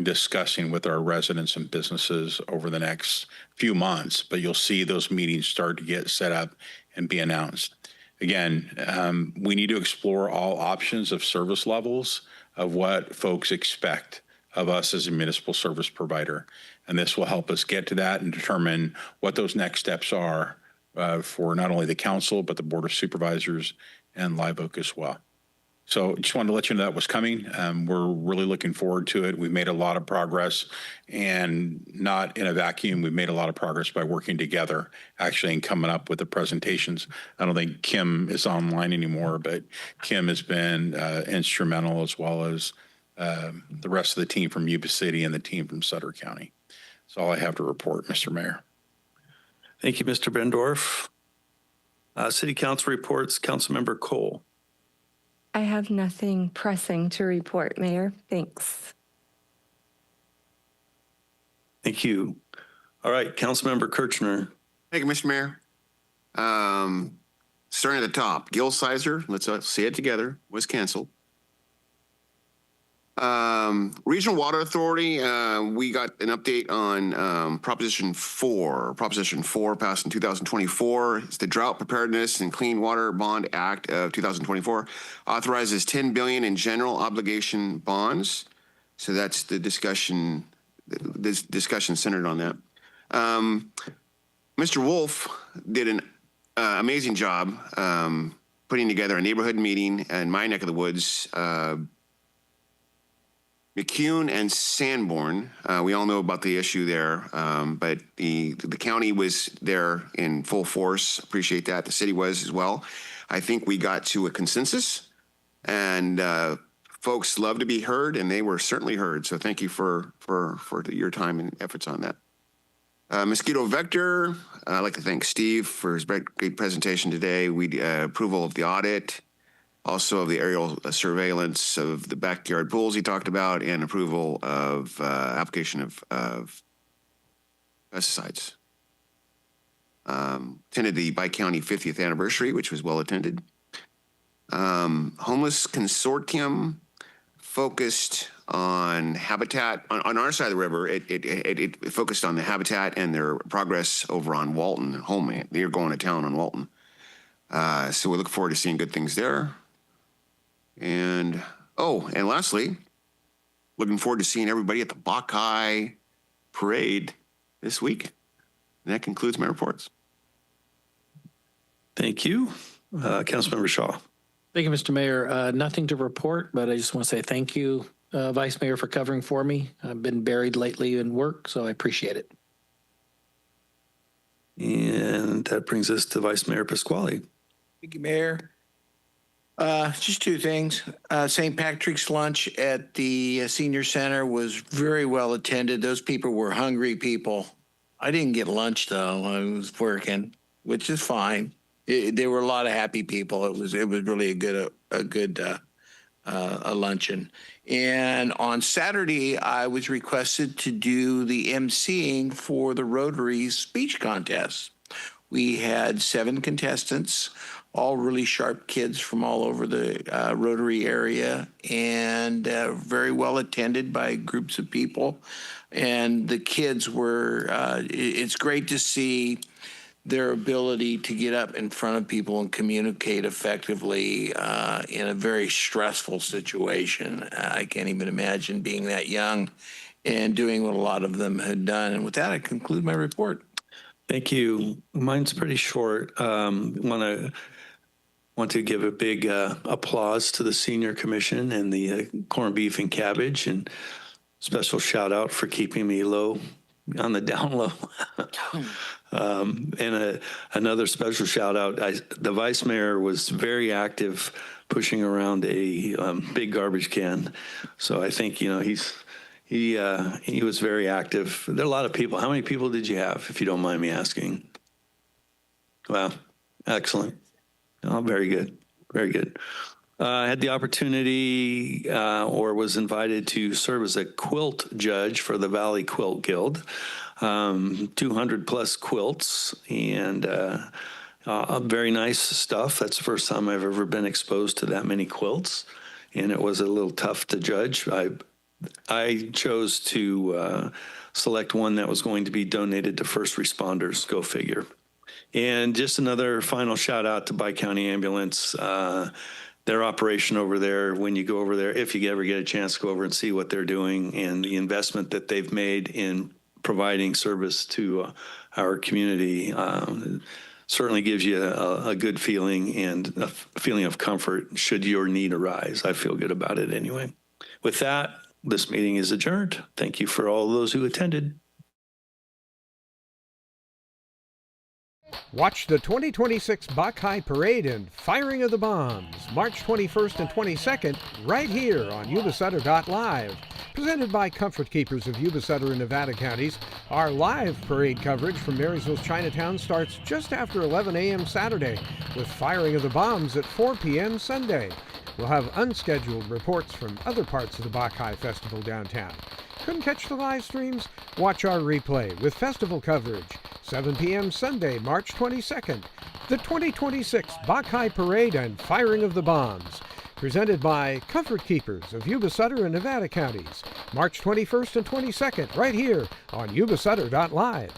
discussing with our residents and businesses over the next few months, but you'll see those meetings start to get set up and be announced. Again, we need to explore all options of service levels of what folks expect of us as a municipal service provider. And this will help us get to that and determine what those next steps are for not only the council, but the Board of Supervisors and Live Oak as well. So just wanted to let you know that was coming. We're really looking forward to it. We've made a lot of progress, and not in a vacuum. We've made a lot of progress by working together, actually, and coming up with the presentations. I don't think Kim is online anymore, but Kim has been instrumental, as well as the rest of the team from Yuba City and the team from Sutter County. That's all I have to report, Mr. Mayor. Thank you, Mr. Bendorf. City Council reports, Councilmember Cole. I have nothing pressing to report, Mayor. Thanks. Thank you. All right, Councilmember Kirchner. Thank you, Mr. Mayor. Starting at the top, Gil Sizer, let's say it together, was canceled. Regional Water Authority, we got an update on Proposition 4. Proposition 4 passed in 2024. It's the Drought Preparedness and Clean Water Bond Act of 2024. Authorizes $10 billion in general obligation bonds. So that's the discussion. This discussion centered on that. Mr. Wolf did an amazing job putting together a neighborhood meeting in my neck of the woods. McCune and Sanborn, we all know about the issue there, but the county was there in full force. Appreciate that. The city was as well. I think we got to a consensus, and folks love to be heard, and they were certainly heard. So thank you for your time and efforts on that. Mosquito Vector, I'd like to thank Steve for his great presentation today. We approval of the audit. Also of the aerial surveillance of the backyard pools he talked about, and approval of application of pesticides. Attended the Bi-County 50th anniversary, which was well attended. Homeless Consortium focused on habitat. On our side of the river, it focused on the habitat and their progress over on Walton. Homeland, they're going to town on Walton. So we look forward to seeing good things there. And lastly, looking forward to seeing everybody at the Buckeye Parade this week. And that concludes my reports. Thank you. Councilmember Shaw. Thank you, Mr. Mayor. Nothing to report, but I just want to say thank you, Vice Mayor, for covering for me. I've been buried lately in work, so I appreciate it. And that brings us to Vice Mayor Pasquale. Thank you, Mayor. Just two things. St. Patrick's lunch at the senior center was very well attended. Those people were hungry people. I didn't get lunch though. I was working, which is fine. There were a lot of happy people. It was really a good luncheon. And on Saturday, I was requested to do the emceeing for the Rotary speech contest. We had 7 contestants, all really sharp kids from all over the Rotary area, and very well attended by groups of people. And the kids were, it's great to see their ability to get up in front of people and communicate effectively in a very stressful situation. I can't even imagine being that young and doing what a lot of them had done. And with that, I conclude my report. Thank you. Mine's pretty short. Want to give a big applause to the Senior Commission and the corned beef and cabbage, and special shout out for keeping me low on the down low. And another special shout out. The Vice Mayor was very active pushing around a big garbage can. So I think, he was very active. There are a lot of people. How many people did you have, if you don't mind me asking? Wow, excellent. Oh, very good. Very good. I had the opportunity or was invited to serve as a quilt judge for the Valley Quilt Guild. 200 plus quilts and very nice stuff. That's the first time I've ever been exposed to that many quilts, and it was a little tough to judge. I chose to select one that was going to be donated to first responders. Go figure. And just another final shout out to Bi-County Ambulance. Their operation over there, when you go over there, if you ever get a chance to go over and see what they're doing and the investment that they've made in providing service to our community, certainly gives you a good feeling and a feeling of comfort should your need arise. I feel good about it anyway. With that, this meeting is adjourned. Thank you for all those who attended. Watch the 2026 Buckeye Parade and Firing of the Bombs, March 21st and 22nd, right here on Yuba-Sutter.LIVE. Presented by Comfort Keepers of Yuba-Sutter and Nevada counties, our live parade coverage from Marysville's Chinatown starts just after 11 a.m. Saturday, with firing of the bombs at 4 p.m. Sunday. We'll have unscheduled reports from other parts of the Bacchae Festival downtown. Couldn't catch the live streams? Watch our replay with festival coverage, 7 p.m. Sunday, March 22nd. The 2026 Bacchae Parade and Firing of the Bombs. Presented by Comfort Keepers of Yuba-Sutter and Nevada counties, March 21st and 22nd, right here on Yuba-Sutter.LIVE.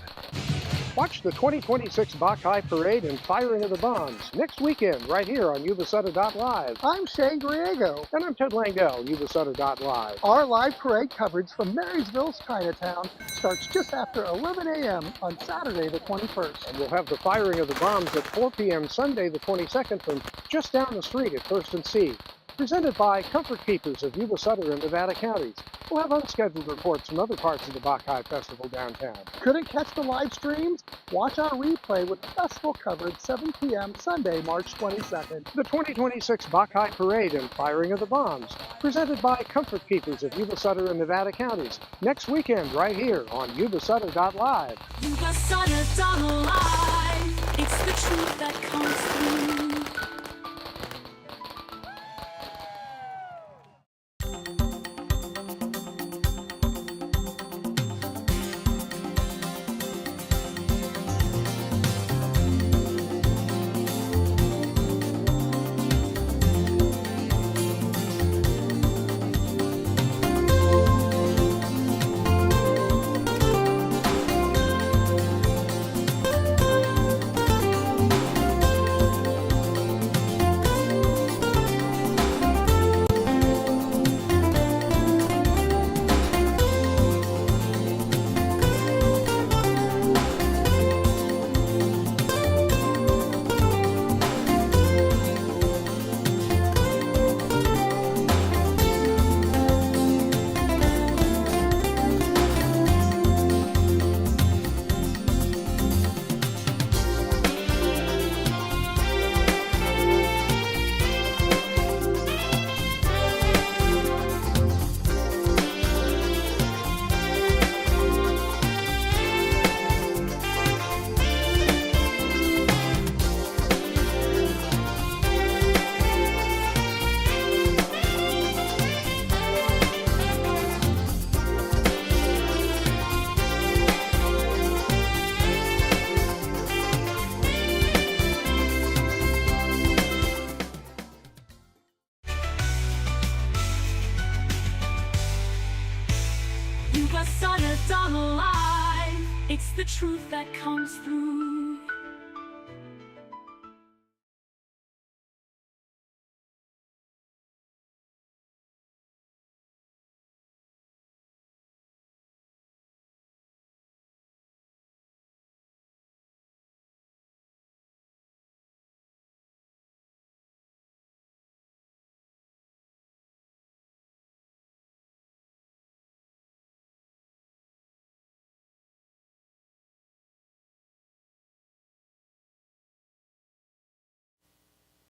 Watch the 2026 Bacchae Parade and Firing of the Bombs next weekend, right here on Yuba-Sutter.LIVE. I'm Shane Griego. And I'm Ted Langell, Yuba-Sutter.LIve. Our live parade coverage from Marysville's Chinatown starts just after 11 a.m. on Saturday the 21st. And we'll have the firing of the bombs at 4 p.m. Sunday the 22nd from just down the street at 1st and C. Presented by Comfort Keepers of Yuba-Sutter and Nevada counties. We'll have unscheduled reports from other parts of the Bacchae Festival downtown. Couldn't catch the live streams? Watch our replay with festival coverage 7 p.m. Sunday, March 22nd. The 2026 Bacchae Parade and Firing of the Bombs. Presented by Comfort Keepers of Yuba-Sutter and Nevada counties. Next weekend right here on Yuba-Sutter.LIVE. Yuba-Sutter.LIVE. It's the truth that comes through. Yuba-Sutter.LIVE. It's the truth that comes through.